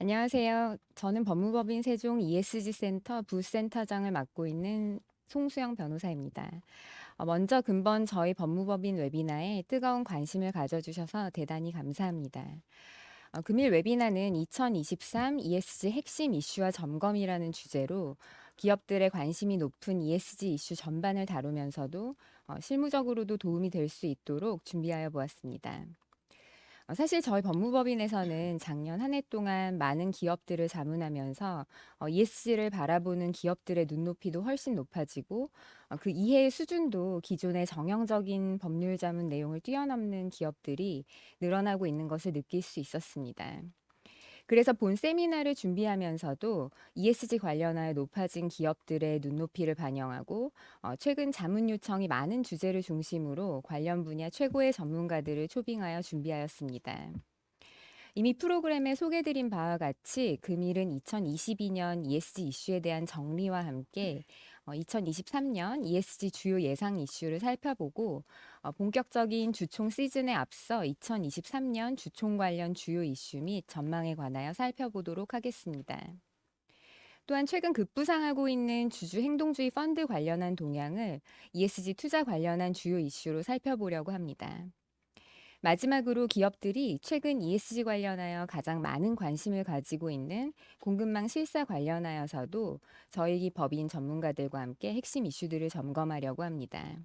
안녕하세요. 저는 법무법인 세종 ESG 센터 부센터장을 맡고 있는 송수영 변호사입니다. 먼저 근본 저희 법무법인 웨비나에 뜨거운 관심을 가져주셔서 대단히 감사합니다. 금일 웨비나는 2023 ESG 핵심 이슈와 점검이라는 주제로 기업들의 관심이 높은 ESG 이슈 전반을 다루면서도 실무적으로도 도움이 될 수 있도록 준비하여 보았습니다. 사실 저희 법무법인에서는 작년 한 해 동안 많은 기업들을 자문하면서 ESG를 바라보는 기업들의 눈높이도 훨씬 높아지고 그 이해의 수준도 기존의 정형적인 법률 자문 내용을 뛰어넘는 기업들이 늘어나고 있는 것을 느낄 수 있었습니다. 그래서 본 세미나를 준비하면서도 ESG 관련하여 높아진 기업들의 눈높이를 반영하고 최근 자문 요청이 많은 주제를 중심으로 관련 분야 최고의 전문가들을 초빙하여 준비하였습니다. 이미 프로그램에 소개드린 바와 같이 금일은 2022년 ESG 이슈에 대한 정리와 함께 2023년 ESG 주요 예상 이슈를 살펴보고 본격적인 주총 시즌에 앞서 2023년 주총 관련 주요 이슈 및 전망에 관하여 살펴보도록 하겠습니다. 또한 최근 급부상하고 있는 주주 행동주의 펀드 관련한 동향을 ESG 투자 관련한 주요 이슈로 살펴보려고 합니다. 마지막으로 기업들이 최근 ESG 관련하여 가장 많은 관심을 가지고 있는 공급망 실사 관련하여서도 저희 법인 전문가들과 함께 핵심 이슈들을 점검하려고 합니다.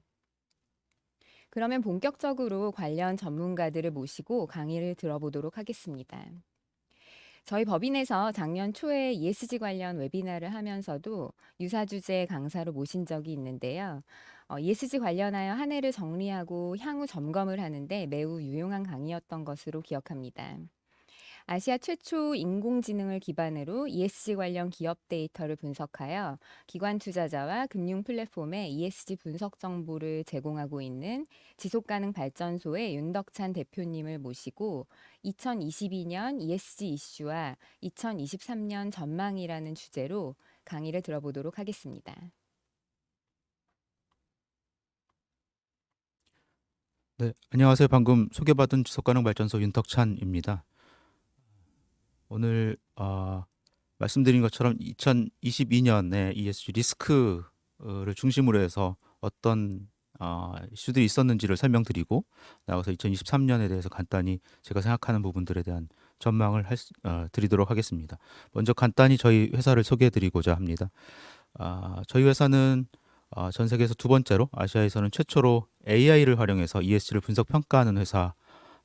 그러면 본격적으로 관련 전문가들을 모시고 강의를 들어보도록 하겠습니다. 저희 법인에서 작년 초에 ESG 관련 웨비나를 하면서도 유사 주제 강사로 모신 적이 있는데요. ESG 관련하여 한 해를 정리하고 향후 점검을 하는데 매우 유용한 강의였던 것으로 기억합니다. 아시아 최초 인공지능을 기반으로 ESG 관련 기업 데이터를 분석하여 기관 투자자와 금융 플랫폼에 ESG 분석 정보를 제공하고 있는 지속가능 발전소의 윤덕찬 대표님을 모시고 2022년 ESG 이슈와 2023년 전망이라는 주제로 강의를 들어보도록 하겠습니다. 네, 안녕하세요. 방금 소개받은 지속가능발전소 윤덕찬입니다. 오늘 말씀드린 것처럼 2022년에 ESG 리스크를 중심으로 해서 어떤 이슈들이 있었는지를 설명드리고 나가서 2023년에 대해서 간단히 제가 생각하는 부분들에 대한 전망을 드리도록 하겠습니다. 먼저 간단히 저희 회사를 소개해드리고자 합니다. 저희 회사는 전 세계에서 두 번째로 아시아에서는 최초로 AI를 활용해서 ESG를 분석 평가하는 회사로서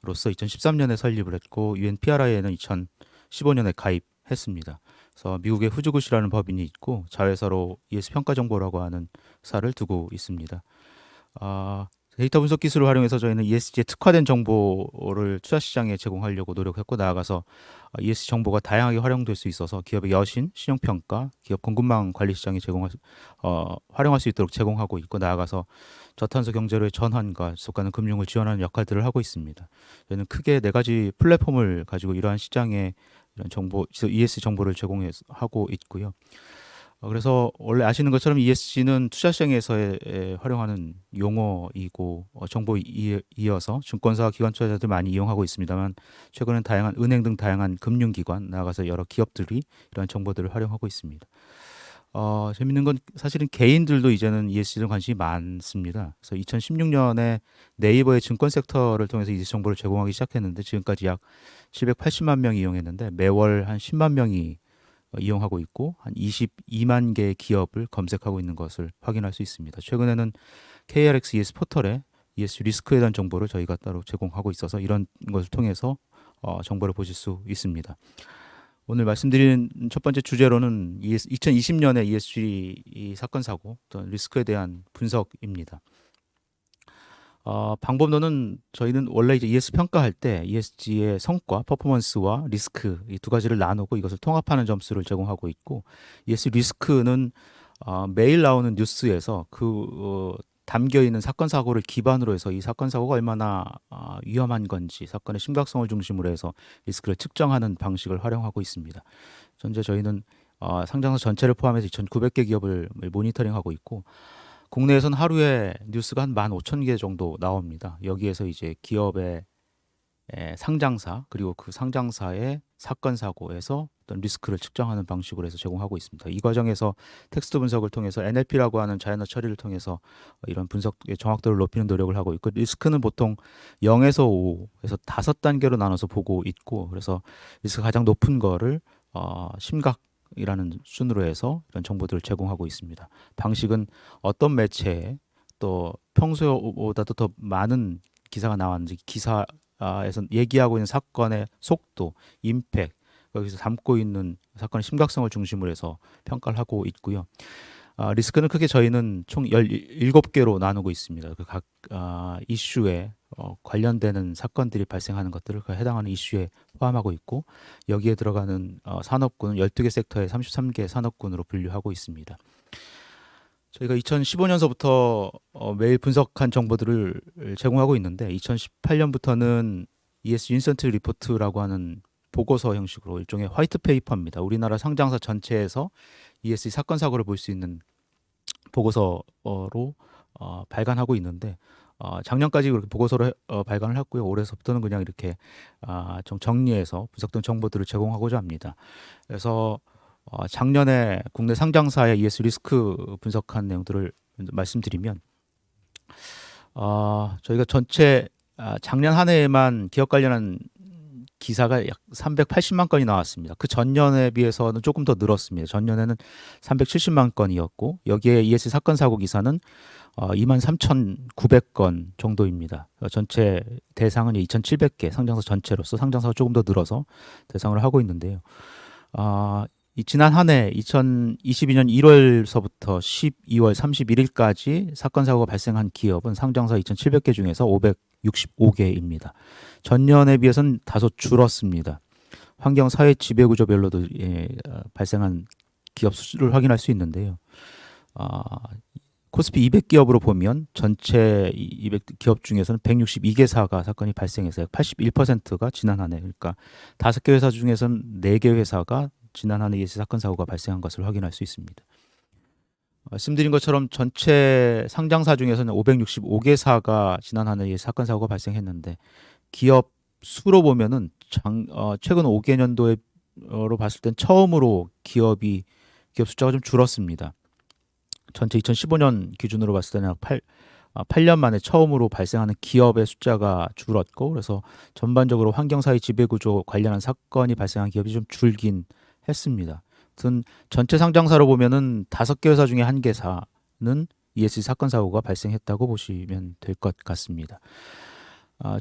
2013년에 설립을 했고 UN PRI에는 2015년에 가입했습니다. 그래서 미국의 후즈굿이라는 법인이 있고 자회사로 ESG 평가 정보라고 하는 회사를 두고 있습니다. 데이터 분석 기술을 활용해서 저희는 ESG에 특화된 정보를 투자 시장에 제공하려고 노력했고 나아가서 ESG 정보가 다양하게 활용될 수 있어서 기업의 여신, 신용평가, 기업 공급망 관리 시장에 활용할 수 있도록 제공하고 있고 나아가서 저탄소 경제로의 전환과 지속가능 금융을 지원하는 역할들을 하고 있습니다. 저희는 크게 네 가지 플랫폼을 가지고 이러한 시장에 이런 정보, ESG 정보를 제공하고 있고요. 그래서 원래 아시는 것처럼 ESG는 투자 시장에서 활용하는 용어이고 정보에 이어서 증권사와 기관 투자자들 많이 이용하고 있습니다만 최근엔 다양한 은행 등 다양한 금융기관 나아가서 여러 기업들이 이런 정보들을 활용하고 있습니다. 재밌는 건 사실은 개인들도 이제는 ESG에 관심이 많습니다. 그래서 2016년에 네이버의 증권 섹터를 통해서 ESG 정보를 제공하기 시작했는데 지금까지 약 780만 명이 이용했는데 매월 한 10만 명이 이용하고 있고 한 22만 개의 기업을 검색하고 있는 것을 확인할 수 있습니다. 최근에는 KRX ES 포털에 ESG 리스크에 대한 정보를 저희가 따로 제공하고 있어서 이런 것을 통해서 정보를 보실 수 있습니다. 오늘 말씀드린 첫 번째 주제로는 2020년의 ESG 사건 사고 또 리스크에 대한 분석입니다. 방법론은 저희는 원래 이제 ESG 평가할 때 ESG의 성과, 퍼포먼스와 리스크 이 두 가지를 나누고 이것을 통합하는 점수를 제공하고 있고 ESG 리스크는 매일 나오는 뉴스에서 담겨 있는 사건 사고를 기반으로 해서 이 사건 사고가 얼마나 위험한 건지 사건의 심각성을 중심으로 해서 리스크를 측정하는 방식을 활용하고 있습니다. 현재 저희는 상장사 전체를 포함해서 2,900개 기업을 모니터링하고 있고 국내에서는 하루에 뉴스가 한 15,000개 정도 나옵니다. 여기에서 이제 기업의 상장사 그리고 그 상장사의 사건 사고에서 어떤 리스크를 측정하는 방식으로 해서 제공하고 있습니다. 이 과정에서 텍스트 분석을 통해서 NLP라고 하는 자연어 처리를 통해서 이런 분석의 정확도를 높이는 노력을 하고 있고, 리스크는 보통 0에서 5에서 5단계로 나눠서 보고 있고, 그래서 리스크가 가장 높은 거를 심각이라는 순으로 해서 이런 정보들을 제공하고 있습니다. 방식은 어떤 매체에 또 평소보다도 더 많은 기사가 나왔는지, 기사에서 얘기하고 있는 사건의 속도, 임팩트, 거기서 담고 있는 사건의 심각성을 중심으로 해서 평가를 하고 있고요. 리스크는 크게 저희는 총 17개로 나누고 있습니다. 그 각 이슈에 관련되는 사건들이 발생하는 것들을 그 해당하는 이슈에 포함하고 있고, 여기에 들어가는 산업군은 12개 섹터의 33개 산업군으로 분류하고 있습니다. 저희가 2015년서부터 매일 분석한 정보들을 제공하고 있는데, 2018년부터는 ESG 인센트 리포트라고 하는 보고서 형식으로 일종의 화이트 페이퍼입니다. 우리나라 상장사 전체에서 ESG 사건 사고를 볼 수 있는 보고서로 발간하고 있는데, 작년까지 그렇게 보고서를 발간을 했고요. 올해서부터는 그냥 이렇게 좀 정리해서 분석된 정보들을 제공하고자 합니다. 그래서 작년에 국내 상장사의 ESG 리스크 분석한 내용들을 말씀드리면, 저희가 전체 작년 한 해에만 기업 관련한 기사가 약 380만 건이 나왔습니다. 그 전년에 비해서는 조금 더 늘었습니다. 전년에는 370만 건이었고, 여기에 ESG 사건 사고 기사는 23,900건 정도입니다. 전체 대상은 2,700개, 상장사 전체로서 상장사가 조금 더 늘어서 대상을 하고 있는데요. 이 지난 한 해 2022년 1월서부터 12월 31일까지 사건 사고가 발생한 기업은 상장사 2,700개 중에서 565개입니다. 전년에 비해서는 다소 줄었습니다. 환경 사회 지배 구조별로도 발생한 기업 수를 확인할 수 있는데요. 코스피 200기업으로 보면 전체 200기업 중에서는 162개사가 사건이 발생해서 81%가 지난 한 해, 그러니까 5개 회사 중에서는 4개 회사가 지난 한 해 ESG 사건 사고가 발생한 것을 확인할 수 있습니다. 말씀드린 것처럼 전체 상장사 중에서는 565개사가 지난 한 해에 사건 사고가 발생했는데, 기업 수로 보면은 최근 5개년도로 봤을 땐 처음으로 기업 숫자가 좀 줄었습니다. 전체 2015년 기준으로 봤을 때는 8년 만에 처음으로 발생하는 기업의 숫자가 줄었고, 그래서 전반적으로 환경사회 지배구조 관련한 사건이 발생한 기업이 좀 줄긴 했습니다. 전체 상장사로 보면은 5개 회사 중에 1개사는 ESG 사건 사고가 발생했다고 보시면 될 것 같습니다.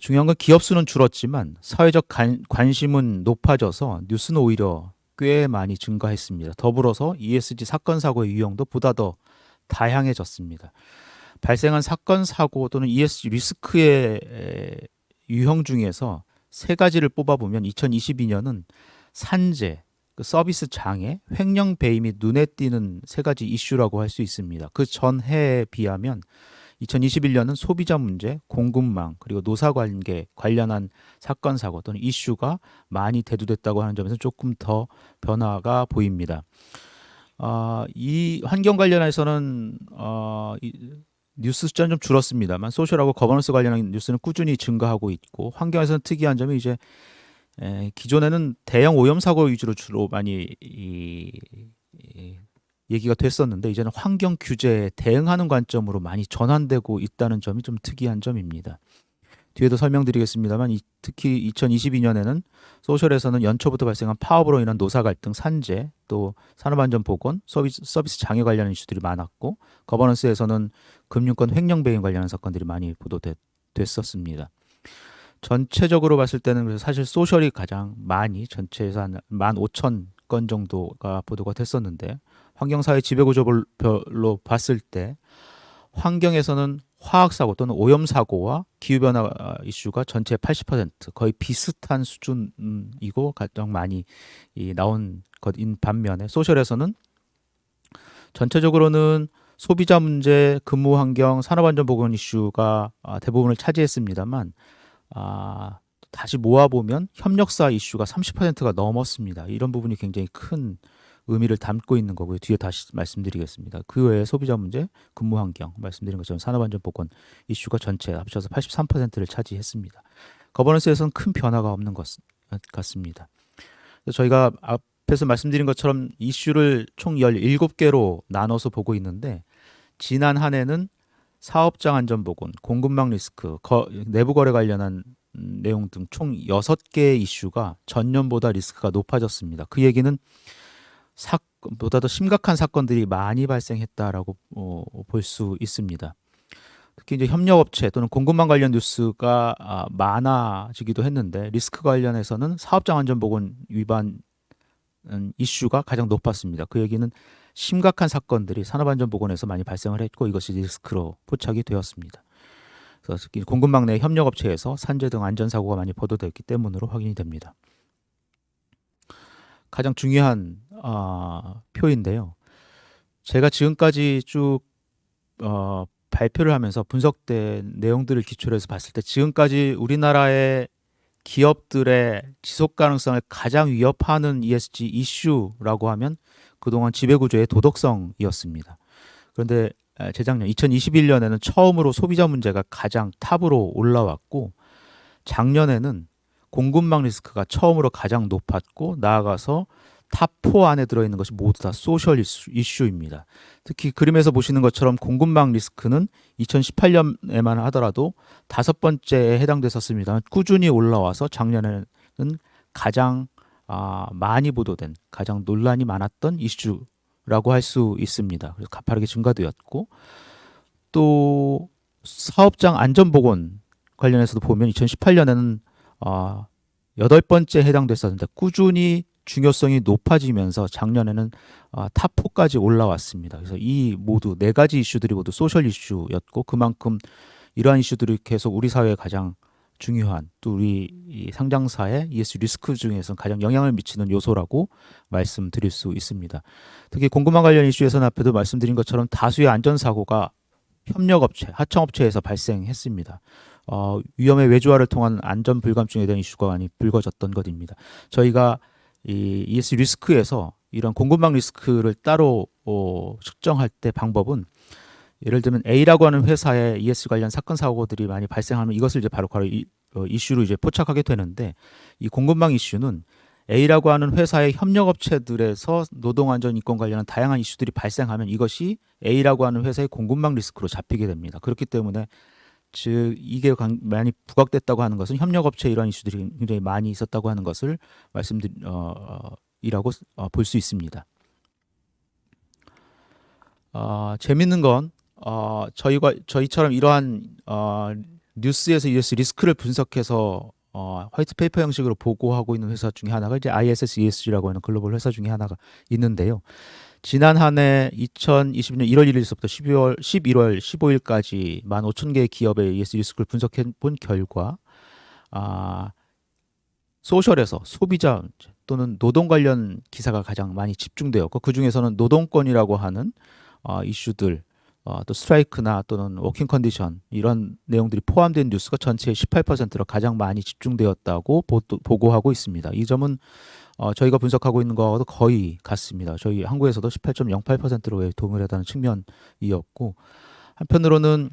중요한 건 기업 수는 줄었지만 사회적 관심은 높아져서 뉴스는 오히려 꽤 많이 증가했습니다. 더불어서 ESG 사건 사고의 유형도 보다 더 다양해졌습니다. 발생한 사건 사고 또는 ESG 리스크의 유형 중에서 3가지를 뽑아보면 2022년은 산재, 서비스 장애, 횡령 배임 및 눈에 띄는 3가지 이슈라고 할 수 있습니다. 그 전해에 비하면 2021년은 소비자 문제, 공급망, 그리고 노사관계 관련한 사건 사고 또는 이슈가 많이 대두됐다고 하는 점에서 조금 더 변화가 보입니다. 이 환경 관련해서는 뉴스 숫자는 좀 줄었습니다만, 소셜하고 거버넌스 관련한 뉴스는 꾸준히 증가하고 있고, 환경에서는 특이한 점이 이제 기존에는 대형 오염 사고 위주로 주로 많이 얘기가 됐었는데, 이제는 환경 규제에 대응하는 관점으로 많이 전환되고 있다는 점이 좀 특이한 점입니다. 뒤에도 설명드리겠습니다만, 특히 2022년에는 소셜에서는 연초부터 발생한 파업으로 인한 노사 갈등, 산재, 또 산업안전보건, 서비스 장애 관련 이슈들이 많았고, 거버넌스에서는 금융권 횡령 배임 관련한 사건들이 많이 보도됐었습니다. 전체적으로 봤을 때는 그래서 사실 소셜이 가장 많이, 전체에서 한 15,000건 정도가 보도가 됐었는데, 환경사회 지배구조별로 봤을 때 환경에서는 화학사고 또는 오염사고와 기후변화 이슈가 전체의 80%, 거의 비슷한 수준이고 가장 많이 나온 것인 반면에, 소셜에서는 전체적으로는 소비자 문제, 근무 환경, 산업안전보건 이슈가 대부분을 차지했습니다만, 다시 모아보면 협력사 이슈가 30%가 넘었습니다. 이런 부분이 굉장히 큰 의미를 담고 있는 거고요. 뒤에 다시 말씀드리겠습니다. 그 외에 소비자 문제, 근무 환경, 말씀드린 것처럼 산업안전보건 이슈가 전체 합쳐서 83%를 차지했습니다. 거버넌스에서는 큰 변화가 없는 것 같습니다. 그래서 저희가 앞에서 말씀드린 것처럼 이슈를 총 17개로 나눠서 보고 있는데 지난 한 해는 사업장 안전보건, 공급망 리스크, 내부 거래 관련한 내용 등 총 6개의 이슈가 전년보다 리스크가 높아졌습니다. 그 얘기는 보다 더 심각한 사건들이 많이 발생했다라고 볼 수 있습니다. 특히 이제 협력업체 또는 공급망 관련 뉴스가 많아지기도 했는데 리스크 관련해서는 사업장 안전보건 위반 이슈가 가장 높았습니다. 그 얘기는 심각한 사건들이 산업안전보건에서 많이 발생을 했고 이것이 리스크로 포착이 되었습니다. 그래서 특히 공급망 내 협력업체에서 산재 등 안전사고가 많이 보도됐기 때문으로 확인이 됩니다. 가장 중요한 표인데요. 제가 지금까지 쭉 발표를 하면서 분석된 내용들을 기초로 해서 봤을 때 지금까지 우리나라의 기업들의 지속 가능성을 가장 위협하는 ESG 이슈라고 하면 그동안 지배구조의 도덕성이었습니다. 그런데 재작년 2021년에는 처음으로 소비자 문제가 가장 탑으로 올라왔고 작년에는 공급망 리스크가 처음으로 가장 높았고 나아가서 탑4 안에 들어있는 것이 모두 다 소셜 이슈입니다. 특히 그림에서 보시는 것처럼 공급망 리스크는 2018년에만 하더라도 5번째에 해당됐었습니다. 꾸준히 올라와서 작년에는 가장 많이 보도된 가장 논란이 많았던 이슈라고 할 수 있습니다. 그래서 가파르게 증가되었고 또 사업장 안전보건 관련해서도 보면 2018년에는 8번째 해당됐었는데 꾸준히 중요성이 높아지면서 작년에는 탑4까지 올라왔습니다. 그래서 이 모두 4가지 이슈들이 모두 소셜 이슈였고 그만큼 이러한 이슈들이 계속 우리 사회에 가장 중요한 또 우리 이 상장사의 ESG 리스크 중에서 가장 영향을 미치는 요소라고 말씀드릴 수 있습니다. 특히 공급망 관련 이슈에서는 앞에도 말씀드린 것처럼 다수의 안전사고가 협력업체, 하청업체에서 발생했습니다. 위험의 외주화를 통한 안전 불감증에 대한 이슈가 많이 불거졌던 것입니다. 저희가 이 ESG 리스크에서 이런 공급망 리스크를 따로 측정할 때 방법은 예를 들면 A라고 하는 회사에 ESG 관련 사건 사고들이 많이 발생하면 이것을 이제 바로 이슈로 이제 포착하게 되는데 이 공급망 이슈는 A라고 하는 회사의 협력업체들에서 노동안전 인권 관련한 다양한 이슈들이 발생하면 이것이 A라고 하는 회사의 공급망 리스크로 잡히게 됩니다. 그렇기 때문에 즉 이게 많이 부각됐다고 하는 것은 협력업체 이러한 이슈들이 굉장히 많이 있었다고 하는 것을 이라고 볼 수 있습니다. 재밌는 건 저희처럼 이러한 뉴스에서 ESG 리스크를 분석해서 화이트 페이퍼 형식으로 보고하고 있는 회사 중에 하나가 이제 ISS ESG라고 하는 글로벌 회사 중에 하나가 있는데요. 지난 한 해 2020년 1월 1일서부터 11월 15일까지 15,000개의 기업의 ESG 리스크를 분석해 본 결과 소셜에서 소비자 또는 노동 관련 기사가 가장 많이 집중되었고 그 중에서는 노동권이라고 하는 이슈들 또 스트라이크나 또는 워킹 컨디션 이런 내용들이 포함된 뉴스가 전체의 18%로 가장 많이 집중되었다고 보고하고 있습니다. 이 점은 저희가 분석하고 있는 것과도 거의 같습니다. 저희 한국에서도 18.08%로 동일하다는 측면이었고 한편으로는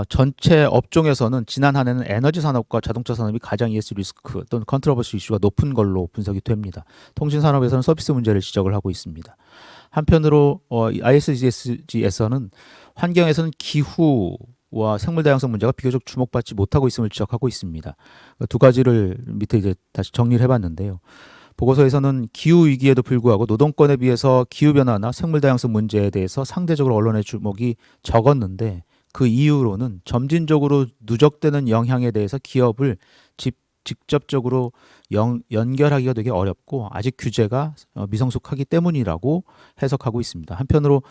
전체 업종에서는 지난 한 해는 에너지 산업과 자동차 산업이 가장 ESG 리스크 또는 컨트로버시 이슈가 높은 걸로 분석이 됩니다. 통신 산업에서는 서비스 문제를 지적을 하고 있습니다. 한편으로 ISSG에서는 환경에서는 기후와 생물 다양성 문제가 비교적 주목받지 못하고 있음을 지적하고 있습니다. 두 가지를 밑에 이제 다시 정리를 해봤는데요. 보고서에서는 기후 위기에도 불구하고 노동권에 비해서 기후 변화나 생물 다양성 문제에 대해서 상대적으로 언론의 주목이 적었는데 그 이유로는 점진적으로 누적되는 영향에 대해서 기업을 직접적으로 연결하기가 되게 어렵고 아직 규제가 미성숙하기 때문이라고 해석하고 있습니다. 한편으로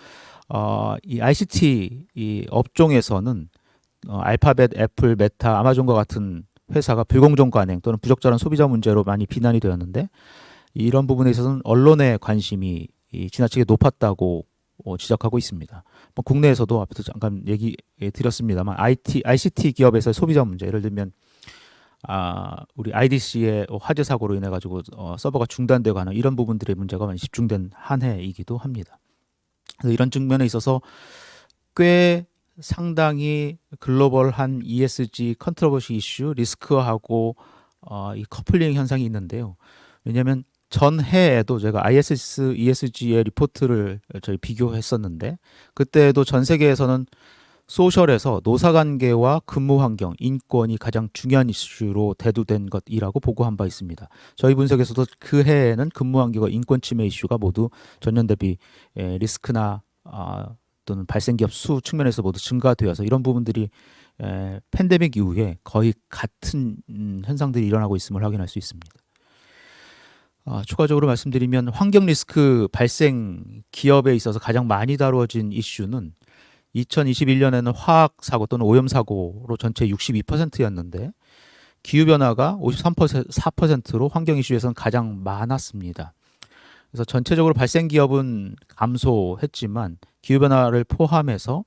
이 ICT 이 업종에서는 알파벳, 애플, 메타, 아마존과 같은 회사가 불공정 관행 또는 부적절한 소비자 문제로 많이 비난이 되었는데 이런 부분에 있어서는 언론의 관심이 지나치게 높았다고 지적하고 있습니다. 국내에서도 앞에서 잠깐 얘기 드렸습니다만 ICT 기업에서의 소비자 문제 예를 들면 우리 IDC의 화재 사고로 인해 가지고 서버가 중단되고 하는 이런 부분들의 문제가 많이 집중된 한 해이기도 합니다. 그래서 이런 측면에 있어서 꽤 상당히 글로벌한 ESG 컨트로버시 이슈 리스크하고 이 커플링 현상이 있는데요. 왜냐하면 전 해에도 제가 ISS ESG의 리포트를 저희 비교했었는데 그때도 전 세계에서는 소셜에서 노사관계와 근무환경, 인권이 가장 중요한 이슈로 대두된 것이라고 보고한 바 있습니다. 저희 분석에서도 그 해에는 근무환경과 인권 침해 이슈가 모두 전년 대비 리스크나 또는 발생 기업 수 측면에서 모두 증가되어서 이런 부분들이 팬데믹 이후에 거의 같은 현상들이 일어나고 있음을 확인할 수 있습니다. 추가적으로 말씀드리면 환경 리스크 발생 기업에 있어서 가장 많이 다루어진 이슈는 2021년에는 화학 사고 또는 오염 사고로 전체 62%였는데 기후변화가 53.4%로 환경 이슈에서는 가장 많았습니다. 그래서 전체적으로 발생 기업은 감소했지만 기후변화를 포함해서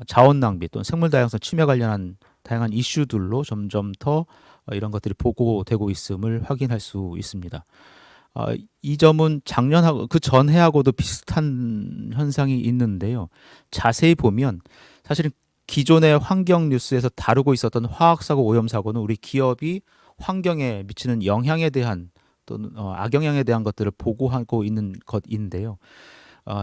자원 낭비 또는 생물 다양성 침해 관련한 다양한 이슈들로 점점 더 이런 것들이 보고되고 있음을 확인할 수 있습니다. 이 점은 작년하고 그 전해하고도 비슷한 현상이 있는데요. 자세히 보면 사실은 기존의 환경 뉴스에서 다루고 있었던 화학사고, 오염사고는 우리 기업이 환경에 미치는 영향에 대한 또는 악영향에 대한 것들을 보고하고 있는 것인데요.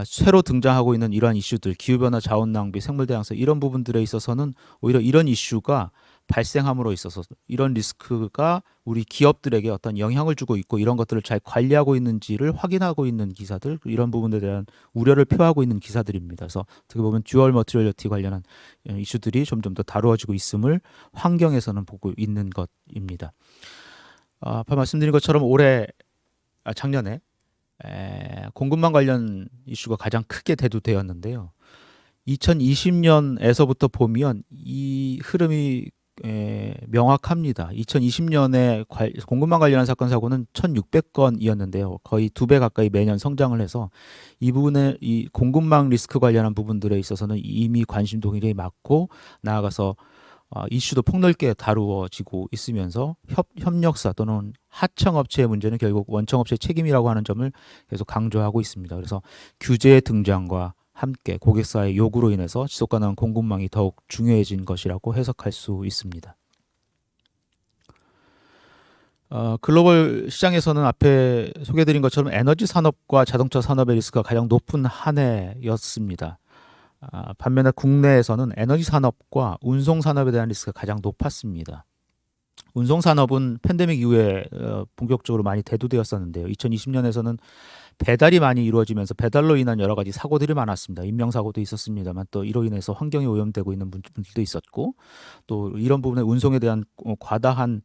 새로 등장하고 있는 이러한 이슈들, 기후변화, 자원낭비, 생물다양성 이런 부분들에 있어서는 오히려 이런 이슈가 발생함으로 있어서 이런 리스크가 우리 기업들에게 어떤 영향을 주고 있고 이런 것들을 잘 관리하고 있는지를 확인하고 있는 기사들, 이런 부분에 대한 우려를 표하고 있는 기사들입니다. 그래서 어떻게 보면 듀얼 머티리얼리티 관련한 이슈들이 점점 더 다루어지고 있음을 환경에서는 보고 있는 것입니다. 아까 말씀드린 것처럼 작년에 공급망 관련 이슈가 가장 크게 대두되었는데요. 2020년에서부터 보면 이 흐름이 명확합니다. 2020년에 공급망 관련한 사건 사고는 1,600건이었는데요. 거의 2배 가까이 매년 성장을 해서 이 부분에 이 공급망 리스크 관련한 부분들에 있어서는 이미 관심도 굉장히 많고 나아가서 이슈도 폭넓게 다루어지고 있으면서 협력사 또는 하청업체의 문제는 결국 원청업체의 책임이라고 하는 점을 계속 강조하고 있습니다. 그래서 규제의 등장과 함께 고객사의 요구로 인해서 지속가능한 공급망이 더욱 중요해진 것이라고 해석할 수 있습니다. 글로벌 시장에서는 앞에 소개해드린 것처럼 에너지 산업과 자동차 산업의 리스크가 가장 높은 한 해였습니다. 반면에 국내에서는 에너지 산업과 운송 산업에 대한 리스크가 가장 높았습니다. 운송 산업은 팬데믹 이후에 본격적으로 많이 대두되었었는데요. 2020년에서는 배달이 많이 이루어지면서 배달로 인한 여러 가지 사고들이 많았습니다. 인명사고도 있었습니다만 또 이로 인해서 환경이 오염되고 있는 분들도 있었고 또 이런 부분에 운송에 대한 과다한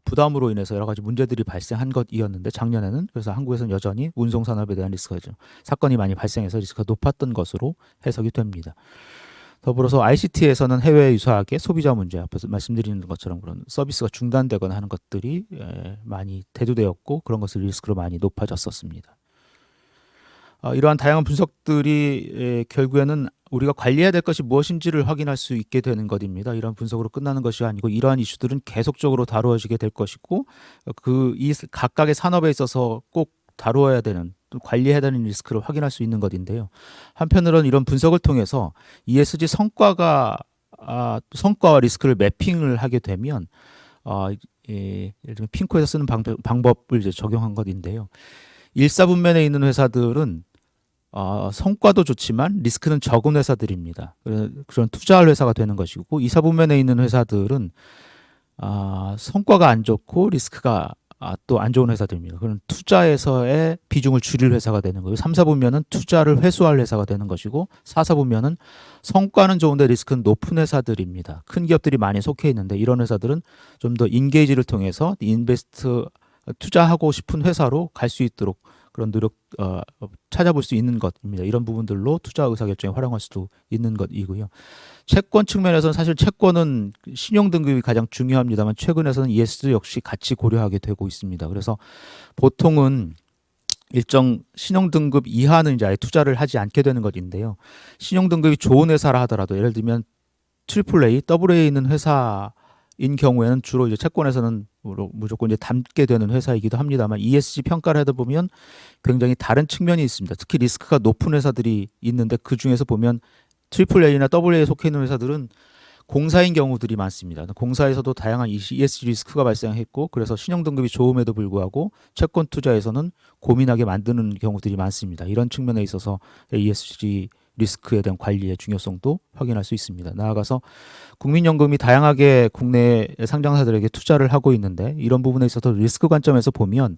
부담으로 인해서 여러 가지 문제들이 발생한 것이었는데 작년에는 그래서 한국에서는 여전히 운송 산업에 대한 리스크가 사건이 많이 발생해서 리스크가 높았던 것으로 해석이 됩니다. 더불어서 ICT에서는 해외 유사하게 소비자 문제, 앞에서 말씀드리는 것처럼 그런 서비스가 중단되거나 하는 것들이 많이 대두되었고 그런 것을 리스크로 많이 높아졌었습니다. 이러한 다양한 분석들이 결국에는 우리가 관리해야 될 것이 무엇인지를 확인할 수 있게 되는 것입니다. 이런 분석으로 끝나는 것이 아니고 이러한 이슈들은 계속적으로 다루어지게 될 것이고 이 각각의 산업에 있어서 꼭 다루어야 되는 또 관리해야 되는 리스크를 확인할 수 있는 것인데요. 한편으로는 이런 분석을 통해서 ESG 성과와 리스크를 매핑을 하게 되면 예를 들면 핑코에서 쓰는 방법을 이제 적용한 것인데요. 1사분면에 있는 회사들은 성과도 좋지만 리스크는 적은 회사들입니다. 그런 투자할 회사가 되는 것이고 2사분면에 있는 회사들은 성과가 안 좋고 리스크가 또 안 좋은 회사들입니다. 그런 투자에서의 비중을 줄일 회사가 되는 거예요. 3사분면은 투자를 회수할 회사가 되는 것이고 4사분면은 성과는 좋은데 리스크는 높은 회사들입니다. 큰 기업들이 많이 속해 있는데 이런 회사들은 좀 더 인게이지를 통해서 투자하고 싶은 회사로 갈 수 있도록 그런 노력 찾아볼 수 있는 것입니다. 이런 부분들로 투자 의사결정에 활용할 수도 있는 것이고요. 채권 측면에서는 사실 채권은 신용 등급이 가장 중요합니다만 최근에서는 ESG 역시 같이 고려하게 되고 있습니다. 그래서 보통은 일정 신용 등급 이하는 이제 아예 투자를 하지 않게 되는 것인데요. 신용 등급이 좋은 회사라 하더라도 예를 들면 AAA, AA 있는 회사인 경우에는 주로 이제 채권에서는 무조건 이제 담게 되는 회사이기도 합니다만 ESG 평가를 하다 보면 굉장히 다른 측면이 있습니다. 특히 리스크가 높은 회사들이 있는데 그 중에서 보면 트리플 A나 더블 A에 속해 있는 회사들은 공사인 경우들이 많습니다. 공사에서도 다양한 ESG 리스크가 발생했고 그래서 신용 등급이 좋음에도 불구하고 채권 투자에서는 고민하게 만드는 경우들이 많습니다. 이런 측면에 있어서 ESG 리스크에 대한 관리의 중요성도 확인할 수 있습니다. 나아가서 국민연금이 다양하게 국내 상장사들에게 투자를 하고 있는데 이런 부분에 있어서 리스크 관점에서 보면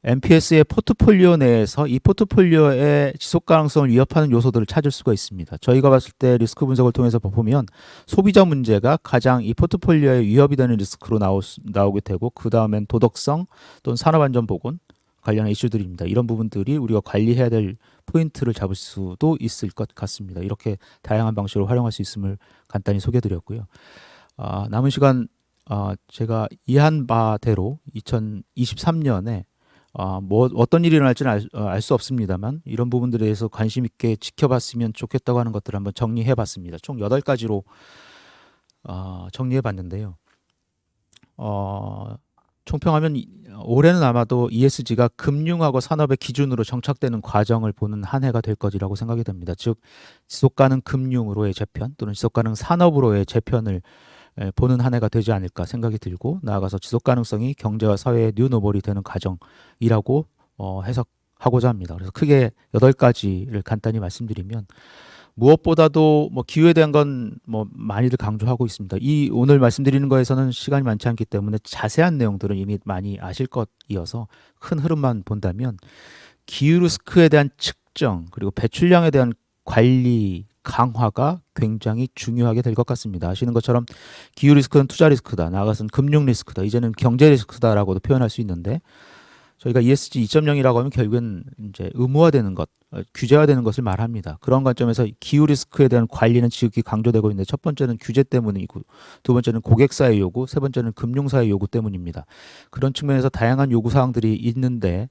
MPS의 포트폴리오 내에서 이 포트폴리오의 지속 가능성을 위협하는 요소들을 찾을 수가 있습니다. 저희가 봤을 때 리스크 분석을 통해서 보면 소비자 문제가 가장 이 포트폴리오에 위협이 되는 리스크로 나오게 되고 그 다음엔 도덕성 또는 산업안전보건 관련한 이슈들입니다. 이런 부분들이 우리가 관리해야 될 포인트를 잡을 수도 있을 것 같습니다. 이렇게 다양한 방식으로 활용할 수 있음을 간단히 소개해드렸고요. 남은 시간 제가 이해한 바대로 2023년에 어떤 일이 일어날지는 알 수 없습니다만 이런 부분들에 대해서 관심 있게 지켜봤으면 좋겠다고 하는 것들을 한번 정리해봤습니다. 총 8가지로 정리해봤는데요. 총평하면 올해는 아마도 ESG가 금융하고 산업의 기준으로 정착되는 과정을 보는 한 해가 될 것이라고 생각이 됩니다. 즉 지속가능 금융으로의 재편 또는 지속가능 산업으로의 재편을 보는 한 해가 되지 않을까 생각이 들고 나아가서 지속가능성이 경제와 사회의 뉴노멀이 되는 과정이라고 해석하고자 합니다. 그래서 크게 8가지를 간단히 말씀드리면 무엇보다도 기후에 대한 건 많이들 강조하고 있습니다. 오늘 말씀드리는 거에서는 시간이 많지 않기 때문에 자세한 내용들은 이미 많이 아실 것이어서 큰 흐름만 본다면 기후 리스크에 대한 측정 그리고 배출량에 대한 관리 강화가 굉장히 중요하게 될 것 같습니다. 아시는 것처럼 기후 리스크는 투자 리스크다. 나아가서는 금융 리스크다. 이제는 경제 리스크다라고도 표현할 수 있는데 저희가 ESG 2.0이라고 하면 결국엔 이제 의무화되는 것, 규제화되는 것을 말합니다. 그런 관점에서 기후 리스크에 대한 관리는 지극히 강조되고 있는데 첫 번째는 규제 때문이고 두 번째는 고객사의 요구, 세 번째는 금융사의 요구 때문입니다. 그런 측면에서 다양한 요구 사항들이 있는데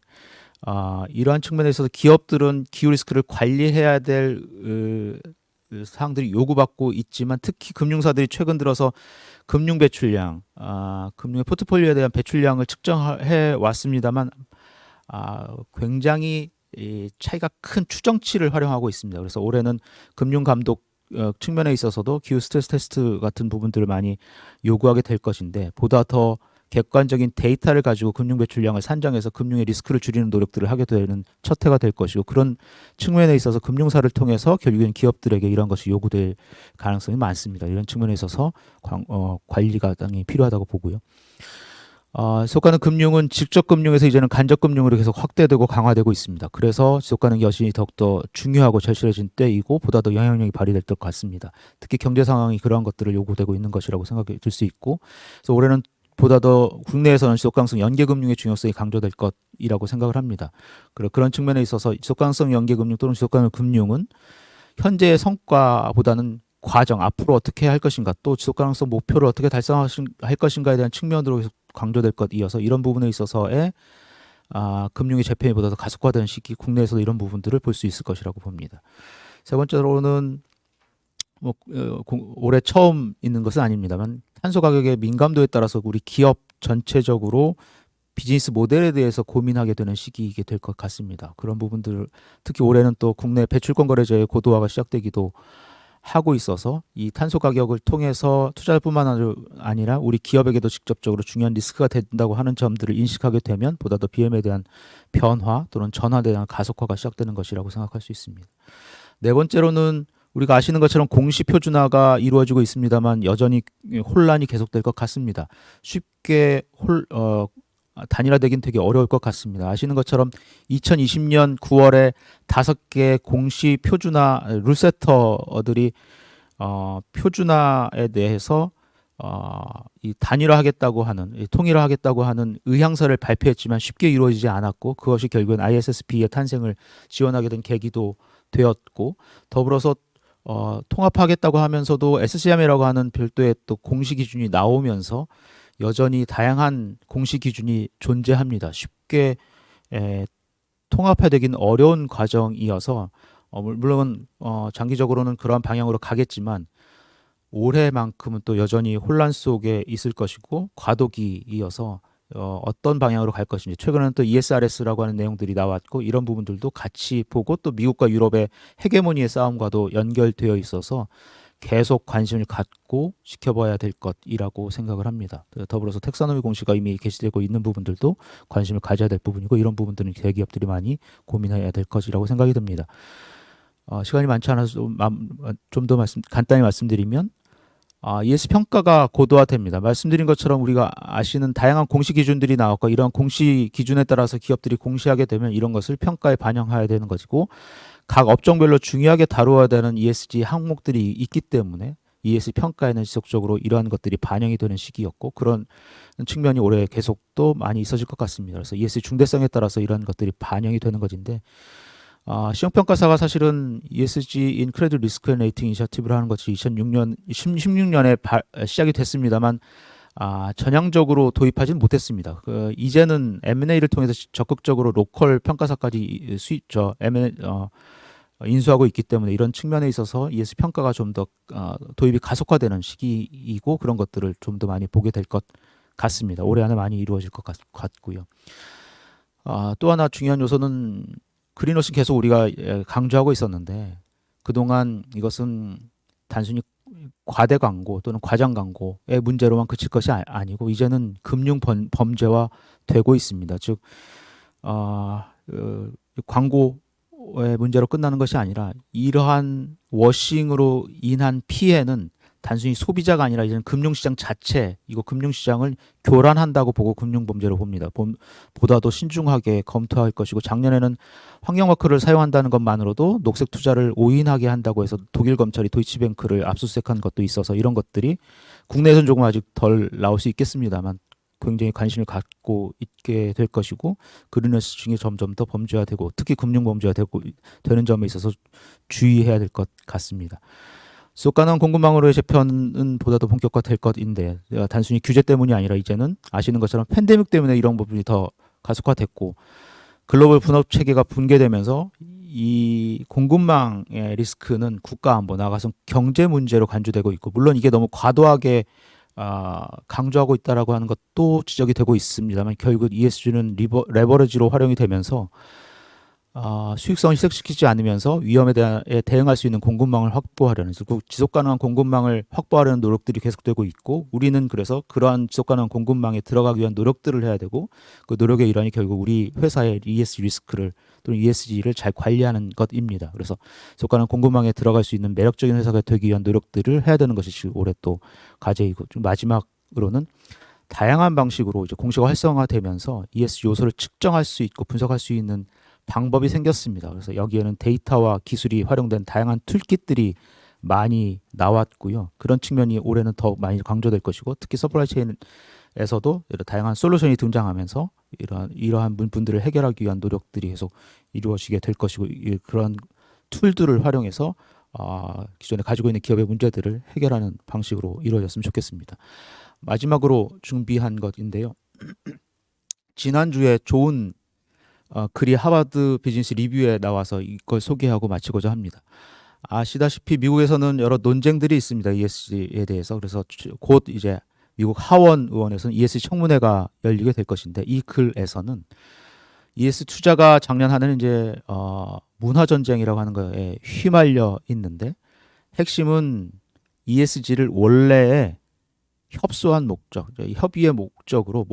이러한 측면에 있어서 기업들은 기후 리스크를 관리해야 될 사항들이 요구받고 있지만 특히 금융사들이 최근 들어서 금융 배출량, 금융의 포트폴리오에 대한 배출량을 측정해 왔습니다만 굉장히 차이가 큰 추정치를 활용하고 있습니다. 그래서 올해는 금융 감독 측면에 있어서도 기후 스트레스 테스트 같은 부분들을 많이 요구하게 될 것인데 보다 더 객관적인 데이터를 가지고 금융 배출량을 산정해서 금융의 리스크를 줄이는 노력들을 하게 되는 첫 해가 될 것이고 그런 측면에 있어서 금융사를 통해서 결국엔 기업들에게 이런 것이 요구될 가능성이 많습니다. 이런 측면에 있어서 관리가 당연히 필요하다고 보고요. 지속가능 금융은 직접 금융에서 이제는 간접 금융으로 계속 확대되고 강화되고 있습니다. 그래서 지속가능 여신이 더욱더 중요하고 절실해진 때이고 보다 더 영향력이 발휘될 것 같습니다. 특히 경제 상황이 그러한 것들을 요구되고 있는 것이라고 생각이 들 수 있고 그래서 올해는 보다 더 국내에서는 지속가능성 연계금융의 중요성이 강조될 것이라고 생각을 합니다. 그런 측면에 있어서 지속가능성 연계금융 또는 지속가능 금융은 현재의 성과보다는 과정, 앞으로 어떻게 할 것인가 또 지속가능성 목표를 어떻게 달성할 것인가에 대한 측면으로 계속 강조될 것이어서 이런 부분에 있어서의 금융의 재편이 보다 더 가속화되는 시기 국내에서도 이런 부분들을 볼 수 있을 것이라고 봅니다. 세 번째로는 올해 처음 있는 것은 아닙니다만 탄소 가격의 민감도에 따라서 우리 기업 전체적으로 비즈니스 모델에 대해서 고민하게 되는 시기이게 될 것 같습니다. 그런 부분들 특히 올해는 또 국내 배출권 거래제의 고도화가 시작되기도 하고 있어서 이 탄소 가격을 통해서 투자뿐만 아니라 우리 기업에게도 직접적으로 중요한 리스크가 된다고 하는 점들을 인식하게 되면 보다 더 BM에 대한 변화 또는 전환에 대한 가속화가 시작되는 것이라고 생각할 수 있습니다. 네 번째로는 우리가 아시는 것처럼 공시 표준화가 이루어지고 있습니다만 여전히 혼란이 계속될 것 같습니다. 쉽게 단일화되긴 되게 어려울 것 같습니다. 아시는 것처럼 2020년 9월에 5개 공시 표준화 룰세터들이 표준화에 대해서 이 단일화하겠다고 하는 통일화하겠다고 하는 의향서를 발표했지만 쉽게 이루어지지 않았고 그것이 결국엔 ISSB의 탄생을 지원하게 된 계기도 되었고 더불어서 통합하겠다고 하면서도 SCM이라고 하는 별도의 또 공시 기준이 나오면서 여전히 다양한 공시 기준이 존재합니다. 쉽게 통합화되긴 어려운 과정이어서 물론 장기적으로는 그러한 방향으로 가겠지만 올해만큼은 또 여전히 혼란 속에 있을 것이고 과도기이어서 어떤 방향으로 갈 것인지 최근에는 또 ESRS라고 하는 내용들이 나왔고 이런 부분들도 같이 보고 또 미국과 유럽의 헤게모니의 싸움과도 연결되어 있어서 계속 관심을 갖고 지켜봐야 될 것이라고 생각을 합니다. 더불어서 텍사노미 공시가 이미 게시되고 있는 부분들도 관심을 가져야 될 부분이고 이런 부분들은 대기업들이 많이 고민해야 될 것이라고 생각이 듭니다. 시간이 많지 않아서 좀 더 간단히 말씀드리면 ES 평가가 고도화됩니다. 말씀드린 것처럼 우리가 아시는 다양한 공시 기준들이 나왔고 이런 공시 기준에 따라서 기업들이 공시하게 되면 이런 것을 평가에 반영해야 되는 것이고 각 업종별로 중요하게 다루어야 되는 ESG 항목들이 있기 때문에 ES 평가에는 지속적으로 이러한 것들이 반영이 되는 시기였고 그런 측면이 올해 계속 또 많이 있어질 것 같습니다. 그래서 ES 중대성에 따라서 이러한 것들이 반영이 되는 것인데 시험평가사가 사실은 ESG in Credit Risk and Rating 이니셔티브를 하는 것이 16년에 시작이 됐습니다만 전향적으로 도입하지는 못했습니다. 이제는 M&A를 통해서 적극적으로 로컬 평가사까지 인수하고 있기 때문에 이런 측면에 있어서 ES 평가가 좀 더 도입이 가속화되는 시기이고 그런 것들을 좀 더 많이 보게 될 것 같습니다. 올해 안에 많이 이루어질 것 같고요. 또 하나 중요한 요소는 그린워싱 계속 우리가 강조하고 있었는데 그동안 이것은 단순히 과대 광고 또는 과장 광고의 문제로만 그칠 것이 아니고 이제는 금융 범죄화 되고 있습니다. 즉 광고의 문제로 끝나는 것이 아니라 이러한 워싱으로 인한 피해는 단순히 소비자가 아니라 이제는 금융시장 자체 이거 금융시장을 교란한다고 보고 금융범죄로 봅니다. 보다도 신중하게 검토할 것이고 작년에는 환경마크를 사용한다는 것만으로도 녹색 투자를 오인하게 한다고 해서 독일 검찰이 도이치뱅크를 압수수색한 것도 있어서 이런 것들이 국내에서는 조금 아직 덜 나올 수 있겠습니다만 굉장히 관심을 갖고 있게 될 것이고 그린워싱 중에 점점 더 범죄화되고 특히 금융범죄화되고 되는 점에 있어서 주의해야 될 것 같습니다. 지속가능한 공급망으로의 재편은 보다도 본격화될 것인데 단순히 규제 때문이 아니라 이제는 아시는 것처럼 팬데믹 때문에 이런 부분이 더 가속화됐고 글로벌 분업 체계가 붕괴되면서 이 공급망의 리스크는 국가 안보 나아가서 경제 문제로 간주되고 있고 물론 이게 너무 과도하게 강조하고 있다라고 하는 것도 지적이 되고 있습니다만 결국 ESG는 레버리지로 활용이 되면서 수익성을 희석시키지 않으면서 위험에 대응할 수 있는 공급망을 확보하려는 결국 지속가능한 공급망을 확보하려는 노력들이 계속되고 있고 우리는 그래서 그러한 지속가능한 공급망에 들어가기 위한 노력들을 해야 되고 그 노력의 일환이 결국 우리 회사의 ESG 리스크를 또는 ESG를 잘 관리하는 것입니다. 그래서 지속가능한 공급망에 들어갈 수 있는 매력적인 회사가 되기 위한 노력들을 해야 되는 것이 올해 또 과제이고 좀 마지막으로는 다양한 방식으로 이제 공시가 활성화되면서 ESG 요소를 측정할 수 있고 분석할 수 있는 방법이 생겼습니다. 그래서 여기에는 데이터와 기술이 활용된 다양한 툴kit들이 많이 나왔고요. 그런 측면이 올해는 더 많이 강조될 것이고 특히 서플라이 체인에서도 다양한 솔루션이 등장하면서 이러한 문제들을 해결하기 위한 노력들이 계속 이루어지게 될 것이고 그런 툴들을 활용해서 기존에 가지고 있는 기업의 문제들을 해결하는 방식으로 이루어졌으면 좋겠습니다. 마지막으로 준비한 것인데요. 지난주에 좋은 글이 하버드 비즈니스 리뷰에 나와서 이걸 소개하고 마치고자 합니다. 아시다시피 미국에서는 여러 논쟁들이 있습니다. ESG에 대해서. 그래서 곧 이제 미국 하원 의원에서는 ESG 청문회가 열리게 될 것인데 이 글에서는 ESG 투자가 작년 한 해는 이제 문화 전쟁이라고 하는 거에 휘말려 있는데 핵심은 ESG를 원래의 협소한 목적, 협의의 목적으로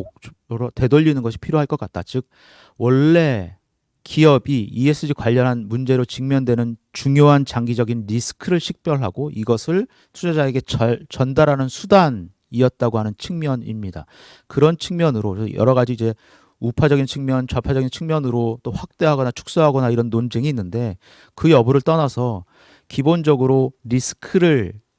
되돌리는 것이 필요할 것 같다. 즉 원래 기업이 ESG 관련한 문제로 직면되는 중요한 장기적인 리스크를 식별하고 이것을 투자자에게 전달하는 수단이었다고 하는 측면입니다. 그런 측면으로 여러 가지 이제 우파적인 측면, 좌파적인 측면으로 또 확대하거나 축소하거나 이런 논쟁이 있는데 그 여부를 떠나서 기본적으로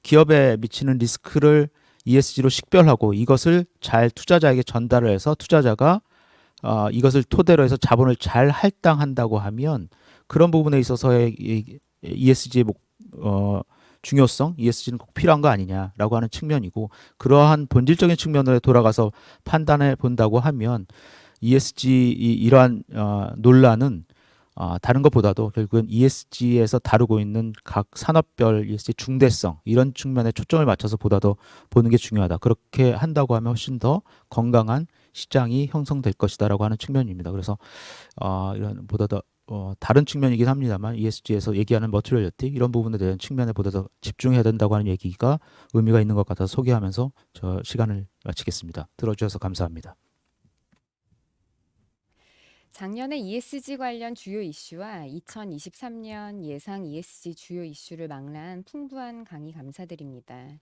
기업에 미치는 리스크를 ESG로 식별하고 이것을 잘 투자자에게 전달을 해서 투자자가 이것을 토대로 해서 자본을 잘 할당한다고 하면 그런 부분에 있어서의 ESG의 중요성, ESG는 꼭 필요한 거 아니냐라고 하는 측면이고 그러한 본질적인 측면으로 돌아가서 판단해 본다고 하면 ESG 이러한 논란은 다른 것보다도 결국은 ESG에서 다루고 있는 각 산업별 ESG 중대성 이런 측면에 초점을 맞춰서 보다 더 보는 게 중요하다. 그렇게 한다고 하면 훨씬 더 건강한 시장이 형성될 것이다라고 하는 측면입니다. 그래서 이런 보다 더 다른 측면이긴 합니다만 ESG에서 얘기하는 머티리얼리티 이런 부분에 대한 측면에 보다 더 집중해야 된다고 하는 얘기가 의미가 있는 것 같아서 소개하면서 저 시간을 마치겠습니다. 들어주셔서 감사합니다. 작년에 ESG 관련 주요 이슈와 2023년 예상 ESG 주요 이슈를 망라한 풍부한 강의 감사드립니다.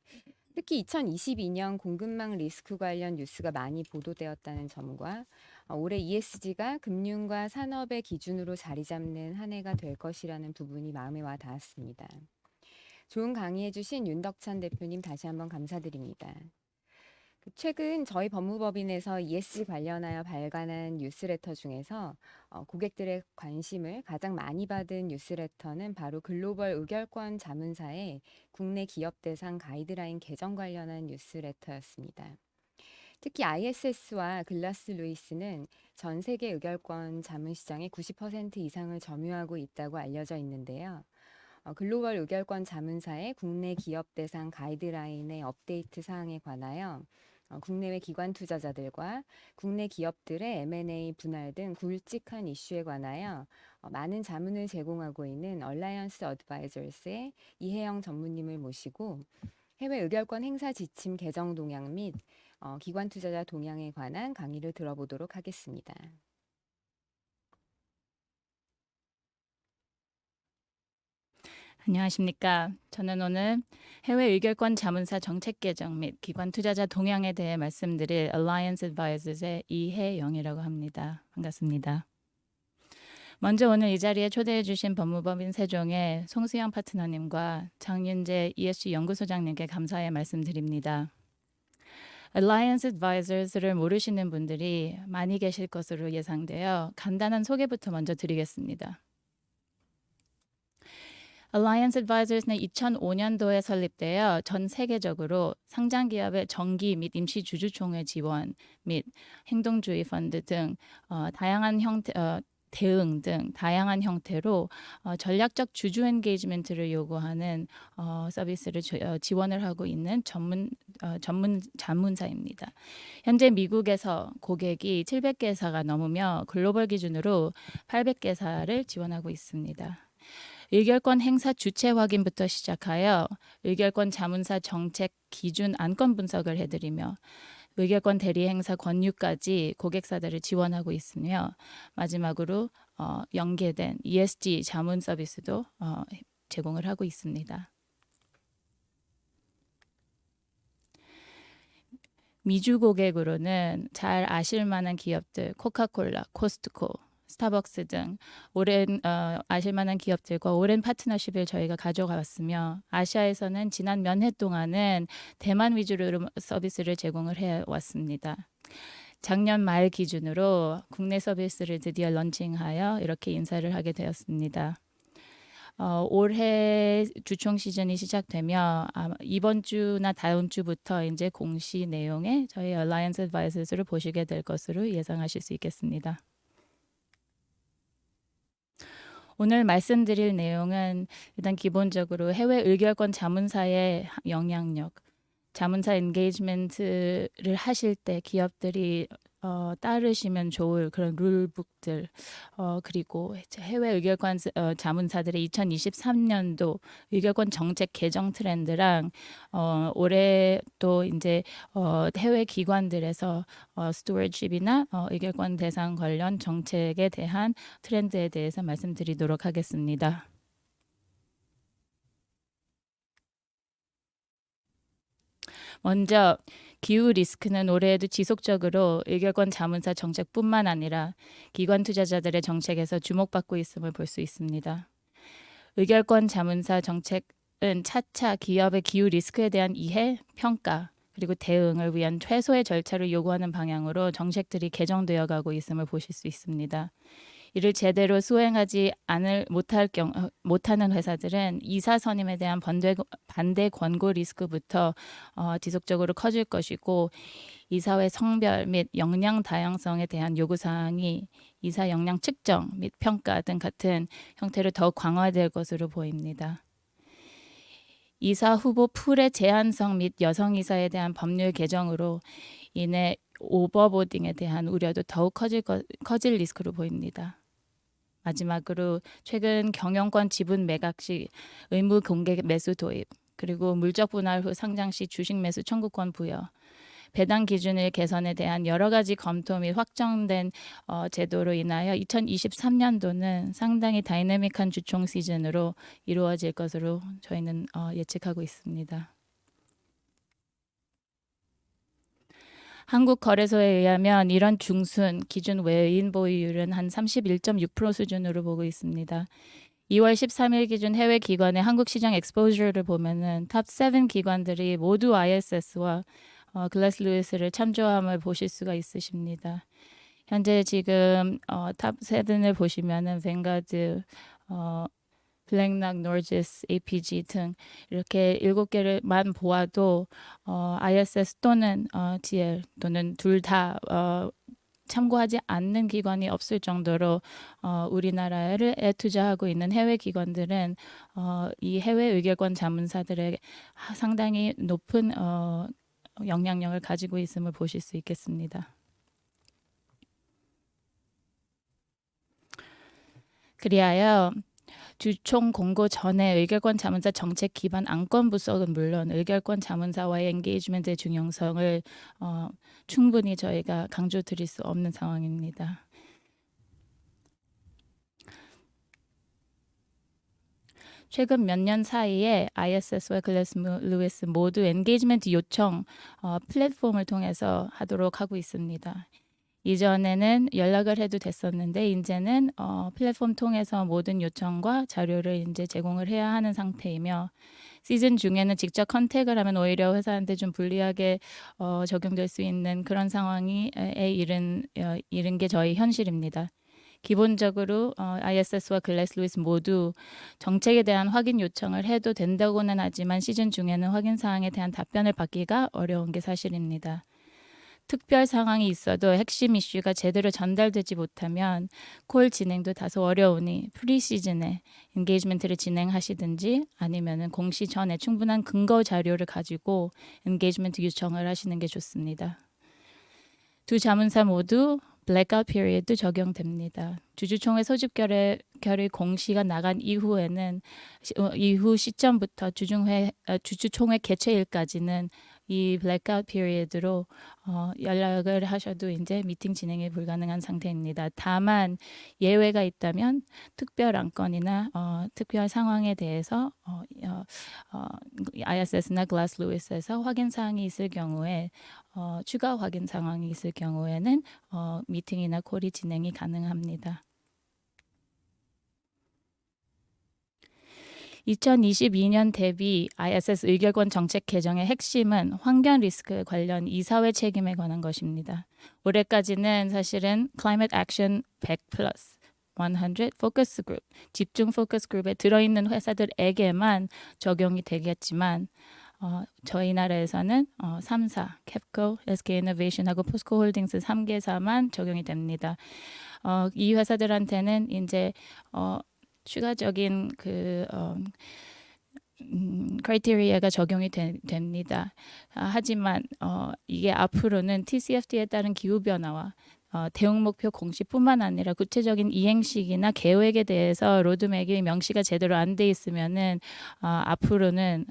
특히 2022년 공급망 리스크 관련 뉴스가 많이 보도되었다는 점과 올해 ESG가 금융과 산업의 기준으로 자리 잡는 한 해가 될 것이라는 부분이 마음에 와 닿았습니다. 좋은 강의해주신 윤덕찬 대표님 다시 한번 감사드립니다. 최근 저희 법무법인에서 ESG 관련하여 발간한 뉴스레터 중에서 고객들의 관심을 가장 많이 받은 뉴스레터는 바로 글로벌 의결권 자문사의 국내 기업 대상 가이드라인 개정 관련한 뉴스레터였습니다. 특히 ISS와 글라스 루이스는 전 세계 의결권 자문 시장의 90% 이상을 점유하고 있다고 알려져 있는데요. 글로벌 의결권 자문사의 국내 기업 대상 가이드라인의 업데이트 사항에 관하여 국내외 기관 투자자들과 국내 기업들의 M&A 분할 등 굵직한 이슈에 관하여 많은 자문을 제공하고 있는 얼라이언스 어드바이저스의 이혜영 전무님을 모시고 해외 의결권 행사 지침 개정 동향 및 기관 투자자 동향에 관한 강의를 들어보도록 하겠습니다. 안녕하십니까. 저는 오늘 해외 의결권 자문사 정책 개정 및 기관 투자자 동향에 대해 말씀드릴 Alliance Advisors의 이혜영이라고 합니다. 반갑습니다. 먼저 오늘 이 자리에 초대해 주신 법무법인 세종의 송수영 파트너님과 장윤재 ESG 연구소장님께 감사의 말씀드립니다. Alliance Advisors를 모르시는 분들이 많이 계실 것으로 예상되어 간단한 소개부터 먼저 드리겠습니다. Alliance Advisors는 2005년도에 설립되어 전 세계적으로 상장 기업의 정기 및 임시 주주총회 지원 및 행동주의 펀드 등 다양한 형태 대응 등 다양한 형태로 전략적 주주 엔게이지먼트를 요구하는 서비스를 지원을 하고 있는 전문 자문사입니다. 현재 미국에서 고객이 700개사가 넘으며 글로벌 기준으로 800개사를 지원하고 있습니다. 의결권 행사 주체 확인부터 시작하여 의결권 자문사 정책 기준 안건 분석을 해드리며 의결권 대리 행사 권유까지 고객사들을 지원하고 있으며 마지막으로 연계된 ESG 자문 서비스도 제공을 하고 있습니다. 미주 고객으로는 잘 아실 만한 기업들 코카콜라, 코스트코, 스타벅스 등 오랜 아실 만한 기업들과 오랜 파트너십을 저희가 가져가 왔으며 아시아에서는 지난 몇 해 동안은 대만 위주로 서비스를 제공을 해왔습니다. 작년 말 기준으로 국내 서비스를 드디어 런칭하여 이렇게 인사를 하게 되었습니다. 올해 주총 시즌이 시작되며 이번 주나 다음 주부터 이제 공시 내용에 저희 Alliance Advisors를 보시게 될 것으로 예상하실 수 있겠습니다. 오늘 말씀드릴 내용은 일단 기본적으로 해외 의결권 자문사의 영향력, 자문사 엔게이지먼트를 하실 때 기업들이 따르시면 좋을 그런 룰북들, 그리고 해외 의결권 자문사들의 2023년도 의결권 정책 개정 트렌드랑 올해 또 이제 해외 기관들에서 스튜어드십이나 의결권 대상 관련 정책에 대한 트렌드에 대해서 말씀드리도록 하겠습니다. 먼저 기후 리스크는 올해에도 지속적으로 의결권 자문사 정책뿐만 아니라 기관 투자자들의 정책에서 주목받고 있음을 볼 수 있습니다. 의결권 자문사 정책은 차차 기업의 기후 리스크에 대한 이해, 평가, 그리고 대응을 위한 최소의 절차를 요구하는 방향으로 정책들이 개정되어 가고 있음을 보실 수 있습니다. 이를 제대로 수행하지 못하는 회사들은 이사 선임에 대한 반대 권고 리스크부터 지속적으로 커질 것이고 이사회 성별 및 역량 다양성에 대한 요구사항이 이사 역량 측정 및 평가 등 같은 형태로 더 강화될 것으로 보입니다. 이사 후보 풀의 제한성 및 여성 이사에 대한 법률 개정으로 인해 오버보딩에 대한 우려도 더욱 커질 리스크로 보입니다. 마지막으로 최근 경영권 지분 매각 시 의무 공개 매수 도입, 그리고 물적 분할 후 상장 시 주식 매수 청구권 부여, 배당 기준일 개선에 대한 여러 가지 검토 및 확정된 제도로 인하여 2023년도는 상당히 다이내믹한 주총 시즌으로 이루어질 것으로 저희는 예측하고 있습니다. 한국거래소에 의하면 이런 중순 기준 외인 보유율은 한 31.6% 수준으로 보고 있습니다. 2월 13일 기준 해외 기관의 한국 시장 엑스포저를 보면은 탑 7 기관들이 모두 ISS와 글래스 루이스를 참조함을 보실 수가 있으십니다. 현재 지금 탑 7을 보시면은 뱅가드, 블랙락, 노지스, APG 등 이렇게 7개를만 보아도 ISS 또는 GL 또는 둘 다 참고하지 않는 기관이 없을 정도로 우리나라를 투자하고 있는 해외 기관들은 이 해외 의결권 자문사들의 상당히 높은 영향력을 가지고 있음을 보실 수 있겠습니다. 그리하여 주총 공고 전에 의결권 자문사 정책 기반 안건 부석은 물론 의결권 자문사와의 엔게이지먼트의 중요성을 충분히 저희가 강조드릴 수 없는 상황입니다. 최근 몇 년 사이에 ISS와 글래스 루이스 모두 엔게이지먼트 요청 플랫폼을 통해서 하도록 하고 있습니다. 이전에는 연락을 해도 됐었는데 이제는 플랫폼 통해서 모든 요청과 자료를 이제 제공을 해야 하는 상태이며, 시즌 중에는 직접 컨택을 하면 오히려 회사한테 좀 불리하게 적용될 수 있는 그런 상황에 이른 게 저희 현실입니다. 기본적으로 ISS와 글래스 루이스 모두 정책에 대한 확인 요청을 해도 된다고는 하지만 시즌 중에는 확인 사항에 대한 답변을 받기가 어려운 게 사실입니다. 특별 상황이 있어도 핵심 이슈가 제대로 전달되지 못하면 콜 진행도 다소 어려우니 프리시즌에 엔게이지먼트를 진행하시든지 아니면은 공시 전에 충분한 근거 자료를 가지고 엔게이지먼트 요청을 하시는 게 좋습니다. 두 자문사 모두 블랙아웃 피리어드 적용됩니다. 주주총회 소집 결의 공시가 나간 이후에는 이후 시점부터 주주총회 개최일까지는 이 블랙아웃 피리어드로 연락을 하셔도 이제 미팅 진행이 불가능한 상태입니다. 다만 예외가 있다면 특별 안건이나 특별 상황에 대해서 ISS나 글래스 루이스에서 확인 사항이 있을 경우에 추가 확인 상황이 있을 경우에는 미팅이나 콜이 진행이 가능합니다. 2022년 대비 ISS 의결권 정책 개정의 핵심은 환경 리스크 관련 이사회 책임에 관한 것입니다. 올해까지는 사실은 Climate Action 100 플러스 100 포커스 그룹, 집중 포커스 그룹에 들어있는 회사들에게만 적용이 되겠지만 저희 나라에서는 3사, 캡코, SK이노베이션하고 포스코 홀딩스 3개사만 적용이 됩니다. 이 회사들한테는 이제 추가적인 크라이테리아가 적용이 됩니다. 하지만 이게 앞으로는 TCFD에 따른 기후 변화와 대응 목표 공시뿐만 아니라 구체적인 이행 시기나 계획에 대해서 로드맵이 명시가 제대로 안 돼 있으면은 앞으로는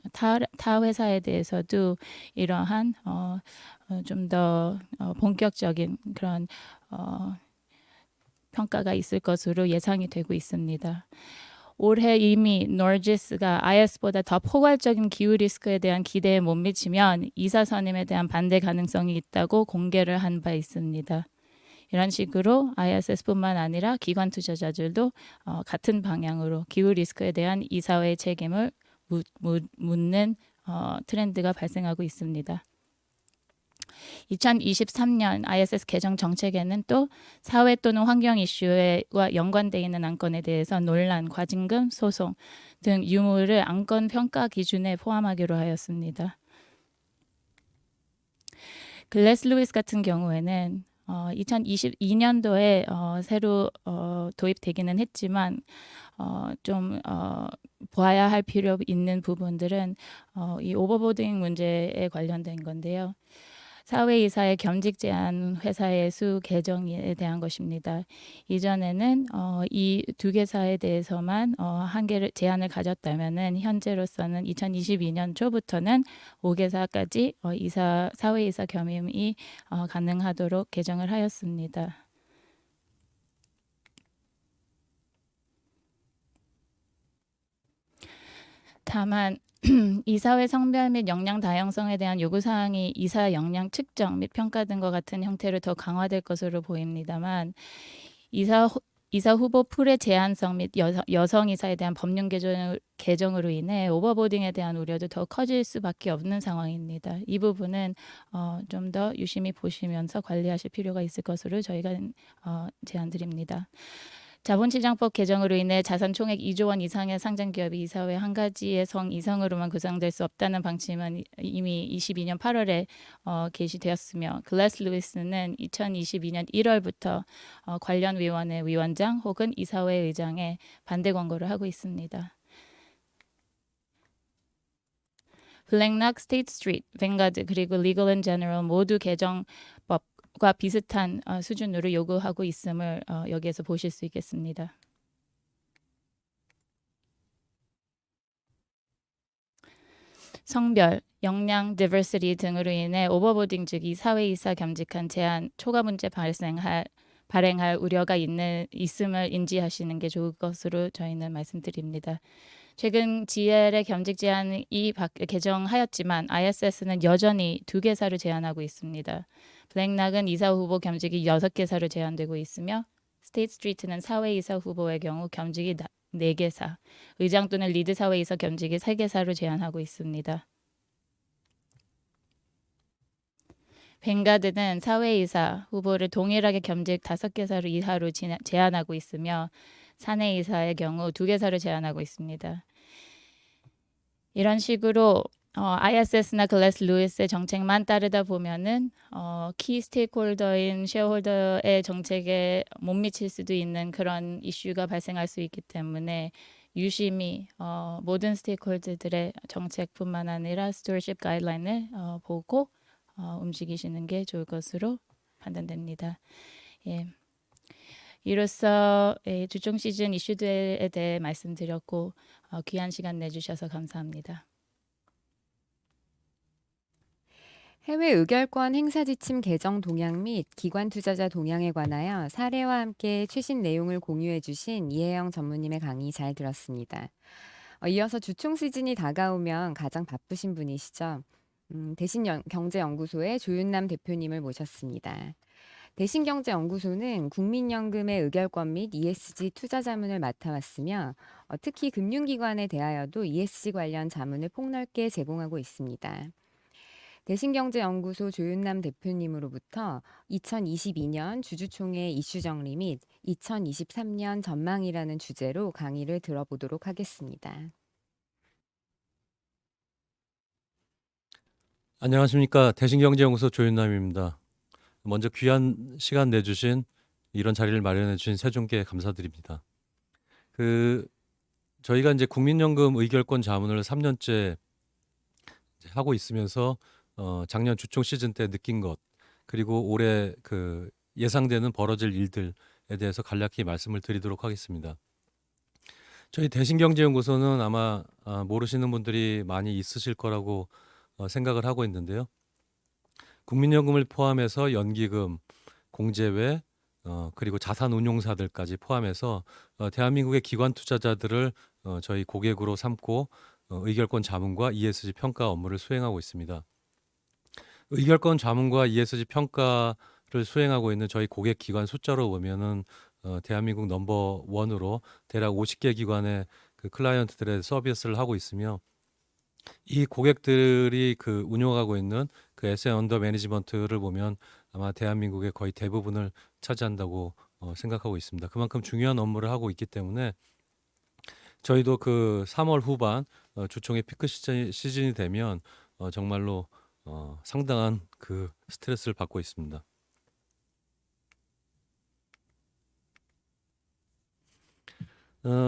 타 회사에 대해서도 이러한 좀 더 본격적인 그런 평가가 있을 것으로 예상이 되고 있습니다. 올해 이미 노지스가 IS보다 더 포괄적인 기후 리스크에 대한 기대에 못 미치면 이사 선임에 대한 반대 가능성이 있다고 공개를 한 바 있습니다. 이런 식으로 ISS뿐만 아니라 기관 투자자들도 같은 방향으로 기후 리스크에 대한 이사회의 책임을 묻는 트렌드가 발생하고 있습니다. 2023년 ISS 개정 정책에는 또 사회 또는 환경 이슈와 연관되어 있는 안건에 대해서 논란, 과징금, 소송 등 유무를 안건 평가 기준에 포함하기로 하였습니다. 글래스 루이스 같은 경우에는 2022년도에 새로 도입되기는 했지만 좀 봐야 할 필요 있는 부분들은 이 오버보딩 문제에 관련된 건데요. 사회이사의 겸직 제한 회사의 수 개정에 대한 것입니다. 이전에는 이 두 개사에 대해서만 한 개를 제한을 가졌다면은 현재로서는 2022년 초부터는 5개사까지 사회이사 겸임이 가능하도록 개정을 하였습니다. 다만 이사회 성별 및 역량 다양성에 대한 요구사항이 이사 역량 측정 및 평가 등과 같은 형태로 더 강화될 것으로 보입니다만 이사 후보 풀의 제한성 및 여성 이사에 대한 법령 개정으로 인해 오버보딩에 대한 우려도 더 커질 수밖에 없는 상황입니다. 이 부분은 좀 더 유심히 보시면서 관리하실 필요가 있을 것으로 저희가 제안드립니다. 자본시장법 개정으로 인해 자산 총액 2조 원 이상의 상장 기업이 이사회 한 가지의 성 이상으로만 구성될 수 없다는 방침은 이미 22년 8월에 게시되었으며 글래스 루이스는 2022년 1월부터 관련 위원회 위원장 혹은 이사회 의장에 반대 권고를 하고 있습니다. 블랙락, 스테이트 스트리트, 뱅가드 그리고 리걸 앤 제너럴 모두 개정법과 비슷한 수준으로 요구하고 있음을 여기에서 보실 수 있겠습니다. 성별, 역량, diversity 등으로 인해 오버보딩 즉 사회이사 겸직한 제한, 초과 문제 발행할 우려가 있음을 인지하시는 게 좋을 것으로 저희는 말씀드립니다. 최근 GL의 겸직 제한이 개정하였지만 ISS는 여전히 2개사로 제한하고 있습니다. 블랙락은 이사 후보 겸직이 6개사로 제한되고 있으며 스테이트 스트리트는 사회이사 후보의 경우 겸직이 4개사, 의장 또는 리드 사회이사 겸직이 3개사로 제한하고 있습니다. 뱅가드는 사회이사 후보를 동일하게 겸직 5개사로 이하로 제한하고 있으며 사내이사의 경우 2개사로 제한하고 있습니다. 이런 식으로 ISS나 글래스 루이스의 정책만 따르다 보면은 키 스테이크홀더인 쉐어홀더의 정책에 못 미칠 수도 있는 그런 이슈가 발생할 수 있기 때문에 유심히 모든 스테이크홀더들의 정책뿐만 아니라 스튜어십 가이드라인을 보고 움직이시는 게 좋을 것으로 판단됩니다. 예. 이로써 주총 시즌 이슈들에 대해 말씀드렸고 귀한 시간 내주셔서 감사합니다. 해외 의결권 행사 지침 개정 동향 및 기관 투자자 동향에 관하여 사례와 함께 최신 내용을 공유해 주신 이혜영 전무님의 강의 잘 들었습니다. 이어서 주총 시즌이 다가오면 가장 바쁘신 분이시죠. 대신경제연구소의 조윤남 대표님을 모셨습니다. 대신경제연구소는 국민연금의 의결권 및 ESG 투자 자문을 맡아왔으며 특히 금융기관에 대하여도 ESG 관련 자문을 폭넓게 제공하고 있습니다. 대신경제연구소 조윤남 대표님으로부터 2022년 주주총회 이슈 정리 및 2023년 전망이라는 주제로 강의를 들어보도록 하겠습니다. 안녕하십니까. 대신경제연구소 조윤남입니다. 먼저 귀한 시간 내주신 이런 자리를 마련해 주신 세종께 감사드립니다. 저희가 이제 국민연금 의결권 자문을 3년째 하고 있으면서 작년 주총 시즌 때 느낀 것 그리고 올해 예상되는 벌어질 일들에 대해서 간략히 말씀을 드리도록 하겠습니다. 저희 대신경제연구소는 아마 모르시는 분들이 많이 있으실 거라고 생각을 하고 있는데요. 국민연금을 포함해서 연기금, 공제외, 그리고 자산운용사들까지 포함해서 대한민국의 기관 투자자들을 저희 고객으로 삼고 의결권 자문과 ESG 평가 업무를 수행하고 있습니다. 의결권 자문과 ESG 평가를 수행하고 있는 저희 고객 기관 숫자로 보면은 대한민국 넘버 원으로 대략 50개 기관의 클라이언트들의 서비스를 하고 있으며 이 고객들이 운영하고 있는 에셋 언더 매니지먼트를 보면 아마 대한민국의 거의 대부분을 차지한다고 생각하고 있습니다. 그만큼 중요한 업무를 하고 있기 때문에 저희도 3월 후반 주총의 피크 시즌이 되면 정말로 상당한 스트레스를 받고 있습니다.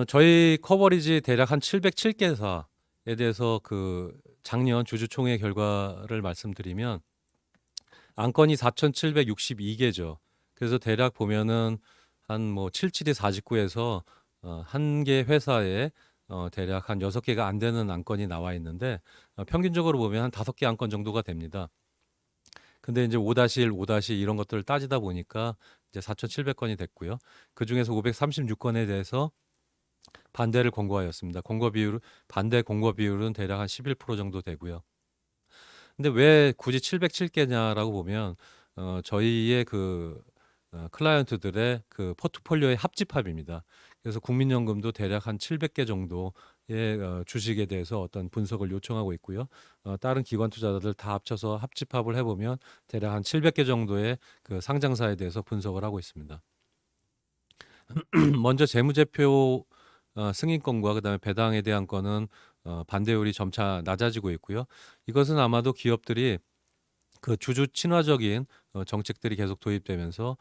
저희 커버리지 대략 한 707개사에 대해서 작년 주주총회 결과를 말씀드리면 안건이 4,762개죠. 그래서 대략 보면은 한 뭐 77이 49에서 한 개 회사에 대략 한 6개가 안 되는 안건이 나와 있는데 평균적으로 보면 한 5개 안건 정도가 됩니다. 근데 이제 5-1, 5- 이런 것들을 따지다 보니까 이제 4,700건이 됐고요. 그중에서 536건에 대해서 반대를 권고하였습니다. 반대 권고 비율은 대략 한 11% 정도 되고요. 근데 왜 굳이 707개냐라고 보면 저희의 클라이언트들의 그 포트폴리오의 합집합입니다. 그래서 국민연금도 대략 한 700개 정도의 주식에 대해서 어떤 분석을 요청하고 있고요. 다른 기관 투자자들 다 합쳐서 합집합을 해보면 대략 한 700개 정도의 그 상장사에 대해서 분석을 하고 있습니다. 먼저 재무제표 승인권과 그다음에 배당에 대한 건은 반대율이 점차 낮아지고 있고요. 이것은 아마도 기업들이 그 주주 친화적인 정책들이 계속 도입되면서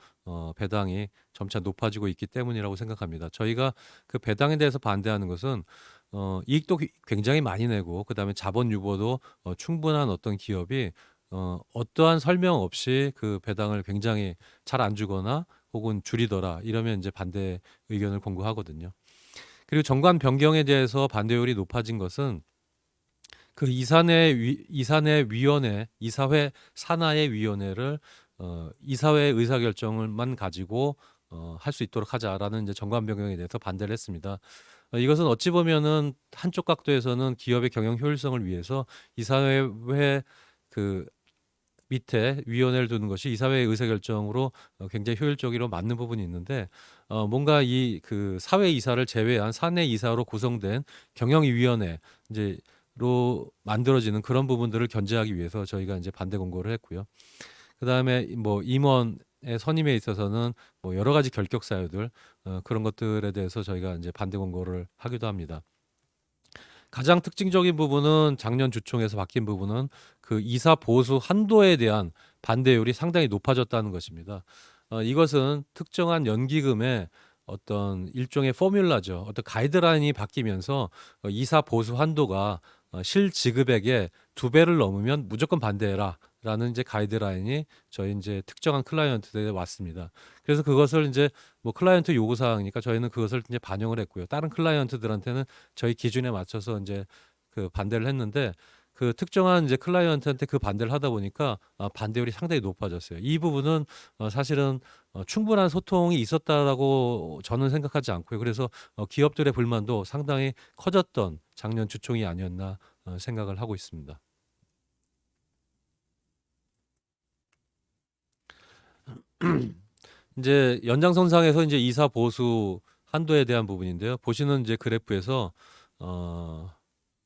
배당이 점차 높아지고 있기 때문이라고 생각합니다. 저희가 그 배당에 대해서 반대하는 것은 이익도 굉장히 많이 내고 그다음에 자본 유보도 충분한 어떤 기업이 어떠한 설명 없이 그 배당을 굉장히 잘 안 주거나 혹은 줄이더라 이러면 이제 반대 의견을 권고하거든요. 그리고 정관 변경에 대해서 반대율이 높아진 것은 그 이사회 산하의 위원회를 이사회의 의사결정을만 가지고 할 수 있도록 하자라는 이제 정관 변경에 대해서 반대를 했습니다. 이것은 어찌 보면은 한쪽 각도에서는 기업의 경영 효율성을 위해서 이사회 그 밑에 위원회를 두는 것이 이사회의 의사결정으로 굉장히 효율적으로 맞는 부분이 있는데 뭔가 이 그 사회 이사를 제외한 사내 이사로 구성된 경영위원회 이제로 만들어지는 그런 부분들을 견제하기 위해서 저희가 이제 반대 권고를 했고요. 그다음에 뭐 임원의 선임에 있어서는 뭐 여러 가지 결격 사유들 그런 것들에 대해서 저희가 이제 반대 권고를 하기도 합니다. 가장 특징적인 부분은 작년 주총에서 바뀐 부분은 그 이사 보수 한도에 대한 반대율이 상당히 높아졌다는 것입니다. 이것은 특정한 연기금의 어떤 일종의 포뮬라죠. 어떤 가이드라인이 바뀌면서 이사 보수 한도가 실지급액의 2배를 넘으면 무조건 반대해라. 라는 이제 가이드라인이 저희 이제 특정한 클라이언트들에 왔습니다. 그래서 그것을 이제 뭐 클라이언트 요구 사항이니까 저희는 그것을 이제 반영을 했고요. 다른 클라이언트들한테는 저희 기준에 맞춰서 이제 그 반대를 했는데 그 특정한 이제 클라이언트한테 그 반대를 하다 보니까 반대율이 상당히 높아졌어요. 이 부분은 사실은 충분한 소통이 있었다라고 저는 생각하지 않고요. 그래서 기업들의 불만도 상당히 커졌던 작년 주총이 아니었나 생각을 하고 있습니다. 이제 연장선상에서 이제 이사 보수 한도에 대한 부분인데요. 보시는 이제 그래프에서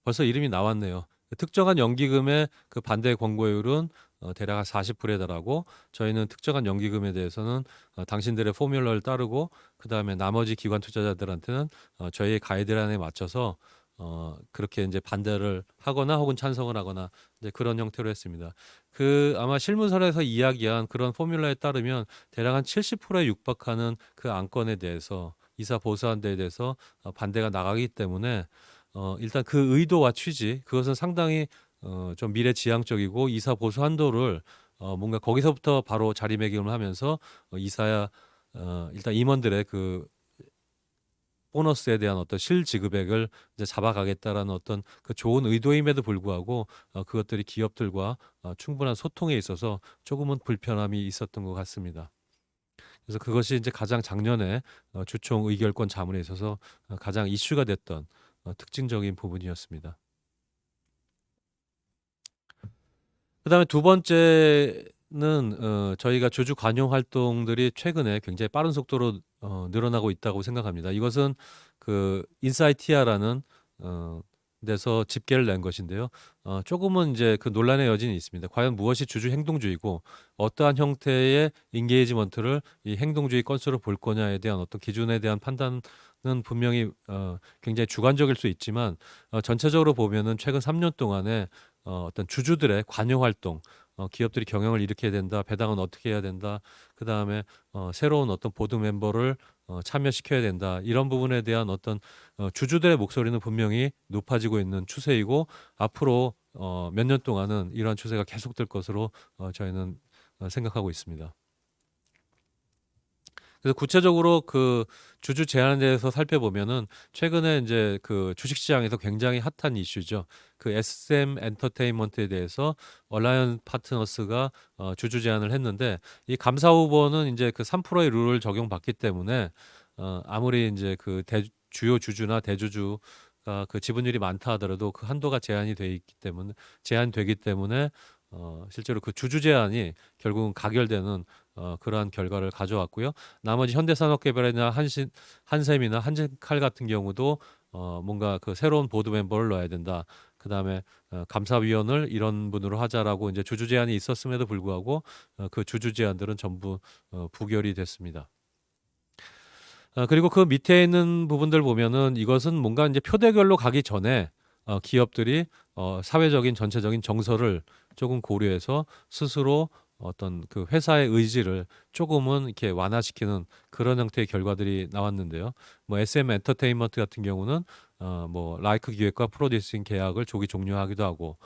벌써 이름이 나왔네요. 특정한 연기금의 그 반대 권고율은 대략 한 40%에 달하고 저희는 특정한 연기금에 대해서는 당신들의 포뮬러를 따르고 그다음에 나머지 기관 투자자들한테는 저희의 가이드라인에 맞춰서 그렇게 이제 반대를 하거나 혹은 찬성을 하거나 이제 그런 형태로 했습니다. 그 아마 실무설에서 이야기한 그런 포뮬러에 따르면 대략 한 70%에 육박하는 그 안건에 대해서 이사 보수한 데에 대해서 반대가 나가기 때문에 일단 그 의도와 취지 그것은 상당히 좀 미래지향적이고 이사 보수 한도를 뭔가 거기서부터 바로 자리매김을 하면서 일단 임원들의 그 보너스에 대한 어떤 실지급액을 이제 잡아가겠다라는 어떤 그 좋은 의도임에도 불구하고 그것들이 기업들과 충분한 소통에 있어서 조금은 불편함이 있었던 것 같습니다. 그래서 그것이 이제 가장 작년에 주총 의결권 자문에 있어서 가장 이슈가 됐던 특징적인 부분이었습니다. 그다음에 두 번째는 저희가 주주 관용 활동들이 최근에 굉장히 빠른 속도로 늘어나고 있다고 생각합니다. 이것은 그 인사이티아라는 데서 집계를 낸 것인데요. 조금은 이제 그 논란의 여지는 있습니다. 과연 무엇이 주주 행동주의고 어떠한 형태의 인게이지먼트를 이 행동주의 건수로 볼 거냐에 대한 어떤 기준에 대한 판단은 분명히 굉장히 주관적일 수 있지만 전체적으로 보면은 최근 3년 동안에 어떤 주주들의 관여 활동, 기업들이 경영을 이렇게 해야 된다, 배당은 어떻게 해야 된다, 그 다음에 새로운 어떤 보드 멤버를 참여시켜야 된다, 이런 부분에 대한 어떤 주주들의 목소리는 분명히 높아지고 있는 추세이고 앞으로 몇 년 동안은 이러한 추세가 계속될 것으로 저희는 생각하고 있습니다. 그래서 구체적으로 그 주주 제한에 대해서 살펴보면은 최근에 이제 그 주식시장에서 굉장히 핫한 이슈죠. 그 SM 엔터테인먼트에 대해서 얼라이언 파트너스가 주주 제한을 했는데 이 감사 후보는 이제 그 3%의 룰을 적용받기 때문에 아무리 이제 그 주요 주주나 대주주가 그 지분율이 많다 하더라도 그 한도가 제한되기 때문에 실제로 그 주주 제한이 결국은 가결되는 그러한 결과를 가져왔고요. 나머지 현대산업개발이나 한샘이나 한진칼 같은 경우도 뭔가 그 새로운 보드 멤버를 넣어야 된다. 그다음에 감사위원을 이런 분으로 하자라고 이제 주주 제한이 있었음에도 불구하고 그 주주 제한들은 전부 부결이 됐습니다. 그리고 그 밑에 있는 부분들 보면은 이것은 뭔가 이제 표대결로 가기 전에 기업들이 사회적인 전체적인 정서를 조금 고려해서 스스로 어떤 그 회사의 의지를 조금은 이렇게 완화시키는 그런 형태의 결과들이 나왔는데요. 뭐 SM 엔터테인먼트 같은 경우는 뭐 라이크 기획과 프로듀싱 계약을 조기 종료하기도 하고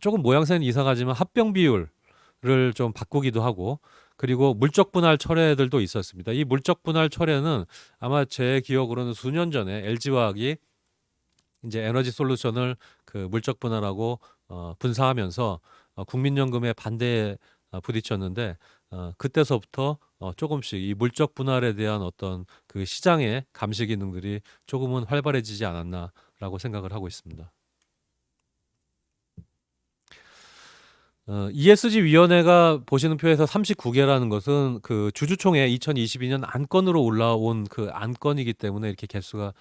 조금 모양새는 이상하지만 합병 비율을 좀 바꾸기도 하고 그리고 물적 분할 철회들도 있었습니다. 이 물적 분할 철회는 아마 제 기억으로는 수년 전에 LG화학이 이제 에너지 솔루션을 그 물적 분할하고 분사하면서 국민연금의 반대에 부딪혔는데 그때서부터 조금씩 이 물적 분할에 대한 어떤 그 시장의 감시 기능들이 조금은 활발해지지 않았나라고 생각을 하고 있습니다. ESG 위원회가 보시는 표에서 39개라는 것은 그 주주총회 2022년 안건으로 올라온 그 안건이기 때문에 이렇게 개수가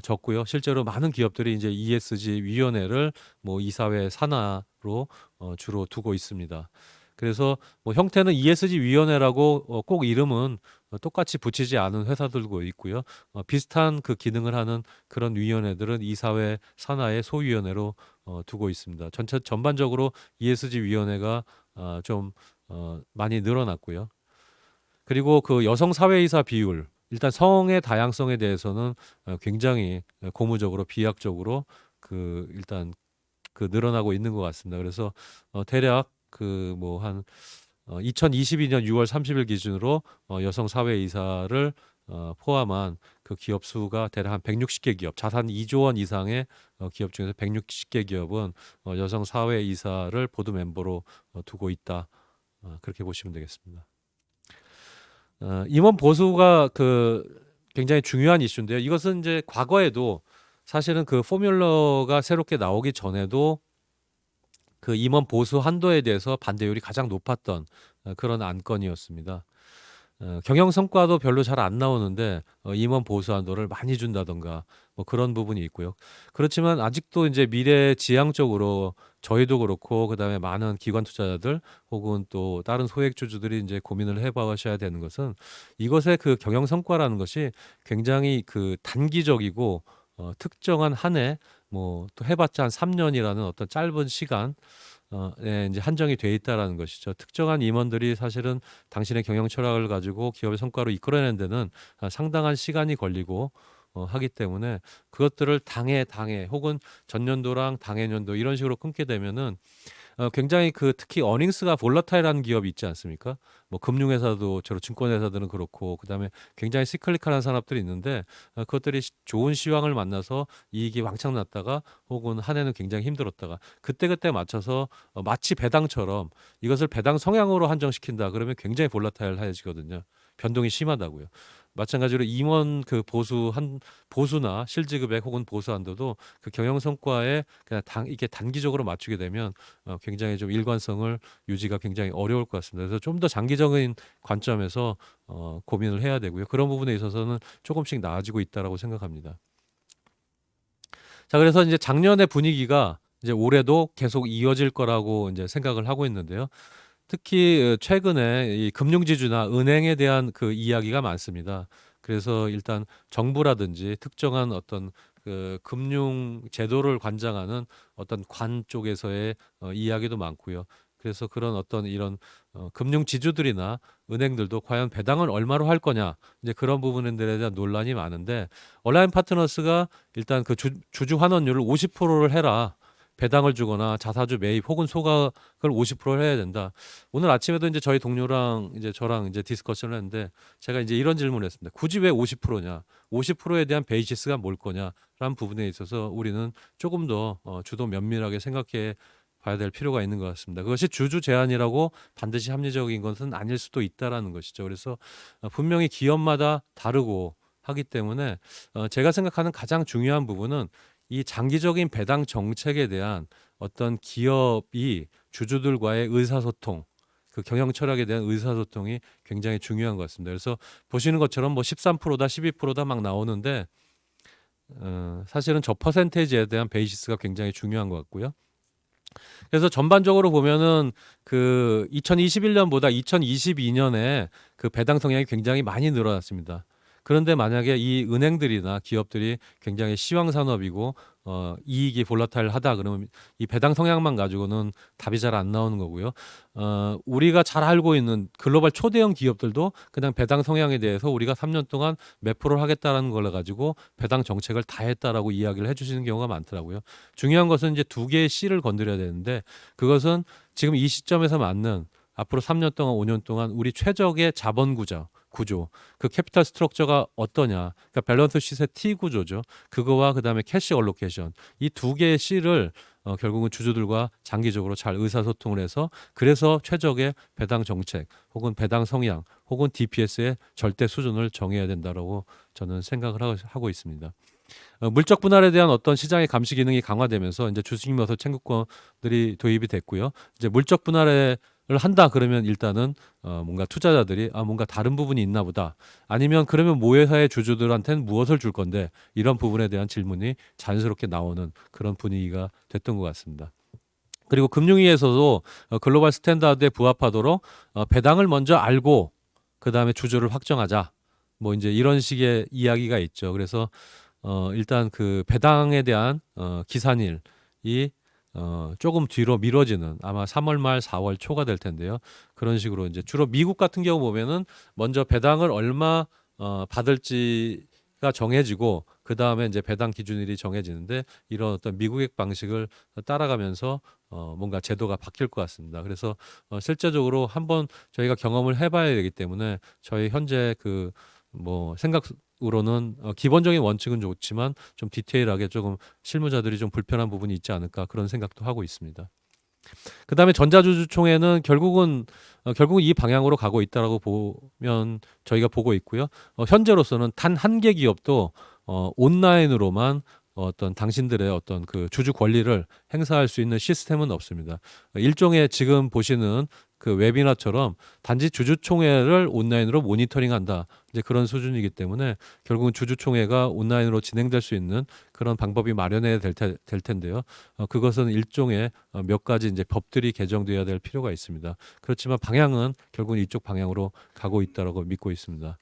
적고요. 실제로 많은 기업들이 이제 ESG 위원회를 뭐 이사회 산하로 주로 두고 있습니다. 그래서 뭐 형태는 ESG 위원회라고 꼭 이름은 똑같이 붙이지 않은 회사들도 있고요. 비슷한 그 기능을 하는 그런 위원회들은 이사회 산하의 소위원회로 두고 있습니다. 전반적으로 ESG 위원회가 좀 많이 늘어났고요. 그리고 그 여성 사회이사 비율 일단 성의 다양성에 대해서는 굉장히 고무적으로 비약적으로 그 일단 그 늘어나고 있는 것 같습니다. 그래서 대략 그 뭐 한 2022년 6월 30일 기준으로 여성 사회이사를 포함한 그 기업 수가 대략 한 160개 기업, 자산 2조 원 이상의 기업 중에서 160개 기업은 여성 사회이사를 보드 멤버로 두고 있다. 그렇게 보시면 되겠습니다. 임원 보수가 그 굉장히 중요한 이슈인데요. 이것은 이제 과거에도 사실은 그 포뮬러가 새롭게 나오기 전에도 그 임원 보수 한도에 대해서 반대율이 가장 높았던 그런 안건이었습니다. 경영 성과도 별로 잘 안 나오는데 임원 보수 한도를 많이 준다던가 뭐 그런 부분이 있고요. 그렇지만 아직도 이제 미래 지향적으로 저희도 그렇고 그다음에 많은 기관 투자자들 혹은 또 다른 소액주주들이 이제 고민을 해봐셔야 되는 것은 이것의 그 경영 성과라는 것이 굉장히 그 단기적이고 특정한 한 해 뭐 또 해봤자 한 3년이라는 어떤 짧은 시간 이제 한정이 돼 있다라는 것이죠. 특정한 임원들이 사실은 당신의 경영 철학을 가지고 기업의 성과로 이끌어내는 데는 상당한 시간이 걸리고 하기 때문에 그것들을 당해 혹은 전년도랑 당해년도 이런 식으로 끊게 되면은 굉장히 그 특히 어닝스가 볼라타일한 기업이 있지 않습니까? 뭐 금융회사도 저로 증권회사들은 그렇고 그다음에 굉장히 시클리컬한 산업들이 있는데 그것들이 좋은 시황을 만나서 이익이 왕창 났다가 혹은 한 해는 굉장히 힘들었다가 그때그때 맞춰서 마치 배당처럼 이것을 배당 성향으로 한정시킨다 그러면 굉장히 볼라타일해지거든요. 변동이 심하다고요. 마찬가지로 임원 그 보수나 실지급액 혹은 보수 한도도 그 경영 성과에 그냥 이게 단기적으로 맞추게 되면 굉장히 좀 일관성을 유지가 굉장히 어려울 것 같습니다. 그래서 좀 더 장기적인 관점에서 고민을 해야 되고요. 그런 부분에 있어서는 조금씩 나아지고 있다라고 생각합니다. 자, 그래서 이제 작년의 분위기가 이제 올해도 계속 이어질 거라고 이제 생각을 하고 있는데요. 특히 최근에 이 금융지주나 은행에 대한 그 이야기가 많습니다. 그래서 일단 정부라든지 특정한 어떤 그 금융 제도를 관장하는 어떤 관 쪽에서의 이야기도 많고요. 그래서 그런 어떤 이런 금융 지주들이나 은행들도 과연 배당을 얼마로 할 거냐 이제 그런 부분들에 대한 논란이 많은데 얼라이언 파트너스가 일단 그 주주 환원율을 50%를 해라. 배당을 주거나 자사주 매입 혹은 소각을 50%를 해야 된다. 오늘 아침에도 이제 저희 동료랑 이제 저랑 이제 디스커션을 했는데 제가 이제 이런 질문을 했습니다. 굳이 왜 50%냐? 50%에 대한 베이시스가 뭘 거냐라는 부분에 있어서 우리는 조금 더 주도 면밀하게 생각해 봐야 될 필요가 있는 것 같습니다. 그것이 주주 제한이라고 반드시 합리적인 것은 아닐 수도 있다라는 것이죠. 그래서 분명히 기업마다 다르고 하기 때문에 제가 생각하는 가장 중요한 부분은 이 장기적인 배당 정책에 대한 어떤 기업이 주주들과의 의사소통, 그 경영 철학에 대한 의사소통이 굉장히 중요한 것 같습니다. 그래서 보시는 것처럼 뭐 13%다, 12%다 막 나오는데 사실은 저 퍼센테이지에 대한 베이시스가 굉장히 중요한 것 같고요. 그래서 전반적으로 보면은 그 2021년보다 2022년에 그 배당 성향이 굉장히 많이 늘어났습니다. 그런데 만약에 이 은행들이나 기업들이 굉장히 시황 산업이고 이익이 볼라타일하다 그러면 이 배당 성향만 가지고는 답이 잘 안 나오는 거고요. 우리가 잘 알고 있는 글로벌 초대형 기업들도 그냥 배당 성향에 대해서 우리가 3년 동안 몇 프로를 하겠다라는 걸 가지고 배당 정책을 다 했다라고 이야기를 해주시는 경우가 많더라고요. 중요한 것은 이제 두 개의 C를 건드려야 되는데 그것은 지금 이 시점에서 맞는 앞으로 3년 동안 5년 동안 우리 최적의 자본 구조, 그 캐피탈 스트럭처가 어떠냐, 그러니까 밸런스 시세 T 구조죠. 그거와 그다음에 캐시 얼로케이션 이 두 개의 C를 결국은 주주들과 장기적으로 잘 의사소통을 해서 그래서 최적의 배당 정책 혹은 배당 성향 혹은 DPS의 절대 수준을 정해야 된다라고 저는 생각을 하고 있습니다. 물적 분할에 대한 어떤 시장의 감시 기능이 강화되면서 이제 주식 매수 청구권들이 도입이 됐고요. 이제 물적 분할을 한다 그러면 일단은 뭔가 투자자들이 뭔가 다른 부분이 있나 보다. 아니면 그러면 모회사의 주주들한테는 무엇을 줄 건데 이런 부분에 대한 질문이 자연스럽게 나오는 그런 분위기가 됐던 것 같습니다. 그리고 금융위에서도 글로벌 스탠다드에 부합하도록 배당을 먼저 알고 그다음에 주주를 확정하자. 뭐 이제 이런 식의 이야기가 있죠. 그래서 일단 그 배당에 대한 기산일이 조금 뒤로 미뤄지는 아마 3월 말 4월 초가 될 텐데요. 그런 식으로 이제 주로 미국 같은 경우 보면은 먼저 배당을 얼마 받을지가 정해지고 그 다음에 이제 배당 기준일이 정해지는데 이런 어떤 미국의 방식을 따라가면서 뭔가 제도가 바뀔 것 같습니다. 그래서 실제적으로 한번 저희가 경험을 해봐야 되기 때문에 저희 현재 그 뭐 생각으로는 기본적인 원칙은 좋지만 좀 디테일하게 조금 실무자들이 좀 불편한 부분이 있지 않을까 그런 생각도 하고 있습니다. 그다음에 전자주주총회는 결국은 이 방향으로 가고 있다라고 보면 저희가 보고 있고요. 현재로서는 단 한 개 기업도 온라인으로만 어떤 당신들의 어떤 그 주주 권리를 행사할 수 있는 시스템은 없습니다. 일종의 지금 보시는 그 웨비나처럼 단지 주주총회를 온라인으로 모니터링한다. 이제 그런 수준이기 때문에 결국은 주주총회가 온라인으로 진행될 수 있는 그런 방법이 마련해야 될 텐데요. 그것은 일종의 몇 가지 이제 법들이 개정되어야 될 필요가 있습니다. 그렇지만 방향은 결국은 이쪽 방향으로 가고 있다라고 믿고 있습니다.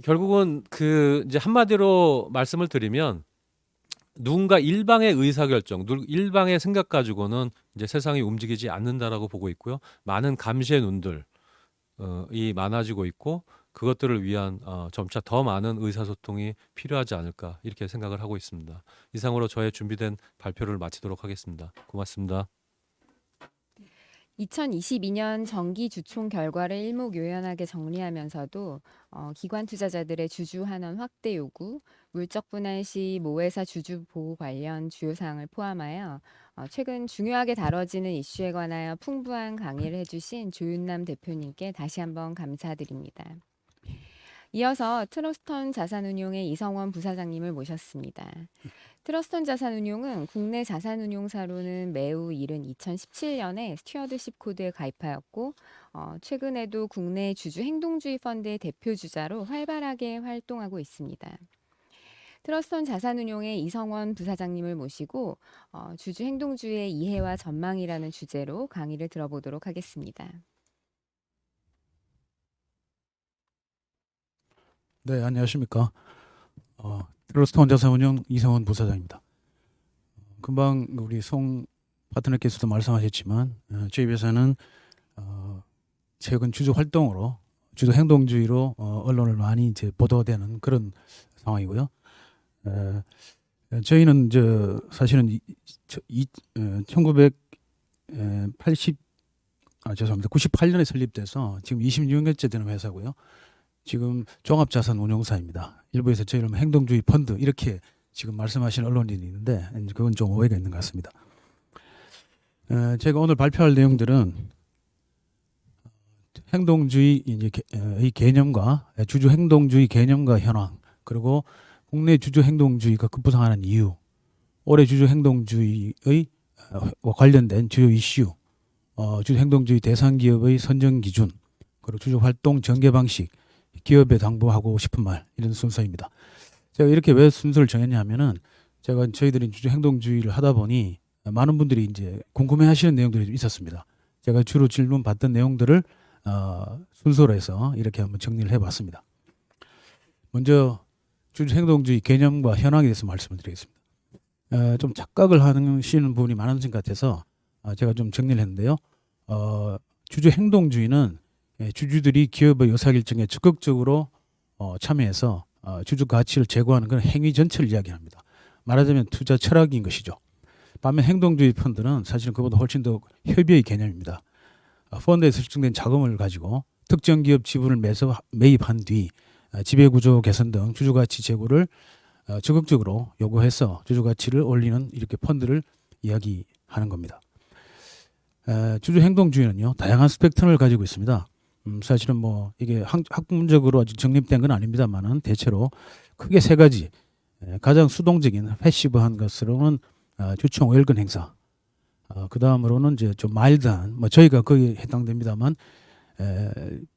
결국은 그 이제 한마디로 말씀을 드리면 누군가 일방의 의사결정, 일방의 생각 가지고는 이제 세상이 움직이지 않는다라고 보고 있고요. 많은 감시의 눈들이 많아지고 있고 그것들을 위한 점차 더 많은 의사소통이 필요하지 않을까 이렇게 생각을 하고 있습니다. 이상으로 저의 준비된 발표를 마치도록 하겠습니다. 고맙습니다. 2022년 정기 주총 결과를 일목요연하게 정리하면서도 기관 투자자들의 주주 환원 확대 요구, 물적 분할 시 모회사 주주 보호 관련 주요 사항을 포함하여 최근 중요하게 다뤄지는 이슈에 관하여 풍부한 강의를 해주신 조윤남 대표님께 다시 한번 감사드립니다. 이어서 트러스턴 자산운용의 이성원 부사장님을 모셨습니다. 트러스턴 자산운용은 국내 자산운용사로는 매우 이른 2017년에 스튜어드십 코드에 가입하였고 최근에도 국내 주주 행동주의 펀드의 대표주자로 활발하게 활동하고 있습니다. 트러스턴 자산운용의 이성원 부사장님을 모시고 주주 행동주의의 이해와 전망이라는 주제로 강의를 들어보도록 하겠습니다. 네, 안녕하십니까. 트러스턴 자산운용 이성원 부사장입니다. 금방 우리 송 파트너께서도 말씀하셨지만 저희 회사는 최근 주주 활동으로 주주 행동주의로 언론을 많이 이제 보도되는 그런 상황이고요. 저희는 사실은 98년에 설립돼서 지금 26년째 되는 회사고요. 지금 종합자산운용사입니다. 일부에서 저희는 행동주의 펀드 이렇게 지금 말씀하시는 언론인이 있는데 그건 좀 오해가 있는 것 같습니다. 제가 오늘 발표할 내용들은 행동주의 이 개념과 주주 행동주의 개념과 현황, 그리고 국내 주주 행동주의가 급부상하는 이유, 올해 주주 행동주의의 관련된 주요 이슈, 주주 행동주의 대상 기업의 선정 기준, 그리고 주주 활동 전개 방식, 기업에 당부하고 싶은 말, 이런 순서입니다. 제가 이렇게 왜 순서를 정했냐면은 저희들이 주주 행동주의를 하다 보니 많은 분들이 이제 궁금해하시는 내용들이 좀 있었습니다. 제가 주로 질문 받던 내용들을 순서로 해서 이렇게 한번 정리를 해봤습니다. 먼저 주주 행동주의 개념과 현황에 대해서 말씀을 드리겠습니다. 좀 착각을 하시는 부분이 많으신 것 같아서 제가 좀 정리를 했는데요. 주주 행동주의는 주주들이 기업의 의사결정에 적극적으로 참여해서 주주 가치를 제고하는 그런 행위 전체를 이야기합니다. 말하자면 투자 철학인 것이죠. 반면 행동주의 펀드는 사실은 그보다 훨씬 더 협의의 개념입니다. 펀드에 설정된 자금을 가지고 특정 기업 지분을 매입한 뒤 지배구조 개선 등 주주가치 제고를 적극적으로 요구해서 주주가치를 올리는 이렇게 펀드를 이야기하는 겁니다. 주주행동주의는요, 다양한 스펙트럼을 가지고 있습니다. 사실은 뭐 이게 학문적으로 아직 정립된 건 아닙니다만은 대체로 크게 세 가지, 가장 수동적인 패시브한 것으로는 주총 월권 행사, 그 다음으로는 이제 좀 마일드한, 뭐 저희가 거기에 해당됩니다만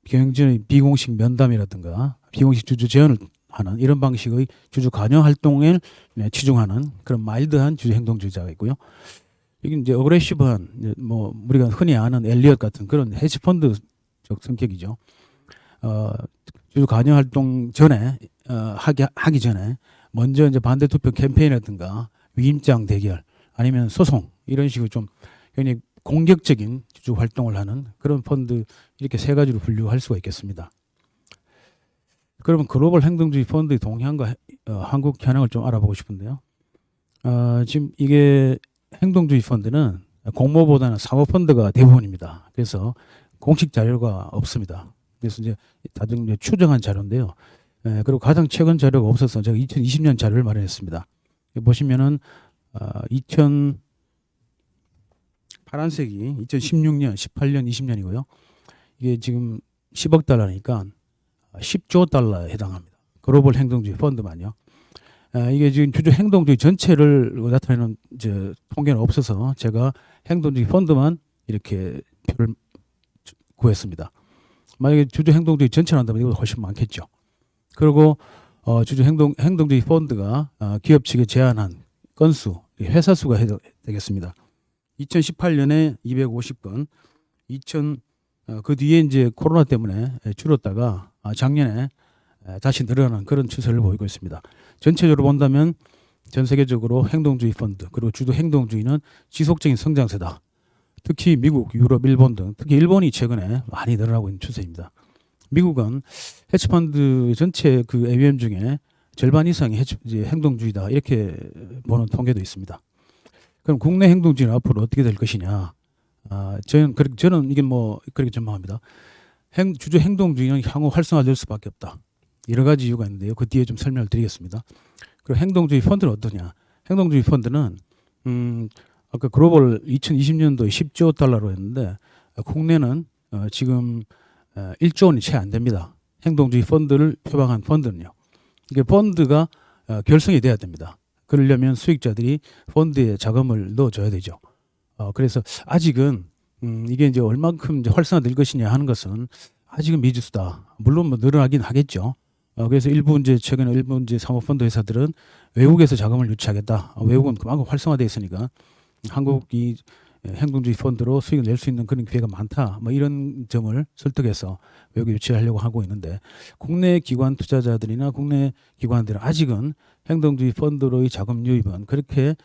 경영진의 비공식 면담이라든가 비공식 주주 제언을 하는 이런 방식의 주주 관여 활동을 치중하는 그런 마일드한 주주 행동주의자가 있고요. 이게 이제 어그레시브한, 뭐 우리가 흔히 아는 엘리엇 같은 그런 헤지펀드적 성격이죠. 주주 관여 활동 전에 하기 전에 먼저 이제 반대 투표 캠페인이라든가 위임장 대결 아니면 소송 이런 식으로 좀 굉장히 공격적인 주주 활동을 하는 그런 펀드, 이렇게 세 가지로 분류할 수가 있겠습니다. 그러면 글로벌 행동주의 펀드의 동향과 한국 현황을 좀 알아보고 싶은데요. 지금 이게 행동주의 펀드는 공모보다는 사모펀드가 대부분입니다. 그래서 공식 자료가 없습니다. 그래서 이제 다들 이제 추정한 자료인데요. 그리고 가장 최근 자료가 없어서 제가 2020년 자료를 마련했습니다. 보시면은 파란색이 2016년, 18년, 20년이고요. 이게 지금 10억 달러니까 10조 달러에 해당합니다. 글로벌 행동주의 펀드만요. 이게 지금 주주 행동주의 전체를 나타내는 이제 통계는 없어서 제가 행동주의 펀드만 이렇게 표를 구했습니다. 만약에 주주 행동주의 전체를 한다면 이보다 훨씬 많겠죠. 그리고 주주 행동주의 펀드가 기업 측에 제안한 건수, 회사 수가 되겠습니다. 2018년에 250건, 그 뒤에 이제 코로나 때문에 줄었다가 작년에 다시 늘어나는 그런 추세를 보이고 있습니다. 전체적으로 본다면 전 세계적으로 행동주의 펀드 그리고 주주 행동주의는 지속적인 성장세다. 특히 미국, 유럽, 일본 등 특히 일본이 최근에 많이 늘어나고 있는 추세입니다. 미국은 헤지펀드 전체 그 AUM 중에 절반 이상이 행동주의다 이렇게 보는 통계도 있습니다. 그럼 국내 행동주의는 앞으로 어떻게 될 것이냐? 저는 이게 뭐 그렇게 전망합니다. 주주 행동주의는 향후 활성화될 수밖에 없다. 여러 가지 이유가 있는데요. 그 뒤에 좀 설명을 드리겠습니다. 그리고 행동주의 펀드는 어떠냐? 행동주의 펀드는 아까 글로벌 2020년도에 10조 달러로 했는데 국내는 지금 1조 원이 채 안 됩니다. 행동주의 펀드를 표방한 펀드는요. 이게 펀드가 결성이 돼야 됩니다. 그러려면 수익자들이 펀드에 자금을 넣어줘야 되죠. 그래서 아직은 이게 이제 얼만큼 이제 활성화될 것이냐 하는 것은 아직은 미지수다. 물론 뭐 늘어나긴 하겠죠. 그래서 최근에 일부 이제 사모펀드 회사들은 외국에서 자금을 유치하겠다. 외국은 그만큼 활성화되어 있으니까 한국이 행동주의 펀드로 수익을 낼 수 있는 그런 기회가 많다. 뭐 이런 점을 설득해서 외국에 유치하려고 하고 있는데 국내 기관 투자자들이나 국내 기관들은 아직은 행동주의 펀드로의 자금 유입은 그렇게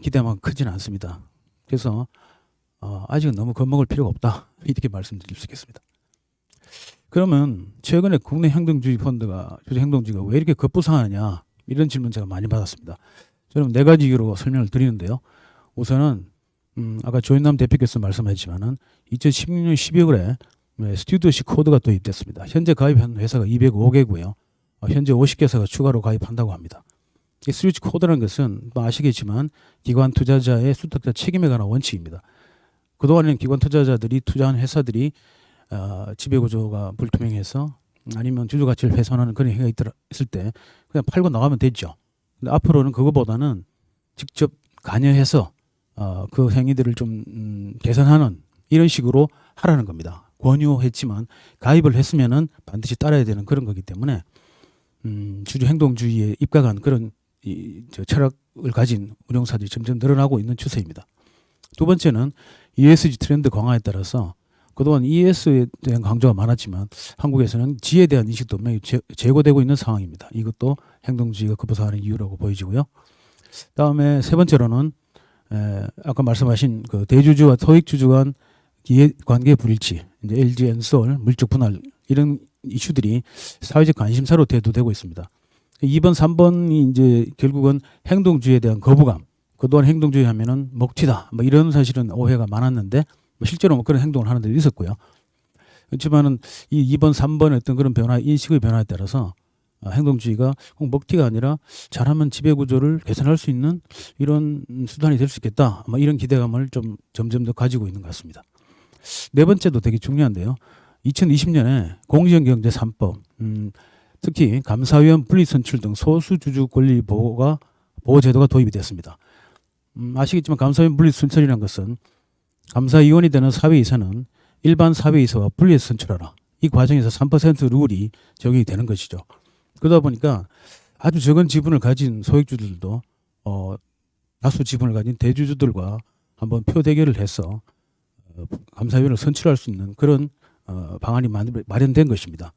기대만 크지는 않습니다. 그래서 아직은 너무 겁먹을 필요가 없다. 이렇게 말씀드릴 수 있겠습니다. 그러면 최근에 국내 행동주의 펀드가 주주 행동주의가 왜 이렇게 급부상하느냐 이런 질문 제가 많이 받았습니다. 그럼 네 가지 이유로 설명을 드리는데요. 우선은 아까 조인남 대표께서 말씀하셨지만은 2016년 12월에 스튜디오시 코드가 도입됐습니다. 현재 가입한 회사가 205개고요. 현재 50개사가 추가로 가입한다고 합니다. 이 스튜디오시 코드라는 것은 뭐 아시겠지만 기관 투자자의 수탁자 책임에 관한 원칙입니다. 그동안에는 기관 투자자들이 투자한 회사들이 지배구조가 불투명해서 아니면 주주가치를 훼손하는 그런 행위가 있을 때 그냥 팔고 나가면 됐죠. 근데 앞으로는 그거보다는 직접 관여해서 그 행위들을 좀 개선하는 이런 식으로 하라는 겁니다. 권유했지만 가입을 했으면은 반드시 따라야 되는 그런 거기 때문에 주주 행동주의에 입각한 그런 저 철학을 가진 운용사들이 점점 늘어나고 있는 추세입니다. 두 번째는 ESG 트렌드 강화에 따라서 그동안 ES에 대한 강조가 많았지만 한국에서는 G에 대한 인식도 매우 제고되고 있는 상황입니다. 이것도 행동주의가 급부상하는 이유라고 보여지고요. 다음에 세 번째로는 아까 말씀하신 그 대주주와 소액주주 간 관계 불일치, 이제 LG 엔솔 물적 분할 이런 이슈들이 사회적 관심사로 대두되고 있습니다. 2번, 3번이 이제 결국은 행동주의에 대한 거부감. 그동안 행동주의 하면은 먹튀다. 뭐 이런 사실은 오해가 많았는데 실제로 뭐 그런 행동을 하는 데도 있었고요. 그렇지만은 이 2번, 3번의 어떤 그런 변화, 인식의 변화에 따라서 행동주의가 꼭 먹튀가 아니라 잘하면 지배구조를 개선할 수 있는 이런 수단이 될 수 있겠다. 뭐 이런 기대감을 좀 점점 더 가지고 있는 것 같습니다. 네 번째도 되게 중요한데요. 2020년에 공정경제 3법, 특히 감사위원 분리선출 등 소수주주 권리 보호 제도가 도입이 됐습니다. 아시겠지만 감사위원 분리선출이라는 것은 감사위원이 되는 사회이사는 일반 사회이사와 분리해서 선출하라. 이 과정에서 3% 룰이 적용이 되는 것이죠. 그러다 보니까 아주 적은 지분을 가진 소액주주들도 다수 지분을 가진 대주주들과 한번 표 대결을 해서 감사위원을 선출할 수 있는 그런 방안이 마련된 것입니다.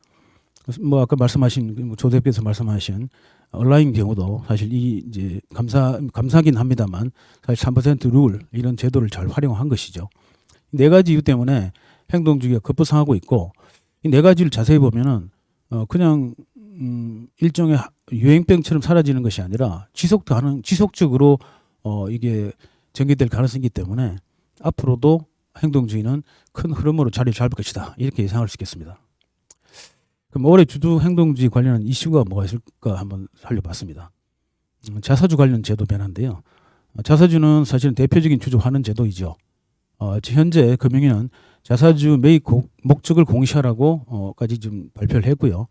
뭐 아까 말씀하신 조 대표께서 말씀하신 온라인 경우도 사실 이 이제 감사긴 합니다만 사실 3%룰 이런 제도를 잘 활용한 것이죠. 네 가지 이유 때문에 행동주의가 급부상하고 있고 이 네 가지를 자세히 보면은 그냥 일종의 유행병처럼 사라지는 것이 아니라 지속적으로 이게 전개될 가능성이 있기 때문에 앞으로도 행동주의는 큰 흐름으로 자리를 잡을 것이다. 이렇게 예상할 수 있겠습니다. 그럼 올해 주주 행동주의 관련한 이슈가 뭐가 있을까 한번 살펴봤습니다. 자사주 관련 제도 변화인데요. 자사주는 사실은 대표적인 주주 환원 제도이죠. 현재 금융위는 자사주 매입 목적을 공시하라고까지 좀 발표를 했고요.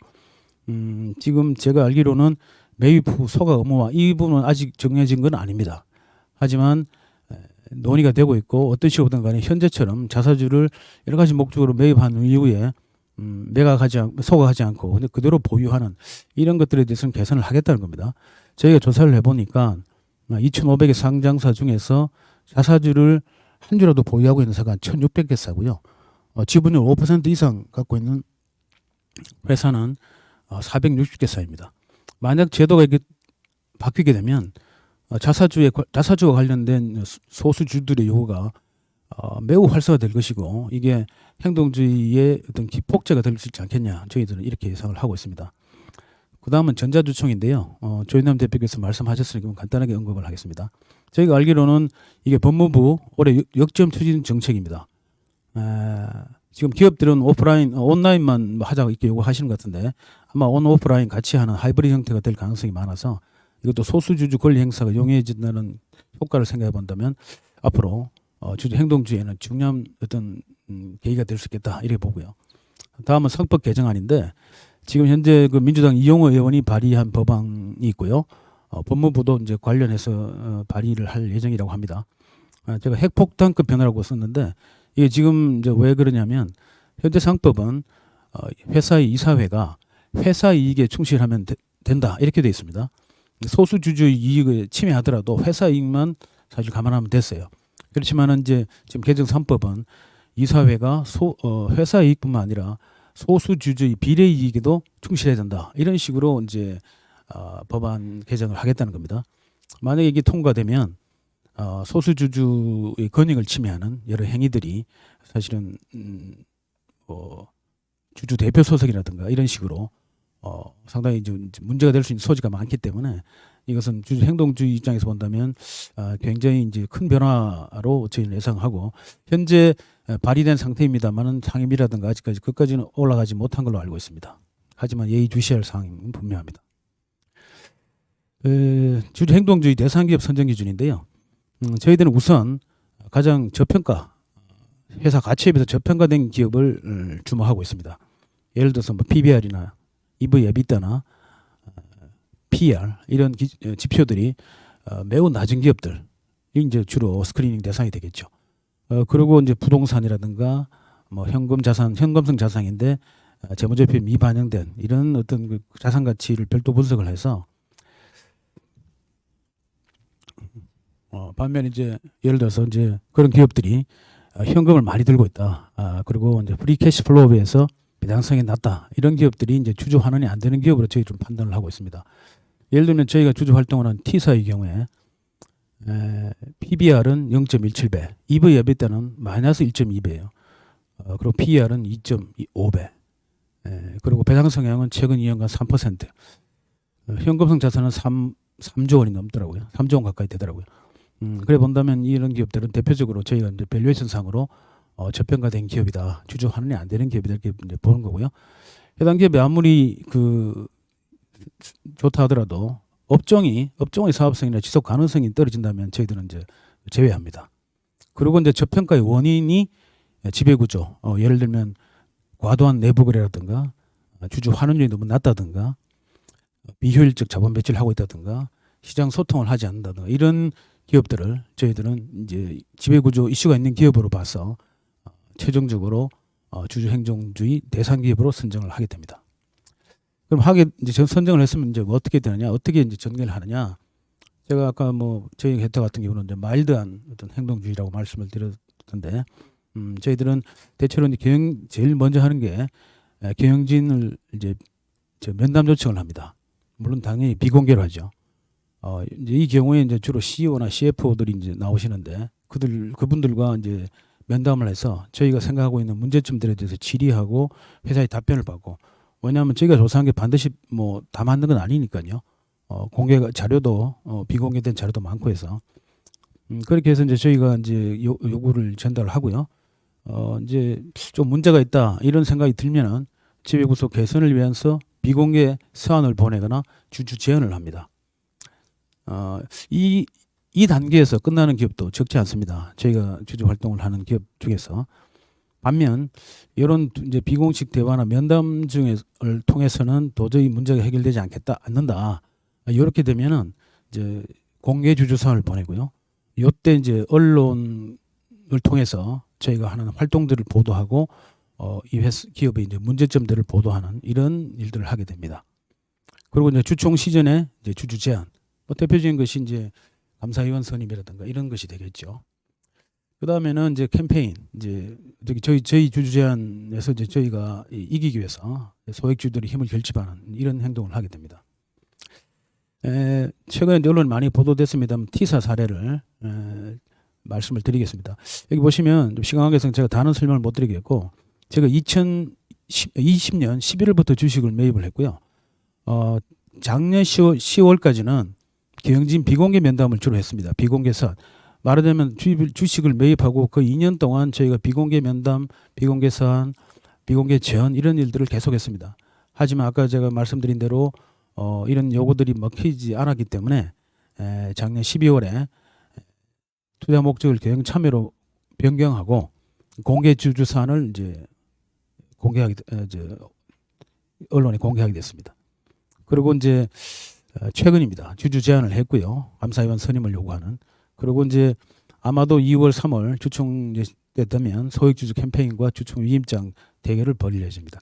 지금 제가 알기로는 매입 후 소가 의무화 이 부분은 아직 정해진 건 아닙니다. 하지만 논의가 되고 있고 어떤 식으로든 간에 현재처럼 자사주를 여러 가지 목적으로 매입한 이후에 소각하지 않고 근데 그대로 보유하는 이런 것들에 대해서는 개선을 하겠다는 겁니다. 저희가 조사를 해보니까 2,500개 상장사 중에서 자사주를 한 주라도 보유하고 있는 사가 1,600개 사고요. 지분율 5% 이상 갖고 있는 회사는 460개 사입니다. 만약 제도가 이렇게 바뀌게 되면 자사주와 관련된 소수주들의 요구가 매우 활성화될 것이고 이게 행동주의의 어떤 기폭제가 될 수 있지 않겠냐 저희들은 이렇게 예상을 하고 있습니다. 그 다음은 전자주총인데요. 조인남 대표께서 말씀하셨으니까 간단하게 언급을 하겠습니다. 저희가 알기로는 이게 법무부 올해 역점 추진 정책입니다. 지금 기업들은 온라인만 하자고 이렇게 요구하시는 것 같은데 아마 오프라인 같이 하는 하이브리드 형태가 될 가능성이 많아서 이것도 소수주주 권리 행사가 용이해진다는 효과를 생각해 본다면 앞으로 주주 행동주의에는 중요한 어떤 계기가 될 수 있겠다 이렇게 보고요. 다음은 상법 개정안인데 지금 현재 그 민주당 이용호 의원이 발의한 법안이 있고요. 법무부도 이제 관련해서 발의를 할 예정이라고 합니다. 제가 핵폭탄급 변화라고 썼는데 이게 지금 이제 왜 그러냐면 현재 상법은 회사의 이사회가 회사 이익에 충실하면 된다 이렇게 되어 있습니다. 소수주주의 이익을 침해하더라도 회사 이익만 사실 감안하면 됐어요. 그렇지만은 이제 지금 개정 3법은 이사회가 회사 이익뿐만 아니라 소수주주의 비례 이익에도 충실해야 된다. 이런 식으로 이제 법안 개정을 하겠다는 겁니다. 만약에 이게 통과되면 소수주주의 권익을 침해하는 여러 행위들이 사실은 주주 대표 소속이라든가 이런 식으로 상당히 이제 문제가 될 수 있는 소지가 많기 때문에 이것은 주주 행동주의 입장에서 본다면 굉장히 이제 큰 변화로 저희는 예상하고 현재 발의된 상태입니다만은 상임위라든가 아직까지 그까지는 올라가지 못한 걸로 알고 있습니다. 하지만 예의주시할 사항은 분명합니다. 주주 행동주의 대상기업 선정 기준인데요. 저희들은 우선 가장 저평가 회사 가치에 비해서 저평가된 기업을 주목하고 있습니다. 예를 들어서 뭐 PBR이나 EV/EBITDA나 PER 이런 지표들이 매우 낮은 기업들이 이제 주로 스크리닝 대상이 되겠죠. 그리고 이제 부동산이라든가 뭐 현금성 자산인데 재무제표에 미반영된 이런 어떤 그 자산 가치를 별도 분석을 해서 반면 이제 예를 들어서 이제 그런 기업들이 현금을 많이 들고 있다. 그리고 이제 프리 캐시 플로우에 비해서 배당성이 낮다. 이런 기업들이 이제 주주 환원이 안 되는 기업으로 저희 좀 판단을 하고 있습니다. 예를 들면 저희가 주주 활동을 한 T사의 경우에 PBR은 0.17배, EV/EBITDA는 마이너스 1.2배예요. 그리고 PER은 2.5배. 그리고 배당 성향은 최근 2년간 3%. 현금성 자산은 3조 원이 넘더라고요. 3조 원 가까이 되더라고요. 그래 본다면 이런 기업들은 대표적으로 저희가 이제 밸류에이션 상으로 저평가된 기업이다. 주주 환원이 안 되는 기업이다 이렇게 이제 보는 거고요. 해당 기업이 아무리 좋다 하더라도 업종의 사업성이나 지속 가능성이 떨어진다면 저희들은 이제 제외합니다. 그리고 이제 저평가의 원인이 지배구조, 예를 들면 과도한 내부 거래라든가 주주 환원율이 너무 낮다든가 비효율적 자본 배치를 하고 있다든가 시장 소통을 하지 않는다든가 이런 기업들을 저희들은 이제 지배구조 이슈가 있는 기업으로 봐서 최종적으로 주주 행동주의 대상 기업으로 선정을 하게 됩니다. 그럼 이제 선정을 했으면 이제 어떻게 되느냐, 어떻게 이제 전개를 하느냐. 제가 아까 뭐 저희 회사 같은 경우는 이제 마일드한 어떤 행동주의라고 말씀을 드렸던데, 저희들은 대체로 이제 제일 먼저 하는 게 경영진을 이제 면담 요청을 합니다. 물론 당연히 비공개로 하죠. 이제 이 경우에 이제 주로 CEO나 CFO들이 이제 나오시는데 그분들과 이제 면담을 해서 저희가 생각하고 있는 문제점들에 대해서 질의하고 회사의 답변을 받고, 왜냐하면 저희가 조사한 게 반드시 뭐 다 맞는 건 아니니까요. 공개 자료도 비공개된 자료도 많고 해서 그렇게 해서 이제 저희가 이제 요구를 전달을 하고요. 이제 좀 문제가 있다 이런 생각이 들면은 지배구조 개선을 위해서 비공개 서한을 보내거나 주주 제안을 합니다. 이 단계에서 끝나는 기업도 적지 않습니다. 저희가 주주 활동을 하는 기업 중에서. 반면 이런 이제 비공식 대화나 면담 등을 통해서는 도저히 문제가 해결되지 않는다. 이렇게 되면은 이제 공개 주주 서한을 보내고요. 이때 이제 언론을 통해서 저희가 하는 활동들을 보도하고 이 기업의 이제 문제점들을 보도하는 이런 일들을 하게 됩니다. 그리고 이제 주총 시전에 이제 주주 제안, 뭐 대표적인 것이 이제 감사위원 선임이라든가 이런 것이 되겠죠. 그 다음에는 이제 캠페인, 이제 저희 주주 제안에서 이제 저희가 이기기 위해서 소액주들이 힘을 결집하는 이런 행동을 하게 됩니다. 최근에 언론에 많이 보도됐습니다만 T사 사례를 말씀을 드리겠습니다. 여기 보시면 좀 시간 관계상 제가 다는 설명을 못 드리겠고, 제가 2020년 11월부터 주식을 매입을 했고요. 작년 10월까지는 경영진 비공개 면담을 주로 했습니다. 비공개 선. 말하자면 주식을 매입하고 그 2년 동안 저희가 비공개 면담, 비공개 사안, 비공개 제안 이런 일들을 계속했습니다. 하지만 아까 제가 말씀드린 대로 이런 요구들이 먹히지 않았기 때문에 작년 12월에 투자 목적을 경영 참여로 변경하고 공개 주주 사안을 이제 언론에 공개하게 됐습니다. 그리고 이제 최근입니다. 주주 제안을 했고요. 감사위원 선임을 요구하는. 그리고 이제 아마도 2월, 3월 주총 때 되면 소액주주 캠페인과 주총 위임장 대결을 벌일 예정입니다.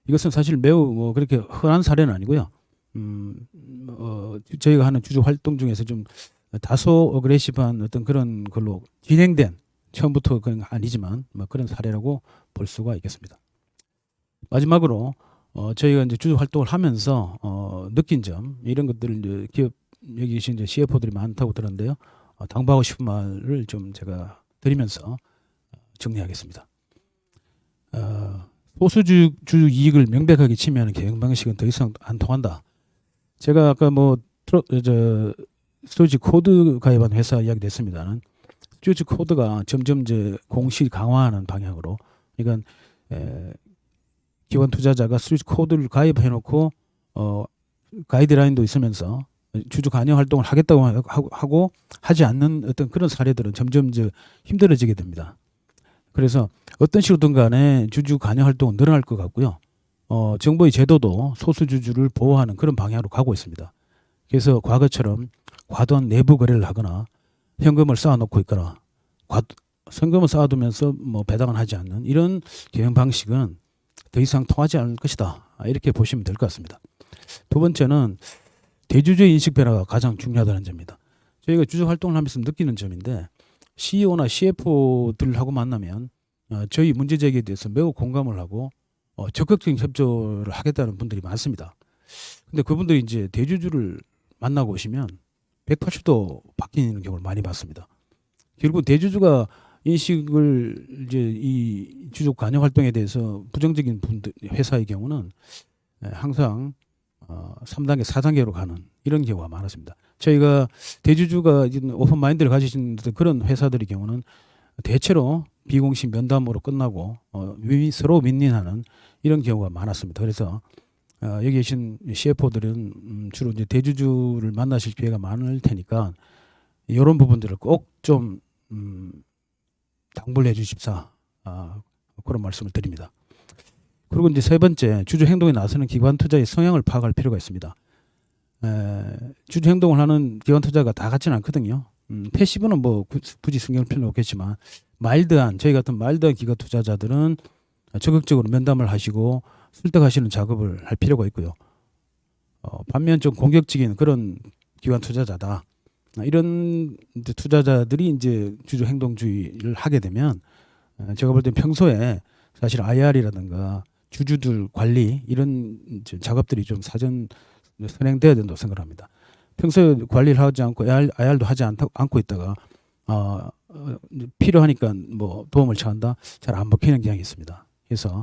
이것은 사실 매우 뭐 그렇게 흔한 사례는 아니고요. 저희가 하는 주주 활동 중에서 좀 다소 어그레시브한 어떤 그런 걸로 진행된 처음부터 그건 아니지만 뭐 그런 사례라고 볼 수가 있겠습니다. 마지막으로 저희가 이제 주주 활동을 하면서 느낀 점 이런 것들을 이제 기업 여기 계신 이제 CFO들이 많다고 들었는데요. 당부하고 싶은 말을 좀 제가 드리면서 정리하겠습니다. 소수주 이익을 명백하게 침해하는 경영 방식은 더 이상 안 통한다. 제가 아까 뭐 스튜어지 코드 가입한 회사 이야기 됐습니다는 스튜어지 코드가 점점 이제 공시 강화하는 방향으로, 그러니까 기관 투자자가 스튜어지 코드를 가입해 놓고 가이드라인도 있으면서 주주 관여 활동을 하겠다고 하고 하지 않는 어떤 그런 사례들은 점점 이제 힘들어지게 됩니다. 그래서 어떤 식으로든 간에 주주 관여 활동은 늘어날 것 같고요. 정부의 제도도 소수 주주를 보호하는 그런 방향으로 가고 있습니다. 그래서 과거처럼 과도한 내부 거래를 하거나 현금을 쌓아놓고 있거나 현금을 쌓아두면서 뭐 배당을 하지 않는 이런 경영 방식은 더 이상 통하지 않을 것이다. 이렇게 보시면 될 것 같습니다. 두 번째는 대주주의 인식 변화가 가장 중요하다는 점입니다. 저희가 주주 활동을 하면서 느끼는 점인데 CEO나 CFO들하고 만나면 저희 문제 제기에 대해서 매우 공감을 하고 적극적인 협조를 하겠다는 분들이 많습니다. 근데 그분들이 이제 대주주를 만나고 오시면 180도 바뀌는 경우를 많이 봤습니다. 결국 대주주가 인식을 이제 이 주주 관여 활동에 대해서 부정적인 분들 회사의 경우는 항상 3단계, 4단계로 가는 이런 경우가 많았습니다. 저희가 대주주가 오픈 마인드를 가지신 그런 회사들의 경우는 대체로 비공식 면담으로 끝나고 서로 윈윈하는 이런 경우가 많았습니다. 그래서 여기 계신 CFO들은 주로 이제 대주주를 만나실 기회가 많을 테니까 이런 부분들을 꼭 좀 당부를 해주십사, 그런 말씀을 드립니다. 그리고 이제 세 번째, 주주 행동에 나서는 기관 투자의 성향을 파악할 필요가 있습니다. 주주 행동을 하는 기관 투자가 다 같지는 않거든요. 패시브는 뭐 굳이 신경 필요 없겠지만 저희 같은 마일드한 기관 투자자들은 적극적으로 면담을 하시고 설득하시는 작업을 할 필요가 있고요. 반면 좀 공격적인 그런 기관 투자자다. 이런 이제 투자자들이 이제 주주 행동주의를 하게 되면 제가 볼 때 평소에 사실 IR이라든가 주주들 관리 이런 이제 작업들이 좀 사전 선행돼야 된다고 생각합니다. 평소에 관리를 하지 않고 IR도 하지 않고 있다가 필요하니까 뭐 도움을 청한다, 잘 안 먹히는 경향이 있습니다. 그래서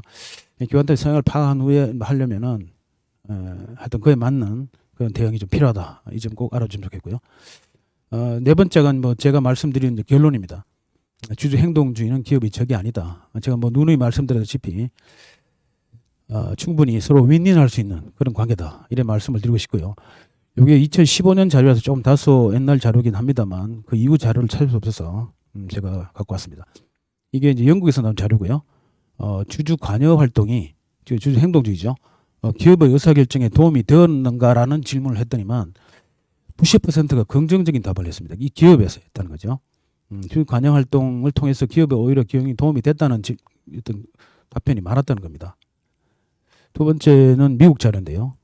기관의 성향을 파악한 후에 하려면은 하여튼 그에 맞는 그런 대응이 좀 필요하다. 이 점 꼭 알아주면 좋겠고요. 네 번째가 뭐 제가 말씀드린 결론입니다. 주주 행동주의는 기업의 적이 아니다. 제가 뭐 누누이 말씀드렸다시피 충분히 서로 윈윈할 수 있는 그런 관계다. 이런 말씀을 드리고 싶고요. 이게 2015년 자료라서 조금 다소 옛날 자료긴 합니다만 그 이후 자료를 찾을 수 없어서 제가 갖고 왔습니다. 이게 이제 영국에서 나온 자료고요. 주주 관여 활동이 주주 행동주의죠. 기업의 의사결정에 도움이 되었는가라는 질문을 했더니만 90%가 긍정적인 답을 했습니다. 이 기업에서 했다는 거죠. 주주 관여 활동을 통해서 기업에 오히려 경영이 도움이 됐다는 어떤 답변이 많았다는 겁니다. 두 번째는 미국 자료인데요.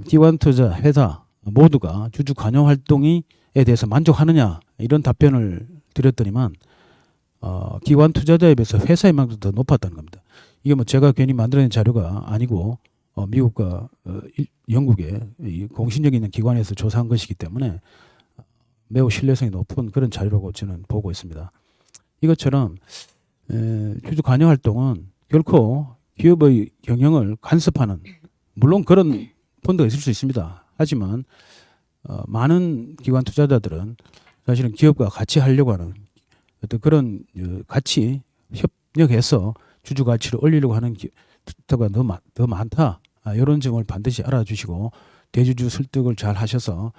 기관 투자 회사 모두가 주주 관여 활동에 대해서 만족하느냐 이런 답변을 드렸더니만 기관 투자자에 비해서 회사의 만족도가 더 높았다는 겁니다. 이게 뭐 제가 괜히 만들어낸 자료가 아니고 미국과 영국의 공신력 있는 기관에서 조사한 것이기 때문에 매우 신뢰성이 높은 그런 자료라고 저는 보고 있습니다. 이것처럼 주주 관여 활동은 결코 기업의 경영을 간섭하는, 물론 그런 펀드가 있을 수 있습니다. 하지만 많은 기관 투자자들은 사실은 기업과 같이 하려고 하는 어떤 그런 같이 협력해서 주주 가치를 올리려고 하는 투자가 더 많다. 이런 점을 반드시 알아주시고 대주주 설득을 잘 하셔서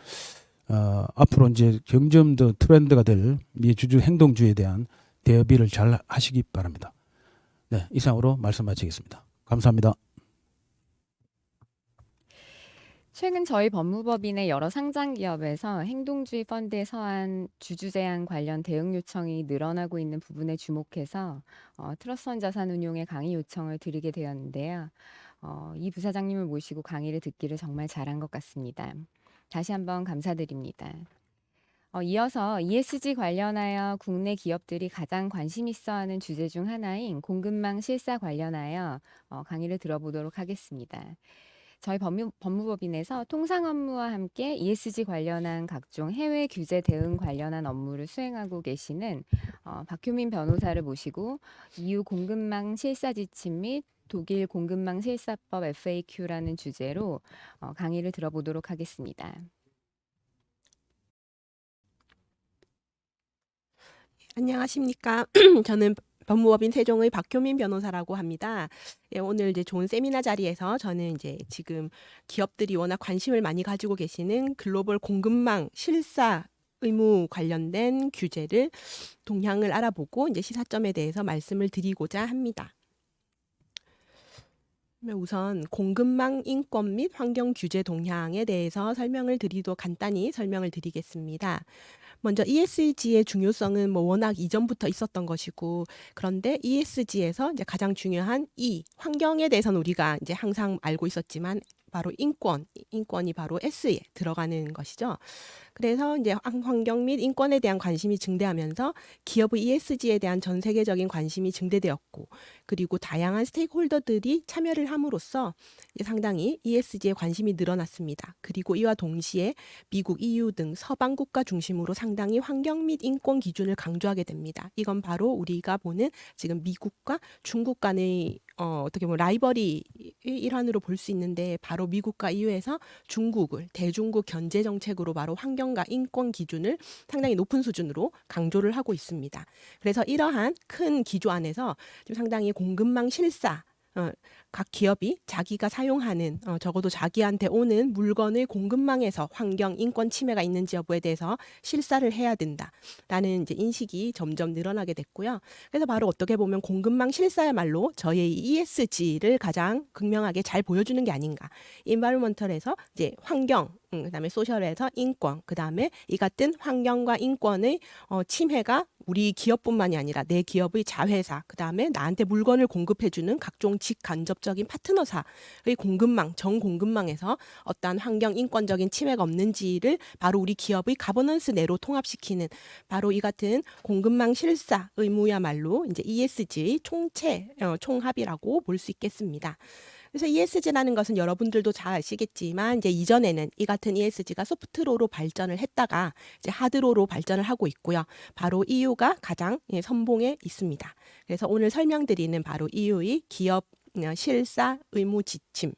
앞으로 이제 점점 더 트렌드가 될 주주 행동주의에 대한 대비를 잘 하시기 바랍니다. 네, 이상으로 말씀 마치겠습니다. 감사합니다. 최근 저희 법무법인의 여러 상장 기업에서 행동주의 펀드에 서한 주주 제한 관련 대응 요청이 늘어나고 있는 부분에 주목해서 트러스펀드 자산 운용의 강의 요청을 드리게 되었는데요. 이 부사장님을 모시고 강의를 듣기를 정말 잘한 것 같습니다. 다시 한번 감사드립니다. 이어서 ESG 관련하여 국내 기업들이 가장 관심 있어하는 주제 중 하나인 공급망 실사 관련하여 강의를 들어보도록 하겠습니다. 저희 법무법인에서 통상 업무와 함께 ESG 관련한 각종 해외 규제 대응 관련한 업무를 수행하고 계시는 박효민 변호사를 모시고 EU 공급망 실사 지침 및 독일 공급망 실사법 FAQ라는 주제로 강의를 들어보도록 하겠습니다. 안녕하십니까. 저는 법무법인 세종의 박효민 변호사라고 합니다. 예, 오늘 이제 좋은 세미나 자리에서 저는 이제 지금 기업들이 워낙 관심을 많이 가지고 계시는 글로벌 공급망 실사 의무 관련된 규제를 동향을 알아보고 이제 시사점에 대해서 말씀을 드리고자 합니다. 우선 공급망 인권 및 환경 규제 동향에 대해서 간단히 설명을 드리겠습니다. 먼저 ESG의 중요성은 워낙 이전부터 있었던 것이고, 그런데 ESG에서 이제 가장 중요한 환경에 대해서는 우리가 이제 항상 알고 있었지만 바로 인권이 바로 S에 들어가는 것이죠. 그래서 이제 환경 및 인권에 대한 관심이 증대하면서 기업의 ESG에 대한 전 세계적인 관심이 증대되었고, 그리고 다양한 스테이크홀더들이 참여를 함으로써 상당히 ESG에 관심이 늘어났습니다. 그리고 이와 동시에 미국, EU 등 서방 국가 중심으로 상당히 환경 및 인권 기준을 강조하게 됩니다. 이건 바로 우리가 보는 지금 미국과 중국 간의 어떻게 보면 라이벌이 일환으로 볼 수 있는데, 바로 미국과 EU에서 중국을 대중국 견제 정책으로 바로 환경과 인권 기준을 상당히 높은 수준으로 강조를 하고 있습니다. 그래서 이러한 큰 기조 안에서 좀 상당히 공급망 실사, 각 기업이 자기가 사용하는 적어도 자기한테 오는 물건의 공급망에서 환경, 인권 침해가 있는지 여부에 대해서 실사를 해야 된다라는 이제 인식이 점점 늘어나게 됐고요. 그래서 바로 어떻게 보면 공급망 실사야말로 저의 ESG를 가장 극명하게 잘 보여주는 게 아닌가. 인바이러먼털에서 이제 환경, 그다음에 소셜에서 인권, 그다음에 이 같은 환경과 인권의 침해가 우리 기업뿐만이 아니라 내 기업의 자회사, 그다음에 나한테 물건을 공급해주는 각종 직간접적인 파트너사의 공급망, 전 공급망에서 어떠한 환경, 인권적인 침해가 없는지를 바로 우리 기업의 가버넌스 내로 통합시키는 바로 이 같은 공급망 실사 의무야말로 이제 ESG 총합이라고 볼 수 있겠습니다. 그래서 ESG라는 것은 여러분들도 잘 아시겠지만 이제 이전에는 이 같은 ESG가 소프트로로 발전을 했다가 이제 하드로로 발전을 하고 있고요. 바로 EU가 가장 선봉에 있습니다. 그래서 오늘 설명드리는 바로 EU의 기업 실사 의무 지침,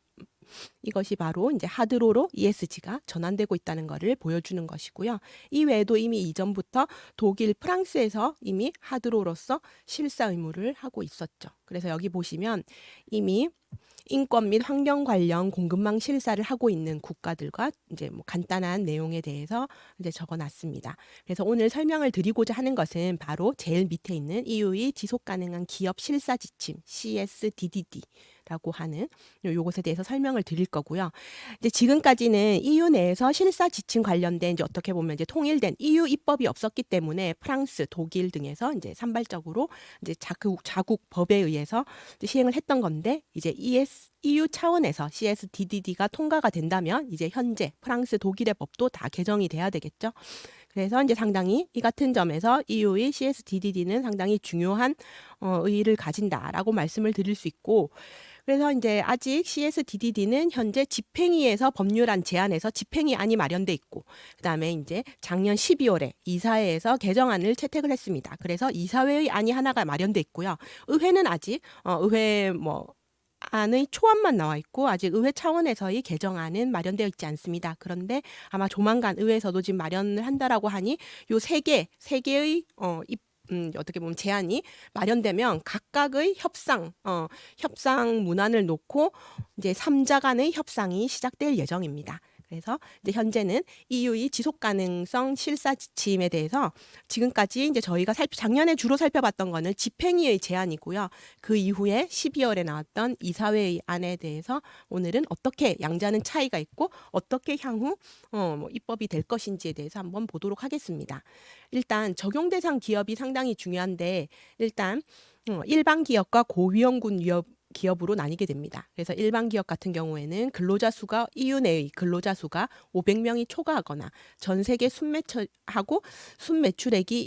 이것이 바로 이제 하드로로 ESG가 전환되고 있다는 것을 보여주는 것이고요. 이 외에도 이미 이전부터 독일, 프랑스에서 이미 하드로로서 실사 의무를 하고 있었죠. 그래서 여기 보시면 이미 인권 및 환경 관련 공급망 실사를 하고 있는 국가들과 이제 간단한 내용에 대해서 이제 적어놨습니다. 그래서 오늘 설명을 드리고자 하는 것은 바로 제일 밑에 있는 EU의 지속 가능한 기업 실사 지침 CSDDD라고 하는 요것에 대해서 설명을 드릴 거고요. 이제 지금까지는 EU 내에서 실사 지침 관련된 이제 어떻게 보면 이제 통일된 EU 입법이 없었기 때문에 프랑스, 독일 등에서 이제 산발적으로 이제 자국 법에 의해서 이제 시행을 했던 건데, 이제 EU 차원에서 CSDDD가 통과가 된다면 이제 현재 프랑스, 독일의 법도 다 개정이 돼야 되겠죠. 그래서 이제 상당히 이 같은 점에서 EU의 CSDDD는 상당히 중요한 의의를 가진다라고 말씀을 드릴 수 있고, 그래서 이제 아직 CSDDD는 현재 집행위에서 법률안 제안에서 집행위안이 마련돼 있고, 그다음에 이제 작년 12월에 이사회에서 개정안을 채택을 했습니다. 그래서 이사회의 안이 하나가 마련돼 있고요. 의회는 아직 의회 안의 초안만 나와 있고 아직 의회 차원에서의 개정안은 마련되어 있지 않습니다. 그런데 아마 조만간 의회에서도 지금 마련을 한다라고 하니 요 세 개의 어떻게 보면 제안이 마련되면 각각의 협상 문안을 놓고 이제 3자 간의 협상이 시작될 예정입니다. 그래서 이제 현재는 EU의 지속 가능성 실사 지침에 대해서 지금까지 이제 저희가 작년에 주로 살펴봤던 거는 집행위의 제안이고요. 그 이후에 12월에 나왔던 이사회의 안에 대해서 오늘은 어떻게 양자는 차이가 있고 어떻게 향후 입법이 될 것인지에 대해서 한번 보도록 하겠습니다. 일단 적용 대상 기업이 상당히 중요한데, 일단 일반 기업과 고위험군 기업으로 나뉘게 됩니다. 그래서 일반 기업 같은 경우에는 근로자 수가 EU 내의 근로자 수가 500명이 초과하거나 전 세계 순매출액이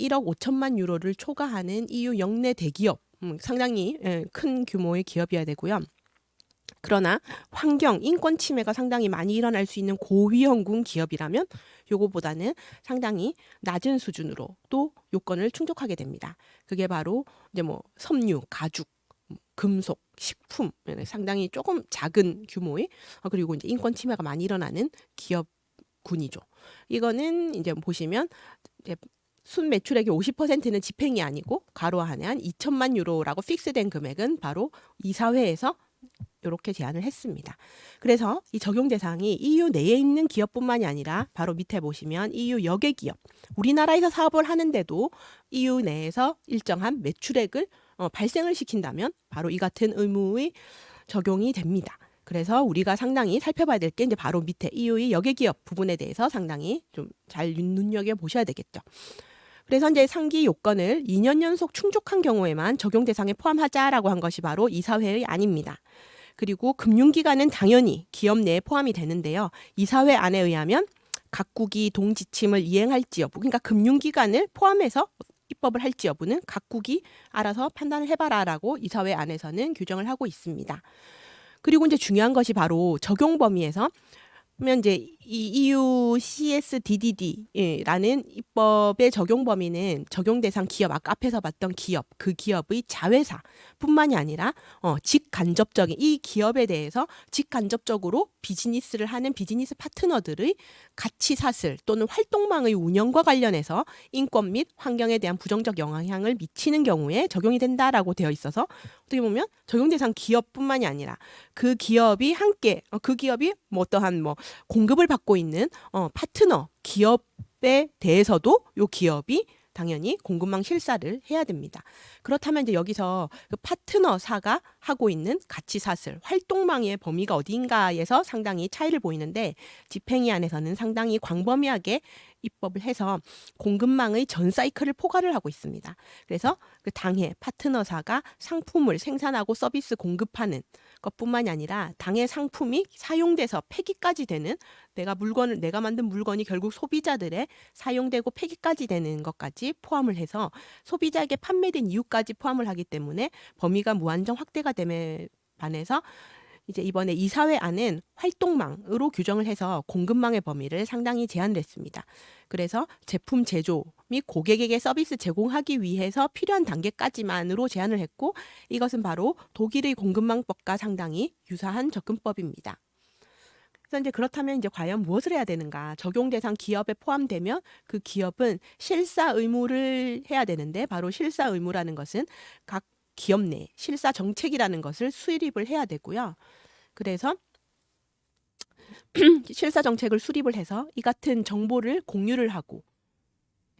1억 5천만 유로를 초과하는 EU 영내 대기업, 상당히 큰 규모의 기업이어야 되고요. 그러나 환경, 인권 침해가 상당히 많이 일어날 수 있는 고위험군 기업이라면 요거보다는 상당히 낮은 수준으로 또 요건을 충족하게 됩니다. 그게 바로 이제 섬유, 가죽, 금속, 식품, 상당히 조금 작은 규모의 그리고 이제 인권 침해가 많이 일어나는 기업군이죠. 이거는 이제 보시면 이제 순 매출액의 50%는 집행이 아니고 가로 안에 한 2천만 유로라고 픽스된 금액은 바로 이사회에서 이렇게 제안을 했습니다. 그래서 이 적용 대상이 EU 내에 있는 기업뿐만이 아니라 바로 밑에 보시면 EU 역의 기업, 우리나라에서 사업을 하는데도 EU 내에서 일정한 매출액을 발생을 시킨다면 바로 이 같은 의무의 적용이 됩니다. 그래서 우리가 상당히 살펴봐야 될 게 이제 바로 밑에 EU의 역의 기업 부분에 대해서 상당히 좀 잘 눈여겨 보셔야 되겠죠. 그래서 이제 상기 요건을 2년 연속 충족한 경우에만 적용 대상에 포함하자라고 한 것이 바로 이사회의 안입니다. 그리고 금융기관은 당연히 기업 내에 포함이 되는데요. 이사회 안에 의하면 각국이 동지침을 이행할지 여부, 그러니까 금융기관을 포함해서 입법을 할지 여부는 각국이 알아서 판단을 해봐라라고 이사회 안에서는 규정을 하고 있습니다. 그리고 이제 중요한 것이 바로 적용 범위에서 그러면 이제 이 EU CSDDD라는 입법의 적용 범위는 적용 대상 기업, 아까 앞에서 봤던 기업, 그 기업의 자회사뿐만이 아니라 직간접적인 이 기업에 대해서 직간접적으로 비즈니스를 하는 비즈니스 파트너들의 가치 사슬 또는 활동망의 운영과 관련해서 인권 및 환경에 대한 부정적 영향을 미치는 경우에 적용이 된다라고 되어 있어서 어떻게 보면 적용 대상 기업뿐만이 아니라 그 기업이 함께 그 기업이 뭐 어떠한 뭐 공급을 받고 있는 파트너 기업에 대해서도 이 기업이 당연히 공급망 실사를 해야 됩니다. 그렇다면 이제 여기서 그 파트너사가 하고 있는 가치 사슬, 활동망의 범위가 어디인가에서 상당히 차이를 보이는데 집행위 안에서는 상당히 광범위하게 입법을 해서 공급망의 전 사이클을 포괄을 하고 있습니다. 그래서 그 당해 파트너사가 상품을 생산하고 서비스 공급하는 것뿐만이 아니라 당해 상품이 사용돼서 폐기까지 되는 내가 만든 물건이 결국 소비자들의 사용되고 폐기까지 되는 것까지 포함을 해서 소비자에게 판매된 이유까지 포함을 하기 때문에 범위가 무한정 확대가 됨에 반해서 이제 이번에 이사회 안은 활동망으로 규정을 해서 공급망의 범위를 상당히 제한을 했습니다. 그래서 제품 제조 및 고객에게 서비스 제공하기 위해서 필요한 단계까지만으로 제한을 했고 이것은 바로 독일의 공급망법과 상당히 유사한 접근법입니다. 그래서 이제 그렇다면 이제 과연 무엇을 해야 되는가? 적용 대상 기업에 포함되면 그 기업은 실사 의무를 해야 되는데 바로 실사 의무라는 것은 각 기업 내 실사 정책이라는 것을 수립을 해야 되고요. 그래서 실사 정책을 수립을 해서 이 같은 정보를 공유를 하고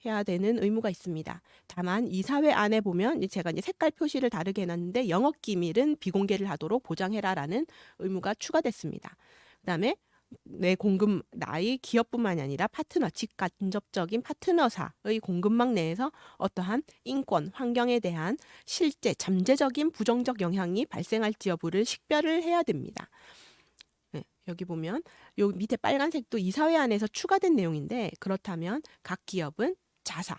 해야 되는 의무가 있습니다. 다만 이사회 안에 보면 제가 이제 색깔 표시를 다르게 해놨는데 영업 기밀은 비공개를 하도록 보장해라라는 의무가 추가됐습니다. 그다음에 나의 기업뿐만이 아니라 파트너, 직간접적인 파트너사의 공급망 내에서 어떠한 인권, 환경에 대한 실제 잠재적인 부정적 영향이 발생할지 여부를 식별을 해야 됩니다. 네, 여기 보면 요 밑에 빨간색도 이사회 안에서 추가된 내용인데 그렇다면 각 기업은 자사,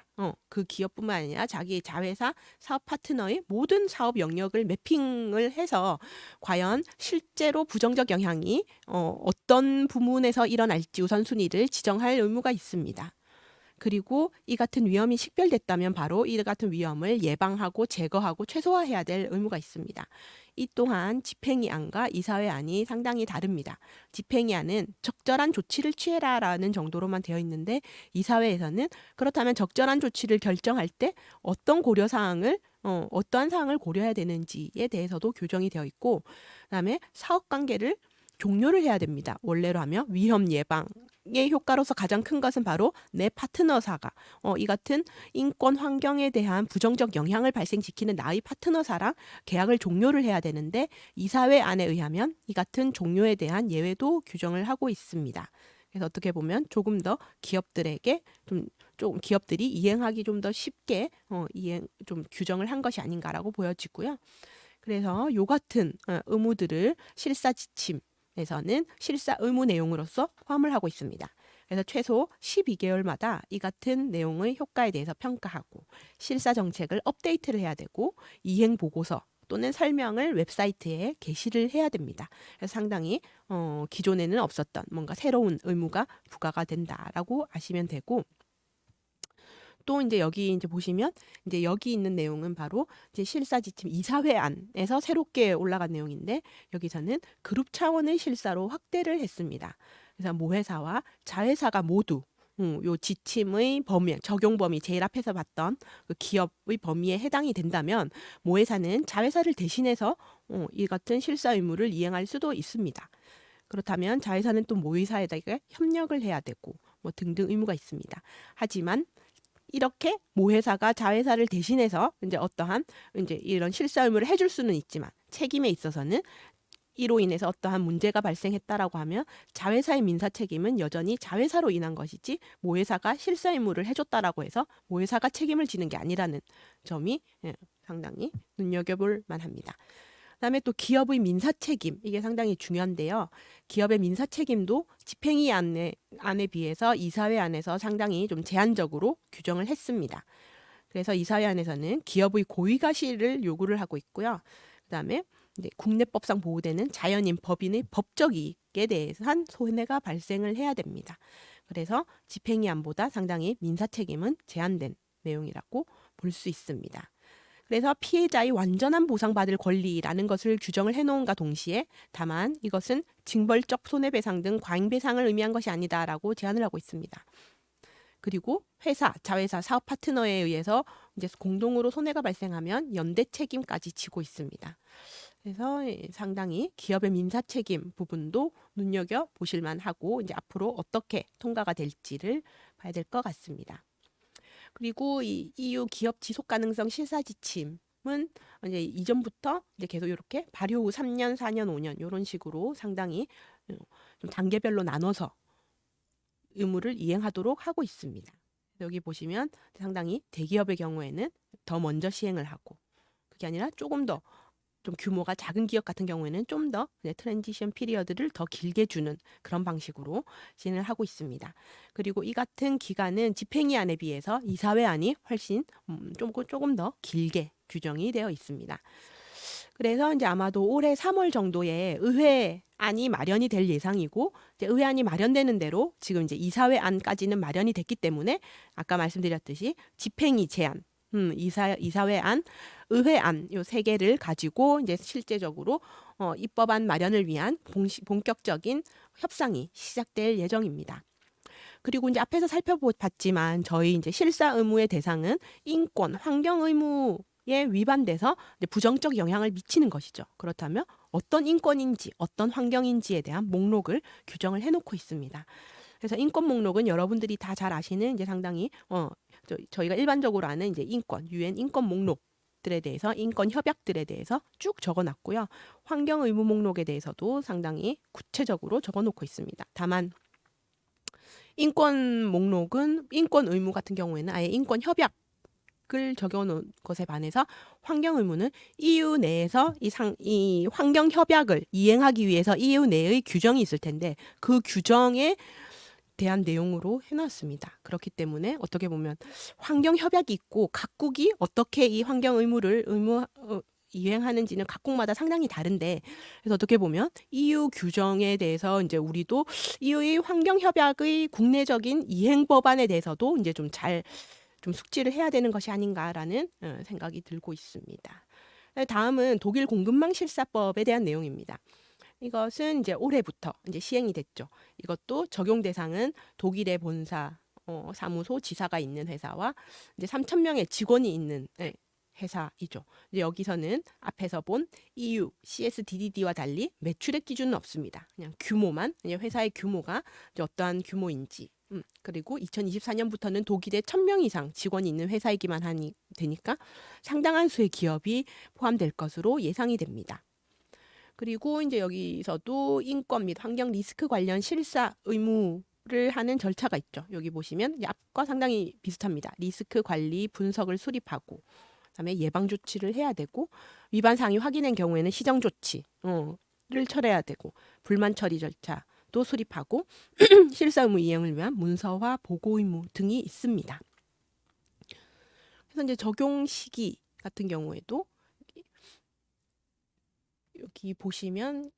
그 기업뿐만 아니라 자기의 자회사 사업 파트너의 모든 사업 영역을 매핑을 해서 과연 실제로 부정적 영향이 어떤 부문에서 일어날지 우선순위를 지정할 의무가 있습니다. 그리고 이 같은 위험이 식별됐다면 바로 이 같은 위험을 예방하고 제거하고 최소화해야 될 의무가 있습니다. 이 또한 집행위 안과 이사회 안이 상당히 다릅니다. 집행위 안은 적절한 조치를 취해라라는 정도로만 되어 있는데 이사회에서는 그렇다면 적절한 조치를 결정할 때 어떤 고려사항을 어떠한 사항을 고려해야 되는지에 대해서도 규정이 되어 있고 그다음에 사업관계를 종료를 해야 됩니다. 원래로 하면 위험 예방의 효과로서 가장 큰 것은 바로 내 파트너사가 이 같은 인권 환경에 대한 부정적 영향을 발생시키는 나의 파트너사랑 계약을 종료를 해야 되는데 이사회 안에 의하면 이 같은 종료에 대한 예외도 규정을 하고 있습니다. 그래서 어떻게 보면 조금 더 기업들에게 좀 기업들이 이행하기 좀 더 쉽게 좀 규정을 한 것이 아닌가라고 보여지고요. 그래서 요 같은 의무들을 실사 지침에서는 실사 의무 내용으로서 포함을 하고 있습니다. 그래서 최소 12개월마다 이 같은 내용의 효과에 대해서 평가하고 실사 정책을 업데이트를 해야 되고 이행 보고서 또는 설명을 웹사이트에 게시를 해야 됩니다. 그래서 상당히 기존에는 없었던 뭔가 새로운 의무가 부과가 된다라고 아시면 되고 또 이제 여기 이제 보시면 이제 여기 있는 내용은 바로 이제 실사 지침 이사회 안에서 새롭게 올라간 내용인데 여기서는 그룹 차원의 실사로 확대를 했습니다. 그래서 모회사와 자회사가 모두 요 지침의 범위, 적용 범위 제일 앞에서 봤던 그 기업의 범위에 해당이 된다면 모회사는 자회사를 대신해서 이 같은 실사 의무를 이행할 수도 있습니다. 그렇다면 자회사는 또 모회사에다가 협력을 해야 되고 뭐 등등 의무가 있습니다. 하지만 이렇게 모회사가 자회사를 대신해서 이제 어떠한 이제 이런 실사 의무를 해줄 수는 있지만 책임에 있어서는 이로 인해서 어떠한 문제가 발생했다라고 하면 자회사의 민사 책임은 여전히 자회사로 인한 것이지 모회사가 실사 의무를 해줬다라고 해서 모회사가 책임을 지는 게 아니라는 점이 상당히 눈여겨볼 만합니다. 그다음에 또 기업의 민사 책임 이게 상당히 중요한데요. 기업의 민사 책임도 집행위 안에 비해서 이사회 안에서 상당히 좀 제한적으로 규정을 했습니다. 그래서 이사회 안에서는 기업의 고의가시를 요구를 하고 있고요. 그다음에 이제 국내법상 보호되는 자연인 법인의 법적 이익에 대해서 손해가 발생을 해야 됩니다. 그래서 집행위안보다 상당히 민사 책임은 제한된 내용이라고 볼 수 있습니다. 그래서 피해자의 완전한 보상받을 권리라는 것을 규정을 해놓은과 동시에 다만 이것은 징벌적 손해배상 등 과잉배상을 의미한 것이 아니다라고 제안을 하고 있습니다. 그리고 회사, 자회사, 사업 파트너에 의해서 이제 공동으로 손해가 발생하면 연대 책임까지 지고 있습니다. 그래서 상당히 기업의 민사 책임 부분도 눈여겨 보실 만하고 이제 앞으로 어떻게 통과가 될지를 봐야 될 것 같습니다. 그리고 이 EU 기업 지속 가능성 실사 지침은 이제 이전부터 이제 계속 이렇게 발효 후 3년, 4년, 5년 이런 식으로 상당히 좀 단계별로 나눠서 의무를 이행하도록 하고 있습니다. 여기 보시면 상당히 대기업의 경우에는 더 먼저 시행을 하고 그게 아니라 조금 더 좀 규모가 작은 기업 같은 경우에는 좀 더 트랜지션 피리어드를 더 길게 주는 그런 방식으로 진행을 하고 있습니다. 그리고 이 같은 기간은 집행위안에 비해서 이사회안이 훨씬 조금 더 길게 규정이 되어 있습니다. 그래서 이제 아마도 올해 3월 정도에 의회안이 마련이 될 예상이고 이제 의회안이 마련되는 대로 지금 이제 이사회안까지는 마련이 됐기 때문에 아까 말씀드렸듯이 집행위 제한 이사회안, 의회안 요 세 개를 가지고 이제 실제적으로 입법안 마련을 위한 본격적인 협상이 시작될 예정입니다. 그리고 이제 앞에서 살펴봤지만 저희 이제 실사 의무의 대상은 인권, 환경 의무에 위반돼서 이제 부정적 영향을 미치는 것이죠. 그렇다면 어떤 인권인지, 어떤 환경인지에 대한 목록을 규정을 해놓고 있습니다. 그래서 인권 목록은 여러분들이 다 잘 아시는 이제 상당히 저희가 일반적으로 아는 이제 인권, UN 인권 목록들에 대해서 인권 협약들에 대해서 쭉 적어놨고요. 환경 의무 목록에 대해서도 상당히 구체적으로 적어놓고 있습니다. 다만 인권 목록은 인권 의무 같은 경우에는 아예 인권 협약을 적어놓은 것에 반해서 환경 의무는 EU 내에서 이 환경 협약을 이행하기 위해서 EU 내의 규정이 있을 텐데 그 규정에 대한 내용으로 해놨습니다. 그렇기 때문에 어떻게 보면 환경 협약이 있고 각국이 어떻게 이 환경 의무를 이행하는지는 각국마다 상당히 다른데 그래서 어떻게 보면 EU 규정에 대해서 이제 우리도 EU의 환경 협약의 국내적인 이행 법안에 대해서도 이제 좀 숙지를 해야 되는 것이 아닌가라는 생각이 들고 있습니다. 다음은 독일 공급망 실사법에 대한 내용입니다. 이것은 이제 올해부터 이제 시행이 됐죠. 이것도 적용 대상은 독일의 본사, 사무소, 지사가 있는 회사와 이제 3,000명의 직원이 있는 회사이죠. 이제 여기서는 앞에서 본 EU CSDDD와 달리 매출액 기준은 없습니다. 그냥 규모만, 그냥 회사의 규모가 이제 어떠한 규모인지. 그리고 2024년부터는 독일에 1,000명 이상 직원이 있는 회사이기만 되니까 상당한 수의 기업이 포함될 것으로 예상이 됩니다. 그리고 이제 여기서도 인권 및 환경 리스크 관련 실사 의무를 하는 절차가 있죠. 여기 보시면 앞과 상당히 비슷합니다. 리스크 관리 분석을 수립하고 그다음에 예방 조치를 해야 되고 위반 사항이 확인된 경우에는 시정 조치를 철회해야 되고 불만 처리 절차도 수립하고 실사 의무 이행을 위한 문서화 보고 의무 등이 있습니다. 그래서 이제 적용 시기 같은 경우에도 여기 보시면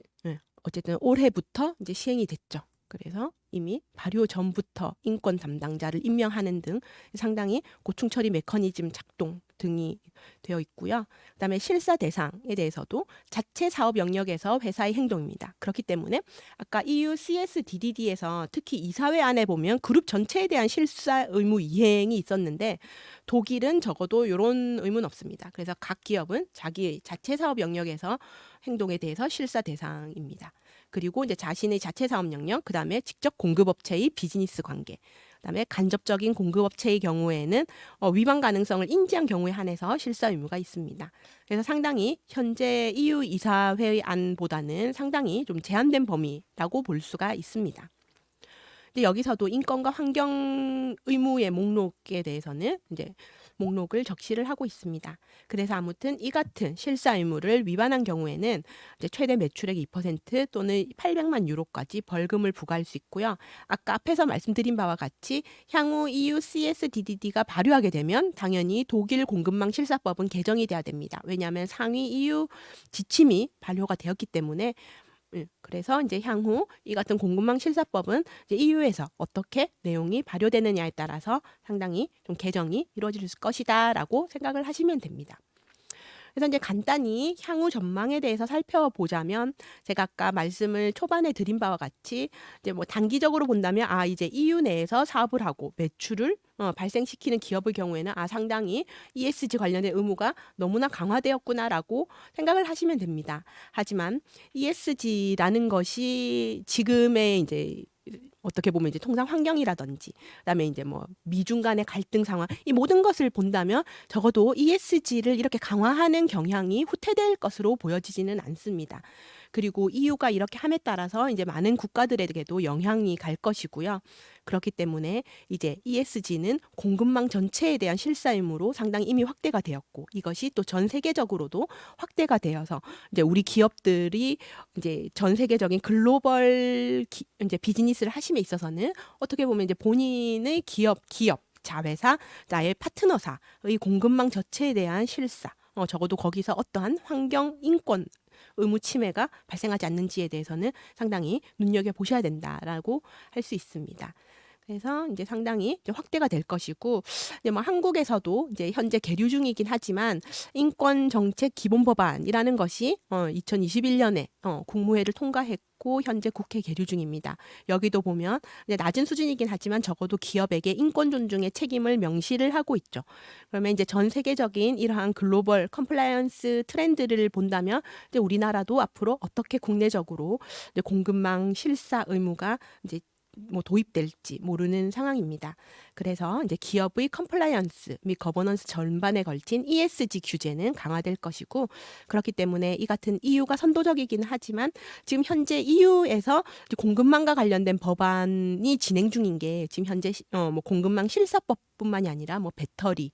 어쨌든 올해부터 이제 시행이 됐죠. 그래서 이미 발효 전부터 인권 담당자를 임명하는 등 상당히 고충 처리 메커니즘 작동 등이 되어 있고요. 그다음에 실사 대상에 대해서도 자체 사업 영역에서 회사의 행동입니다. 그렇기 때문에 아까 EU CSDDD에서 특히 이사회 안에 보면 그룹 전체에 대한 실사 의무 이행이 있었는데 독일은 적어도 이런 의무는 없습니다. 그래서 각 기업은 자기 자체 사업 영역에서 행동에 대해서 실사 대상입니다. 그리고 이제 자신의 자체 사업 영역, 그다음에 직접 공급업체의 비즈니스 관계, 그다음에 간접적인 공급업체의 경우에는 위반 가능성을 인지한 경우에 한해서 실사 의무가 있습니다. 그래서 상당히 현재 EU 이사회의 안보다는 상당히 좀 제한된 범위라고 볼 수가 있습니다. 근데 여기서도 인권과 환경 의무의 목록에 대해서는 이제 목록을 적시를 하고 있습니다. 그래서 아무튼 이 같은 실사 의무를 위반한 경우에는 이제 최대 매출액 2% 또는 800만 유로까지 벌금을 부과할 수 있고요. 아까 앞에서 말씀드린 바와 같이 향후 EU CSDDD가 발효하게 되면 당연히 독일 공급망 실사법은 개정이 돼야 됩니다. 왜냐하면 상위 EU 지침이 발효가 되었기 때문에 그래서 이제 향후 이 같은 공급망 실사법은 이제 EU에서 어떻게 내용이 발효되느냐에 따라서 상당히 좀 개정이 이루어질 것이다라고 생각을 하시면 됩니다. 그래서 이제 간단히 향후 전망에 대해서 살펴보자면 제가 아까 말씀을 초반에 드린 바와 같이 이제 뭐 단기적으로 본다면 이제 EU 내에서 사업을 하고 매출을 발생시키는 기업의 경우에는 상당히 ESG 관련된 의무가 너무나 강화되었구나라고 생각을 하시면 됩니다. 하지만 ESG라는 것이 지금의 이제 어떻게 보면 이제 통상 환경이라든지 그다음에 이제 뭐 미중 간의 갈등 상황 이 모든 것을 본다면 적어도 ESG를 이렇게 강화하는 경향이 후퇴될 것으로 보여지지는 않습니다. 그리고 EU가 이렇게 함에 따라서 이제 많은 국가들에게도 영향이 갈 것이고요. 그렇기 때문에 이제 ESG는 공급망 전체에 대한 실사 의무로 상당히 이미 확대가 되었고 이것이 또 전 세계적으로도 확대가 되어서 이제 우리 기업들이 이제 전 세계적인 글로벌 이제 비즈니스를 하심에 있어서는 어떻게 보면 이제 본인의 기업 자회사, 나의 파트너사의 공급망 전체에 대한 실사, 적어도 거기서 어떠한 환경, 인권 의무 침해가 발생하지 않는지에 대해서는 상당히 눈여겨 보셔야 된다라고 할 수 있습니다. 그래서 이제 상당히 이제 확대가 될 것이고, 이제 뭐 한국에서도 이제 현재 계류 중이긴 하지만 인권 정책 기본 법안이라는 것이 2021년에 국무회를 통과했고 현재 국회 계류 중입니다. 여기도 보면 이제 낮은 수준이긴 하지만 적어도 기업에게 인권 존중의 책임을 명시를 하고 있죠. 그러면 이제 전 세계적인 이러한 글로벌 컴플라이언스 트렌드를 본다면 이제 우리나라도 앞으로 어떻게 국내적으로 이제 공급망 실사 의무가 이제 뭐 도입될지 모르는 상황입니다. 그래서 이제 기업의 컴플라이언스 및 거버넌스 전반에 걸친 ESG 규제는 강화될 것이고 그렇기 때문에 이 같은 EU가 선도적이긴 하지만 지금 현재 EU에서 공급망과 관련된 법안이 진행 중인 게 지금 현재 뭐 공급망 실사법뿐만이 아니라 뭐 배터리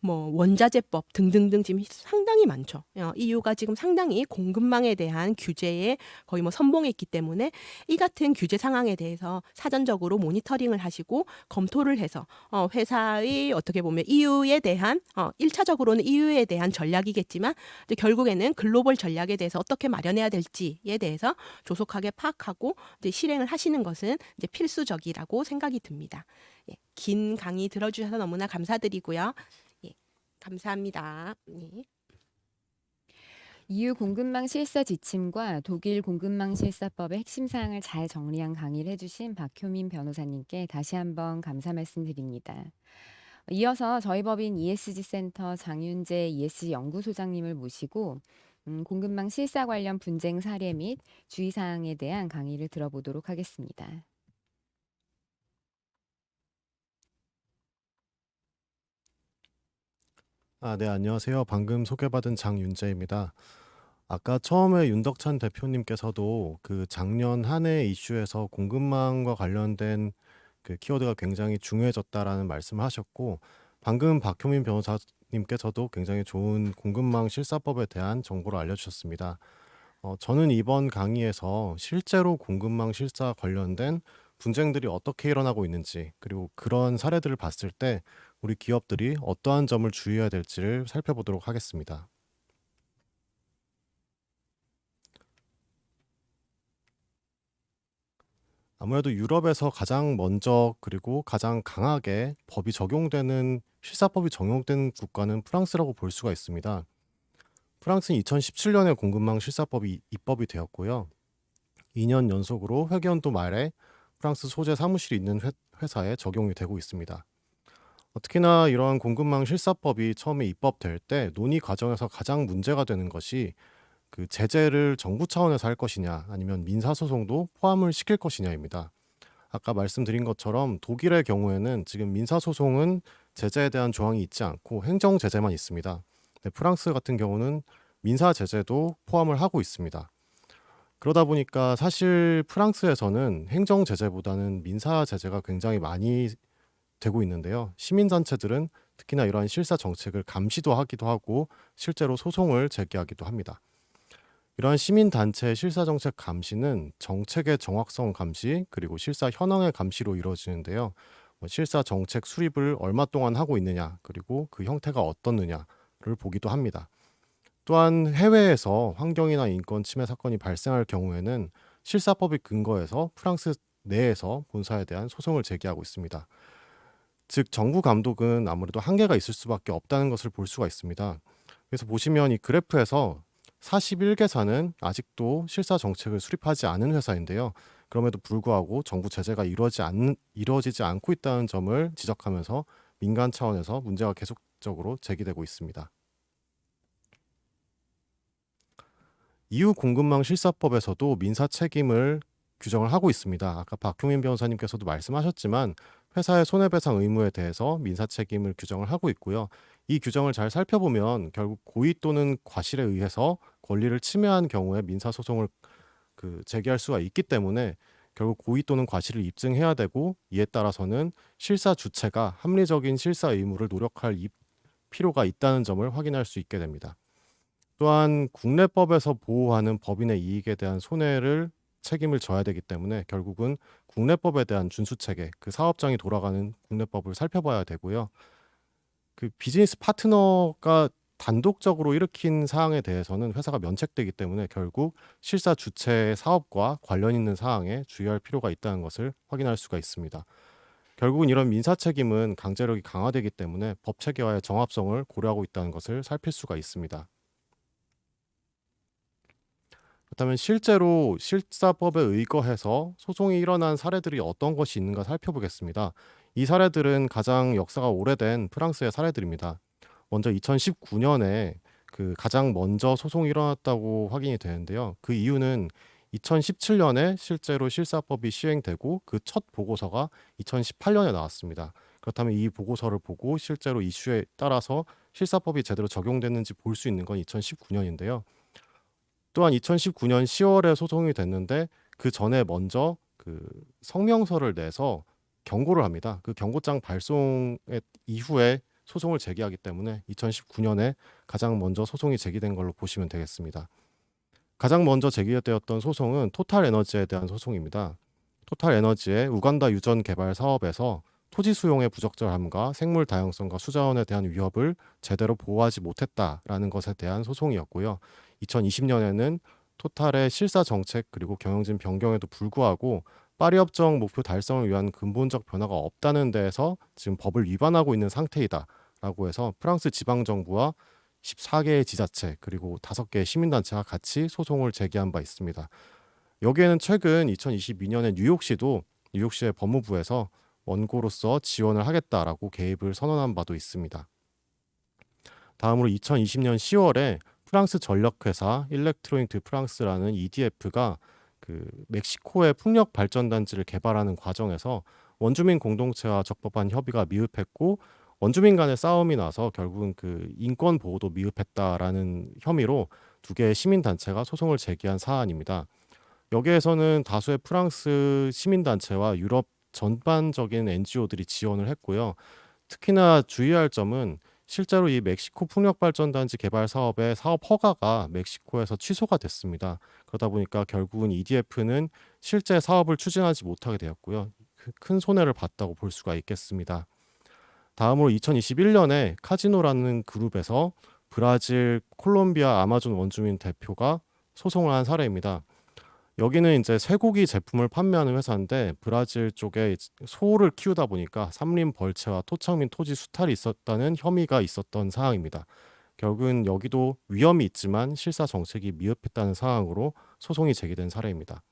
뭐 원자재법 등등등 지금 상당히 많죠. EU가 지금 상당히 공급망에 대한 규제에 거의 뭐 선봉에 있기 때문에 이 같은 규제 상황에 대해서 사전적으로 모니터링을 하시고 검토를 해서 회사의 어떻게 보면 EU에 대한 1차적으로는 EU에 대한 전략이겠지만 이제 결국에는 글로벌 전략에 대해서 어떻게 마련해야 될지에 대해서 조속하게 파악하고 이제 실행을 하시는 것은 이제 필수적이라고 생각이 듭니다. 예, 긴 강의 들어주셔서 너무나 감사드리고요. 감사합니다. 네. EU 공급망 실사 지침과 독일 공급망 실사법의 핵심 사항을 잘 정리한 강의를 해주신 박효민 변호사님께 다시 한번 감사 말씀드립니다. 이어서 저희 법인 ESG 센터 장윤재 ESG 연구소장님을 모시고 공급망 실사 관련 분쟁 사례 및 주의사항에 대한 강의를 들어보도록 하겠습니다. 네, 안녕하세요. 방금 소개받은 장윤재입니다. 아까 처음에 윤덕찬 대표님께서도 그 작년 한 해 이슈에서 공급망과 관련된 그 키워드가 굉장히 중요해졌다라는 말씀을 하셨고, 방금 박효민 변호사님께서도 굉장히 좋은 공급망 실사법에 대한 정보를 알려주셨습니다. 저는 이번 강의에서 실제로 공급망 실사 관련된 분쟁들이 어떻게 일어나고 있는지, 그리고 그런 사례들을 봤을 때 우리 기업들이 어떠한 점을 주의해야 될지를 살펴보도록 하겠습니다. 아무래도 유럽에서 가장 먼저 그리고 가장 강하게 실사법이 적용되는 국가는 프랑스라고 볼 수가 있습니다. 프랑스는 2017년에 공급망 실사법이 입법이 되었고요. 2년 연속으로 회계연도 말에 프랑스 소재 사무실이 있는 회사에 적용이 되고 있습니다. 특히나 이러한 공급망 실사법이 처음에 입법될 때 논의 과정에서 가장 문제가 되는 것이 그 제재를 정부 차원에서 할 것이냐 아니면 민사소송도 포함을 시킬 것이냐입니다. 아까 말씀드린 것처럼 독일의 경우에는 지금 민사소송은 제재에 대한 조항이 있지 않고 행정 제재만 있습니다. 프랑스 같은 경우는 민사 제재도 포함을 하고 있습니다. 그러다 보니까 사실 프랑스에서는 행정 제재보다는 민사 제재가 굉장히 많이 되고 있는데요. 시민단체들은 특히나 이러한 실사 정책을 감시도 하기도 하고 실제로 소송을 제기하기도 합니다. 이러한 시민단체의 실사정책 감시는 정책의 정확성 감시 그리고 실사 현황의 감시로 이루어지는데요. 실사정책 수립을 얼마 동안 하고 있느냐 그리고 그 형태가 어떻느냐를 보기도 합니다. 또한 해외에서 환경이나 인권 침해 사건이 발생할 경우에는 실사법이 근거해서 프랑스 내에서 본사에 대한 소송을 제기하고 있습니다. 즉 정부 감독은 아무래도 한계가 있을 수밖에 없다는 것을 볼 수가 있습니다. 그래서 보시면 이 그래프에서 41개사는 아직도 실사 정책을 수립하지 않은 회사인데요. 그럼에도 불구하고 정부 제재가 이루어지지 않고 있다는 점을 지적하면서 민간 차원에서 문제가 계속적으로 제기되고 있습니다. EU 공급망 실사법에서도 민사 책임을 규정을 하고 있습니다. 아까 박효민 변호사님께서도 말씀하셨지만 회사의 손해배상 의무에 대해서 민사 책임을 규정을 하고 있고요. 이 규정을 잘 살펴보면 결국 고의 또는 과실에 의해서 권리를 침해한 경우에 민사소송을 제기할 수가 있기 때문에 결국 고의 또는 과실을 입증해야 되고 이에 따라서는 실사 주체가 합리적인 실사 의무를 노력할 필요가 있다는 점을 확인할 수 있게 됩니다. 또한 국내법에서 보호하는 법인의 이익에 대한 손해를 책임을 져야 되기 때문에 결국은 국내법에 대한 준수체계, 그 사업장이 돌아가는 국내법을 살펴봐야 되고요. 그 비즈니스 파트너가 단독적으로 일으킨 사항에 대해서는 회사가 면책되기 때문에 결국 실사 주체의 사업과 관련 있는 사항에 주의할 필요가 있다는 것을 확인할 수가 있습니다. 결국은 이런 민사 책임은 강제력이 강화되기 때문에 법 체계와의 정합성을 고려하고 있다는 것을 살필 수가 있습니다. 그렇다면 실제로 실사법에 의거해서 소송이 일어난 사례들이 어떤 것이 있는가 살펴보겠습니다. 이 사례들은 가장 역사가 오래된 프랑스의 사례들입니다. 먼저 2019년에 가장 먼저 소송이 일어났다고 확인이 되는데요. 그 이유는 2017년에 실제로 실사법이 시행되고 그 첫 보고서가 2018년에 나왔습니다. 그렇다면 이 보고서를 보고 실제로 이슈에 따라서 실사법이 제대로 적용됐는지 볼 수 있는 건 2019년인데요. 또한 2019년 10월에 소송이 됐는데 그 전에 먼저 성명서를 내서 경고를 합니다. 그 경고장 발송 이후에 소송을 제기하기 때문에 2019년에 가장 먼저 소송이 제기된 걸로 보시면 되겠습니다. 가장 먼저 제기되었던 소송은 토탈에너지에 대한 소송입니다. 토탈에너지의 우간다 유전 개발 사업에서 토지 수용의 부적절함과 생물 다양성과 수자원에 대한 위협을 제대로 보호하지 못했다라는 것에 대한 소송이었고요. 2020년에는 토탈의 실사 정책 그리고 경영진 변경에도 불구하고 파리 협정 목표 달성을 위한 근본적 변화가 없다는 데에서 지금 법을 위반하고 있는 상태이다라고 해서 프랑스 지방정부와 14개의 지자체 그리고 5개의 시민단체가 같이 소송을 제기한 바 있습니다. 여기에는 최근 2022년에 뉴욕시의 법무부에서 원고로서 지원을 하겠다라고 개입을 선언한 바도 있습니다. 다음으로 2020년 10월에 프랑스 전력회사 일렉트로닉 드 프랑스라는 EDF가 멕시코의 풍력 발전단지를 개발하는 과정에서 원주민 공동체와 적법한 협의가 미흡했고 원주민 간의 싸움이 나서 결국은 인권 보호도 미흡했다라는 혐의로 2개의 시민단체가 소송을 제기한 사안입니다. 여기에서는 다수의 프랑스 시민단체와 유럽 전반적인 NGO들이 지원을 했고요. 특히나 주의할 점은 실제로 이 멕시코 풍력발전단지 개발 사업의 사업 허가가 멕시코에서 취소가 됐습니다. 그러다 보니까 결국은 EDF는 실제 사업을 추진하지 못하게 되었고요. 큰 손해를 봤다고 볼 수가 있겠습니다. 다음으로 2021년에 카지노라는 그룹에서 브라질, 콜롬비아 아마존 원주민 대표가 소송을 한 사례입니다. 여기는 이제 쇠고기 제품을 판매하는 회사인데 브라질 쪽에 소를 키우다 보니까 삼림 벌채와 토착 및 토지 수탈이 있었다는 혐의가 있었던 사항입니다. 결국은 여기도 위험이 있지만 실사 정책이 미흡했다는 사항으로 소송이 제기된 사례입니다.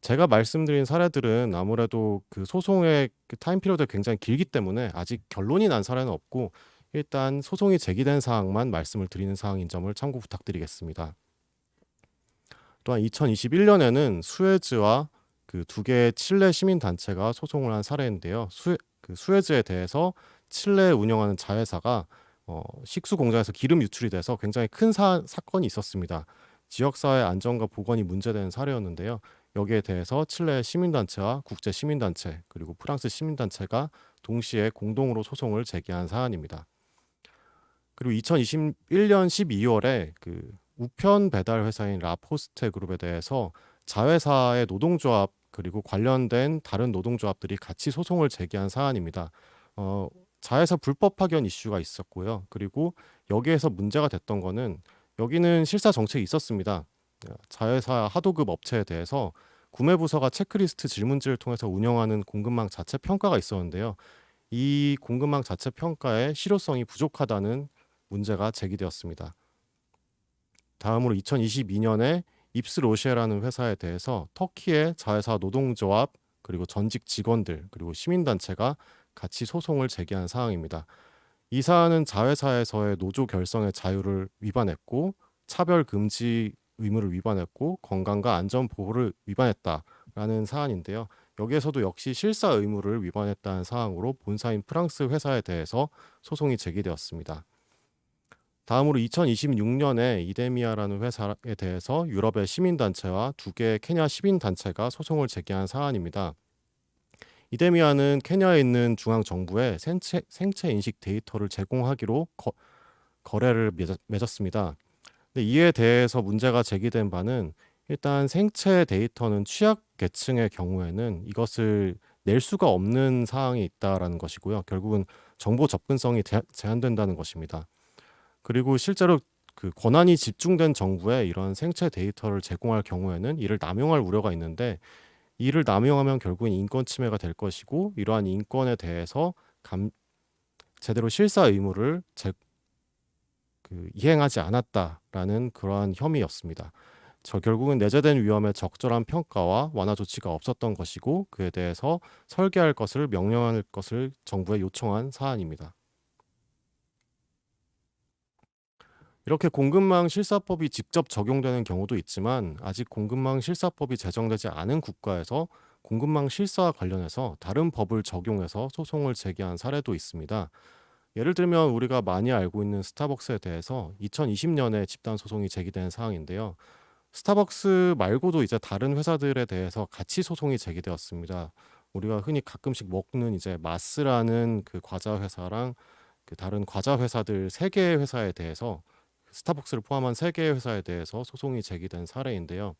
제가 말씀드린 사례들은 아무래도 그 소송의 그 타임 피리어드가 굉장히 길기 때문에 아직 결론이 난 사례는 없고 일단 소송이 제기된 사항만 말씀을 드리는 사항인 점을 참고 부탁드리겠습니다. 또한 2021년에는 수에즈와 그 두 개의 칠레 시민 단체가 소송을 한 사례인데요. 수에즈에 대해서 칠레에 운영하는 자회사가 식수 공장에서 기름 유출이 돼서 굉장히 큰 사건이 있었습니다. 지역사회 안전과 보건이 문제되는 사례였는데요. 여기에 대해서 칠레 시민단체와 국제 시민단체 그리고 프랑스 시민단체가 동시에 공동으로 소송을 제기한 사안입니다. 그리고 2021년 12월에 그 우편 배달 회사인 라포스테 그룹에 대해서 자회사의 노동조합 그리고 관련된 다른 노동조합들이 같이 소송을 제기한 사안입니다. 자회사 불법 파견 이슈가 있었고요. 그리고 여기에서 문제가 됐던 거는 여기는 실사 정책이 있었습니다. 자회사 하도급 업체에 대해서 구매부서가 체크리스트 질문지를 통해서 운영하는 공급망 자체 평가가 있었는데요. 이 공급망 자체 평가의 실효성이 부족하다는 문제가 제기되었습니다. 다음으로 2022년에 입스로시에라는 회사에 대해서 터키의 자회사 노동조합 그리고 전직 직원들 그리고 시민단체가 같이 소송을 제기한 사항입니다. 이 사안은 자회사에서의 노조 결성의 자유를 위반했고 차별 금지 의무를 위반했고 건강과 안전 보호를 위반했다라는 사안인데요. 여기에서도 역시 실사 의무를 위반했다는 사항으로 본사인 프랑스 회사에 대해서 소송이 제기되었습니다. 다음으로 2026년에 이데미아라는 회사에 대해서 유럽의 시민단체와 두 개의 케냐 시민단체가 소송을 제기한 사안입니다. 이데미아는 케냐에 있는 중앙정부에 생체 인식 데이터를 제공하기로 거래를 맺었습니다. 근데 이에 대해서 문제가 제기된 바는 일단 생체 데이터는 취약계층의 경우에는 이것을 낼 수가 없는 사항이 있다라는 것이고요. 결국은 정보 접근성이 제한된다는 것입니다. 그리고 실제로 그 권한이 집중된 정부에 이런 생체 데이터를 제공할 경우에는 이를 남용할 우려가 있는데 이를 남용하면 결국은 인권 침해가 될 것이고 이러한 인권에 대해서 제대로 실사 의무를 이행하지 않았다라는 그러한 혐의였습니다. 결국은 내재된 위험의 적절한 평가와 완화 조치가 없었던 것이고 그에 대해서 설계할 것을 명령할 것을 정부에 요청한 사안입니다. 이렇게 공급망 실사법이 직접 적용되는 경우도 있지만 아직 공급망 실사법이 제정되지 않은 국가에서 공급망 실사와 관련해서 다른 법을 적용해서 소송을 제기한 사례도 있습니다. 예를 들면 우리가 많이 알고 있는 스타벅스에 대해서 2020년에 집단 소송이 제기된 사항인데요. 스타벅스 말고도 이제 다른 회사들에 대해서 같이 소송이 제기되었습니다. 우리가 흔히 가끔씩 먹는 이제 마스라는 그 과자 회사랑 그 다른 과자 회사들 3개의 회사에 대해서 스타벅스를 포함한 3개의 회사에 대해서 소송이 제기된 사례인데요.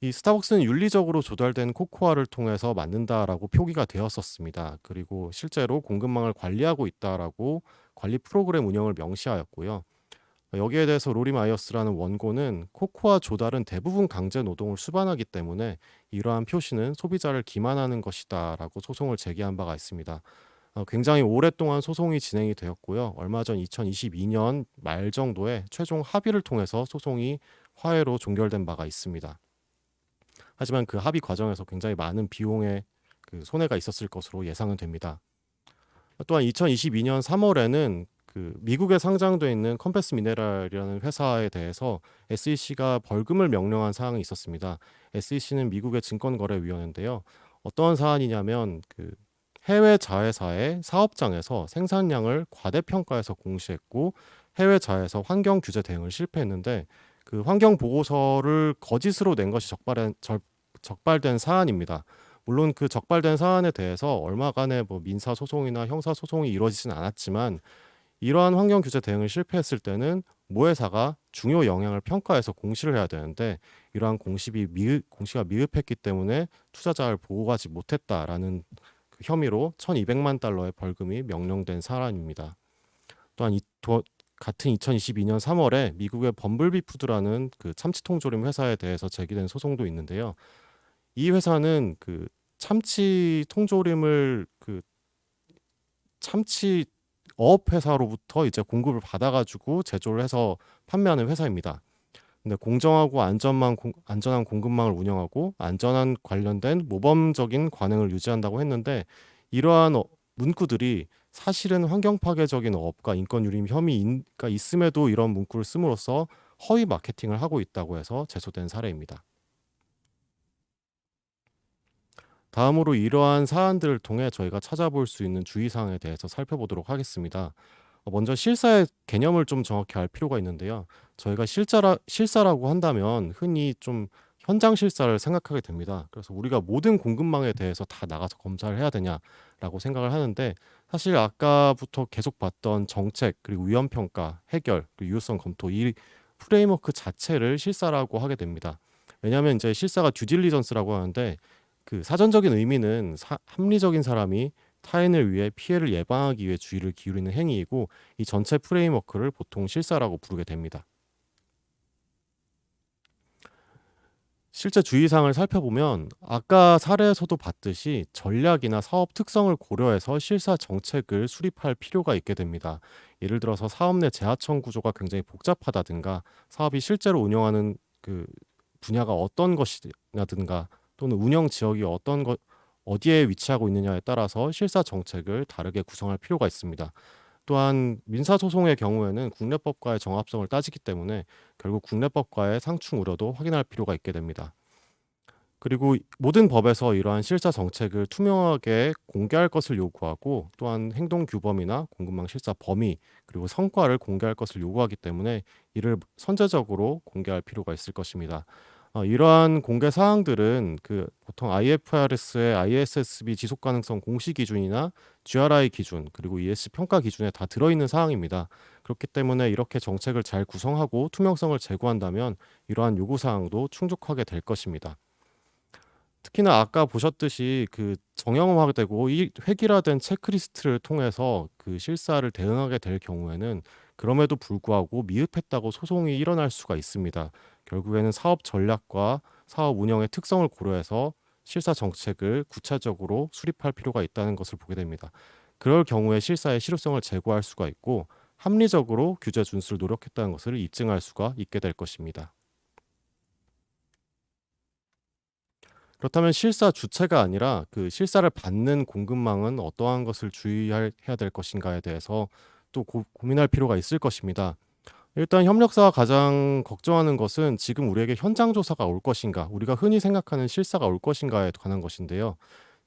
이 스타벅스는 윤리적으로 조달된 코코아를 통해서 만든다라고 표기가 되었었습니다. 그리고 실제로 공급망을 관리하고 있다라고 관리 프로그램 운영을 명시하였고요. 여기에 대해서 로리 마이어스라는 원고는 코코아 조달은 대부분 강제 노동을 수반하기 때문에 이러한 표시는 소비자를 기만하는 것이다라고 소송을 제기한 바가 있습니다. 굉장히 오랫동안 소송이 진행이 되었고요. 얼마 전 2022년 말 정도에 최종 합의를 통해서 소송이 화해로 종결된 바가 있습니다. 하지만 그 합의 과정에서 굉장히 많은 비용의 그 손해가 있었을 것으로 예상은 됩니다. 또한 2022년 3월에는 그 미국에 상장되어 있는 컴패스 미네랄이라는 회사에 대해서 SEC가 벌금을 명령한 사항이 있었습니다. SEC는 미국의 증권거래위원회인데요. 어떤 사안이냐면 그 해외 자회사의 사업장에서 생산량을 과대평가해서 공시했고 해외 자회사 환경 규제 대응을 실패했는데 그 환경 보고서를 거짓으로 낸 것이 적발된 사안입니다. 물론 그 적발된 사안에 대해서 얼마간의 민사 소송이나 형사 소송이 이루어지진 않았지만 이러한 환경 규제 대응을 실패했을 때는 모 회사가 중요 영향을 평가해서 공시를 해야 되는데 이러한 공시가 미흡했기 때문에 투자자를 보호하지 못했다라는 혐의로 $1,200만 벌금이 명령된 사안입니다. 또한 같은 2022년 3월에 미국의 범블비 푸드라는 그 참치 통조림 회사에 대해서 제기된 소송도 있는데요. 이 회사는 그 참치 통조림을 그 참치 어업 회사로부터 이제 공급을 받아가지고 제조를 해서 판매하는 회사입니다. 근데 공정하고 안전한 공급망을 운영하고 안전한 관련된 모범적인 관행을 유지한다고 했는데 이러한 문구들이 사실은 환경 파괴적인 어업과 인권 유림 혐의가 있음에도 이런 문구를 씀으로써 허위 마케팅을 하고 있다고 해서 제소된 사례입니다. 다음으로 이러한 사안들을 통해 저희가 찾아볼 수 있는 주의사항에 대해서 살펴보도록 하겠습니다. 먼저 실사의 개념을 좀 정확히 알 필요가 있는데요. 저희가 실사라고 한다면 흔히 좀 현장 실사를 생각하게 됩니다. 그래서 우리가 모든 공급망에 대해서 다 나가서 검사를 해야 되냐라고 생각을 하는데 사실 아까부터 계속 봤던 정책 그리고 위험평가, 해결, 그리고 유효성 검토 이 프레임워크 자체를 실사라고 하게 됩니다. 왜냐하면 이제 실사가 듀딜리전스라고 하는데 그 사전적인 의미는 합리적인 사람이 타인을 위해 피해를 예방하기 위해 주의를 기울이는 행위이고 이 전체 프레임워크를 보통 실사라고 부르게 됩니다. 실제 주의사항을 살펴보면 아까 사례에서도 봤듯이 전략이나 사업 특성을 고려해서 실사 정책을 수립할 필요가 있게 됩니다. 예를 들어서 사업 내 재하청 구조가 굉장히 복잡하다든가 사업이 실제로 운영하는 그 분야가 어떤 것이냐든가 또는 운영 지역이 어디에 위치하고 있느냐에 따라서 실사 정책을 다르게 구성할 필요가 있습니다. 또한 민사소송의 경우에는 국내법과의 정합성을 따지기 때문에 결국 국내법과의 상충 우려도 확인할 필요가 있게 됩니다. 그리고 모든 법에서 이러한 실사 정책을 투명하게 공개할 것을 요구하고 또한 행동 규범이나 공급망 실사 범위 그리고 성과를 공개할 것을 요구하기 때문에 이를 선제적으로 공개할 필요가 있을 것입니다. 이러한 공개 사항들은 그 보통 IFRS의 ISSB 지속 가능성 공시 기준이나 GRI 기준 그리고 ESG 평가 기준에 다 들어있는 사항입니다. 그렇기 때문에 이렇게 정책을 잘 구성하고 투명성을 제고한다면 이러한 요구 사항도 충족하게 될 것입니다. 특히나 아까 보셨듯이 그 정형화되고 획일화된 체크리스트를 통해서 그 실사를 대응하게 될 경우에는 그럼에도 불구하고 미흡했다고 소송이 일어날 수가 있습니다. 결국에는 사업 전략과 사업 운영의 특성을 고려해서 실사 정책을 구체적으로 수립할 필요가 있다는 것을 보게 됩니다. 그럴 경우에 실사의 실효성을 제고할 수가 있고 합리적으로 규제 준수를 노력했다는 것을 입증할 수가 있게 될 것입니다. 그렇다면 실사 주체가 아니라 그 실사를 받는 공급망은 어떠한 것을 주의해야 될 것인가에 대해서 또 고민할 필요가 있을 것입니다. 일단 협력사가 가장 걱정하는 것은 지금 우리에게 현장 조사가 올 것인가, 우리가 흔히 생각하는 실사가 올 것인가에 관한 것인데요.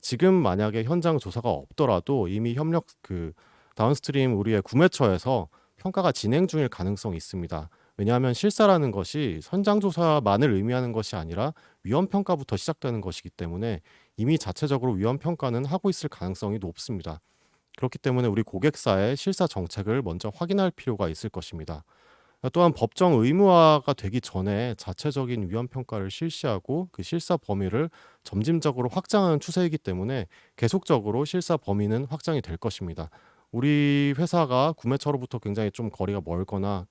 지금 만약에 현장 조사가 없더라도 이미 다운스트림 우리의 구매처에서 평가가 진행 중일 가능성이 있습니다. 왜냐하면 실사라는 것이 현장 조사만을 의미하는 것이 아니라 위험 평가부터 시작되는 것이기 때문에 이미 자체적으로 위험 평가는 하고 있을 가능성이 높습니다. 그렇기 때문에 우리 고객사의 실사 정책을 먼저 확인할 필요가 있을 것입니다. 또한 법정 의무화가 되기 전에 자체적인 위험 평가를 실시하고 그 실사 범위를 점진적으로 확장하는 추세이기 때문에 계속적으로 실사 범위는 확장이 될 것입니다. 우리 회사가 구매처로부터 굉장히 좀 거리가 멀거나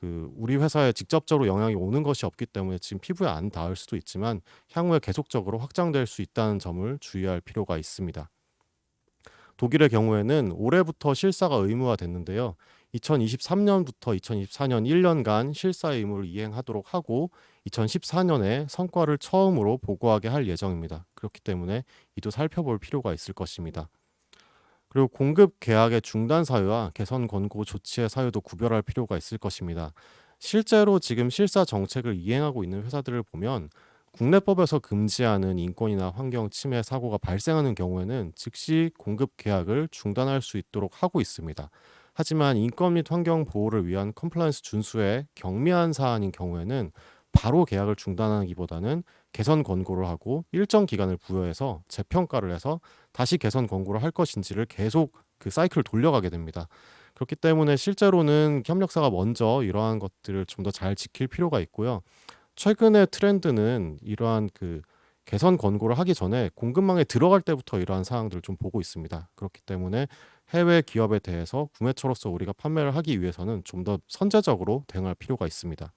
우리 회사에 직접적으로 영향이 오는 것이 없기 때문에 지금 피부에 안 닿을 수도 있지만 향후에 계속적으로 확장될 수 있다는 점을 주의할 필요가 있습니다. 독일의 경우에는 올해부터 실사가 의무화됐는데요. 2023년부터 2024년 1년간 실사 의무를 이행하도록 하고 2014년에 성과를 처음으로 보고하게 할 예정입니다. 그렇기 때문에 이도 살펴볼 필요가 있을 것입니다. 그리고 공급 계약의 중단 사유와 개선 권고 조치의 사유도 구별할 필요가 있을 것입니다. 실제로 지금 실사 정책을 이행하고 있는 회사들을 보면 국내법에서 금지하는 인권이나 환경 침해 사고가 발생하는 경우에는 즉시 공급 계약을 중단할 수 있도록 하고 있습니다. 하지만 인권 및 환경 보호를 위한 컴플라이언스 준수에 경미한 사안인 경우에는 바로 계약을 중단하기보다는 개선 권고를 하고 일정 기간을 부여해서 재평가를 해서 다시 개선 권고를 할 것인지를 계속 그 사이클을 돌려가게 됩니다. 그렇기 때문에 실제로는 협력사가 먼저 이러한 것들을 좀 더 잘 지킬 필요가 있고요. 최근의 트렌드는 이러한 개선 권고를 하기 전에 공급망에 들어갈 때부터 이러한 사항들을 좀 보고 있습니다. 그렇기 때문에 해외 기업에 대해서 구매처로서 우리가 판매를 하기 위해서는 좀 더 선제적으로 대응할 필요가 있습니다.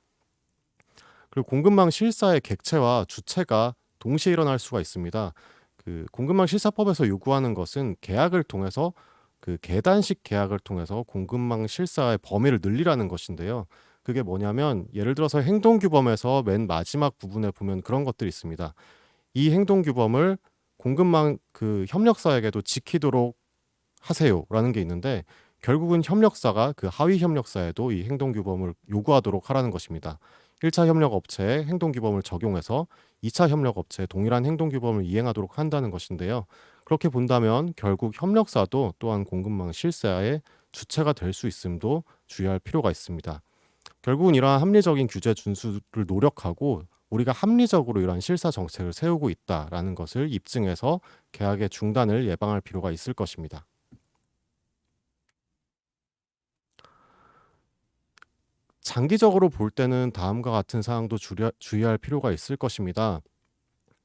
그리고 공급망 실사의 객체와 주체가 동시에 일어날 수가 있습니다. 그 공급망 실사법에서 요구하는 것은 계약을 통해서 그 계단식 계약을 통해서 공급망 실사의 범위를 늘리라는 것인데요. 그게 뭐냐면 예를 들어서 행동규범에서 맨 마지막 부분에 보면 그런 것들이 있습니다. 이 행동규범을 공급망 그 협력사에게도 지키도록 하세요라는 게 있는데 결국은 협력사가 그 하위 협력사에도 이 행동규범을 요구하도록 하라는 것입니다. 1차 협력업체의 행동규범을 적용해서 2차 협력업체에 동일한 행동규범을 이행하도록 한다는 것인데요. 그렇게 본다면 결국 협력사도 또한 공급망 실사의 주체가 될 수 있음도 주의할 필요가 있습니다. 결국은 이러한 합리적인 규제 준수를 노력하고 우리가 합리적으로 이러한 실사 정책을 세우고 있다라는 것을 입증해서 계약의 중단을 예방할 필요가 있을 것입니다. 장기적으로 볼 때는 다음과 같은 사항도 주의할 필요가 있을 것입니다.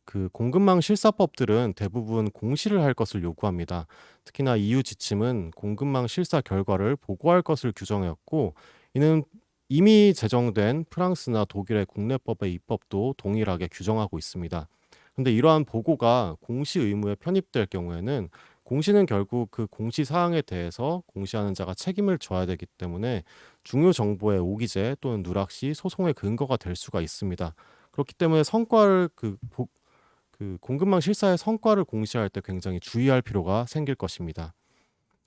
그 공급망 실사법들은 대부분 공시를 할 것을 요구합니다. 특히나 EU 지침은 공급망 실사 결과를 보고할 것을 규정했고 이는 이미 제정된 프랑스나 독일의 국내법의 입법도 동일하게 규정하고 있습니다. 그런데 이러한 보고가 공시 의무에 편입될 경우에는 공시는 결국 그 공시 사항에 대해서 공시하는 자가 책임을 져야 되기 때문에 중요 정보의 오기재 또는 누락시 소송의 근거가 될 수가 있습니다. 그렇기 때문에 성과를 그 공급망 실사의 성과를 공시할 때 굉장히 주의할 필요가 생길 것입니다.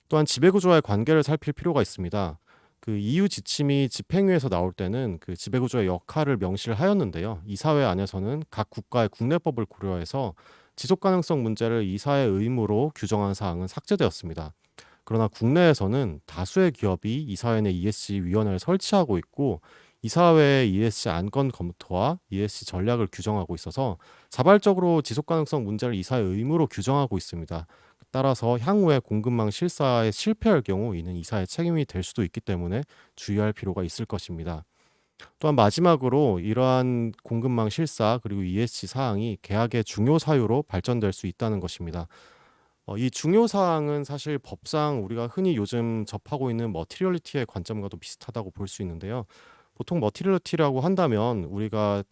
또한 지배구조와의 관계를 살필 필요가 있습니다. 그 EU 지침이 집행위에서 나올 때는 그 지배구조의 역할을 명시를 하였는데요. 이사회 안에서는 각 국가의 국내법을 고려해서 지속가능성 문제를 이사의 의무로 규정한 사항은 삭제되었습니다. 그러나 국내에서는 다수의 기업이 이사회 내 ESG 위원회를 설치하고 있고 이사회의 ESG 안건 검토와 ESG 전략을 규정하고 있어서 자발적으로 지속가능성 문제를 이사의 의무로 규정하고 있습니다. 따라서 향후에 공급망 실사에 실패할 경우 이는 이사의 책임이 될 수도 있기 때문에 주의할 필요가 있을 것입니다. 또한 마지막으로 이러한 공급망 실사 그리고 ESG 사항이 계약의 중요 사유로 발전될 수 있다는 것입니다. 이 중요 사항은 사실 법상 우리가 흔히 요즘 접하고 있는 머티리얼리티의 관점과도 비슷하다고 볼 수 있는데요. 보통 머티리얼리티라고 한다면 우리가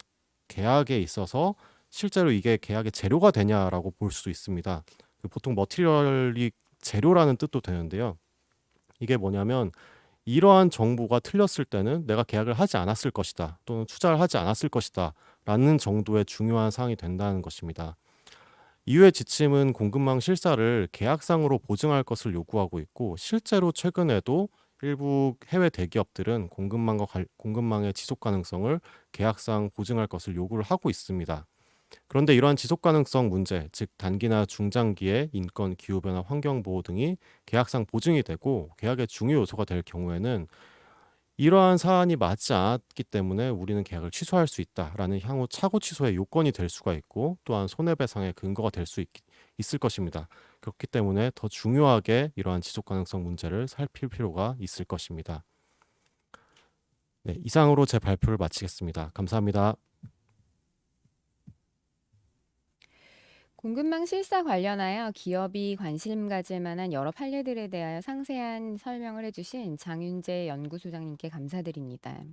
계약에 있어서 실제로 이게 계약의 재료가 되냐라고 볼 수도 있습니다. 보통 머티리얼이 재료라는 뜻도 되는데요. 이게 뭐냐면 이러한 정보가 틀렸을 때는 내가 계약을 하지 않았을 것이다 또는 투자를 하지 않았을 것이다 라는 정도의 중요한 사항이 된다는 것입니다. EU의 지침은 공급망 실사를 계약상으로 보증할 것을 요구하고 있고 실제로 최근에도 일부 해외 대기업들은 공급망의 지속 가능성을 계약상 보증할 것을 요구를 하고 있습니다. 그런데 이러한 지속 가능성 문제, 즉 단기나 중장기의 인권, 기후변화, 환경보호 등이 계약상 보증이 되고 계약의 중요 요소가 될 경우에는 이러한 사안이 맞지 않았기 때문에 우리는 계약을 취소할 수 있다라는 향후 착오 취소의 요건이 될 수가 있고 또한 손해배상의 근거가 될 수 있을 것입니다. 그렇기 때문에 더 중요하게 이러한 지속 가능성 문제를 살필 필요가 있을 것입니다. 네, 이상으로 제 발표를 마치겠습니다. 감사합니다. 공급망 실사 관련하여 기업이 관심 가질 만한 여러 판례들에 대하여 상세한 설명을 해주신 장윤재 연구소장님께 감사드립니다.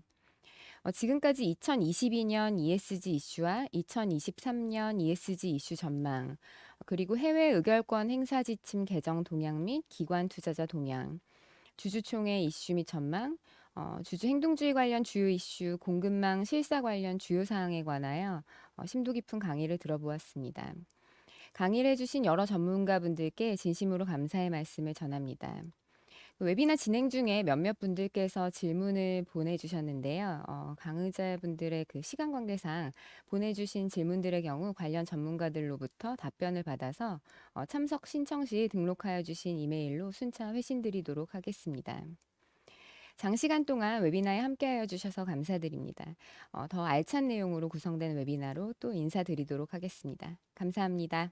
지금까지 2022년 ESG 이슈와 2023년 ESG 이슈 전망, 그리고 해외 의결권 행사 지침 개정 동향 및 기관 투자자 동향, 주주총회 이슈 및 전망, 주주 행동주의 관련 주요 이슈, 공급망 실사 관련 주요 사항에 관하여 심도 깊은 강의를 들어보았습니다. 강의를 해주신 여러 전문가분들께 진심으로 감사의 말씀을 전합니다. 웨비나 진행 중에 몇몇 분들께서 질문을 보내주셨는데요. 강의자분들의 그 시간 관계상 보내주신 질문들의 경우 관련 전문가들로부터 답변을 받아서 참석 신청 시 등록하여 주신 이메일로 순차 회신드리도록 하겠습니다. 장시간 동안 웨비나에 함께하여 주셔서 감사드립니다. 더 알찬 내용으로 구성된 웨비나로 또 인사드리도록 하겠습니다. 감사합니다.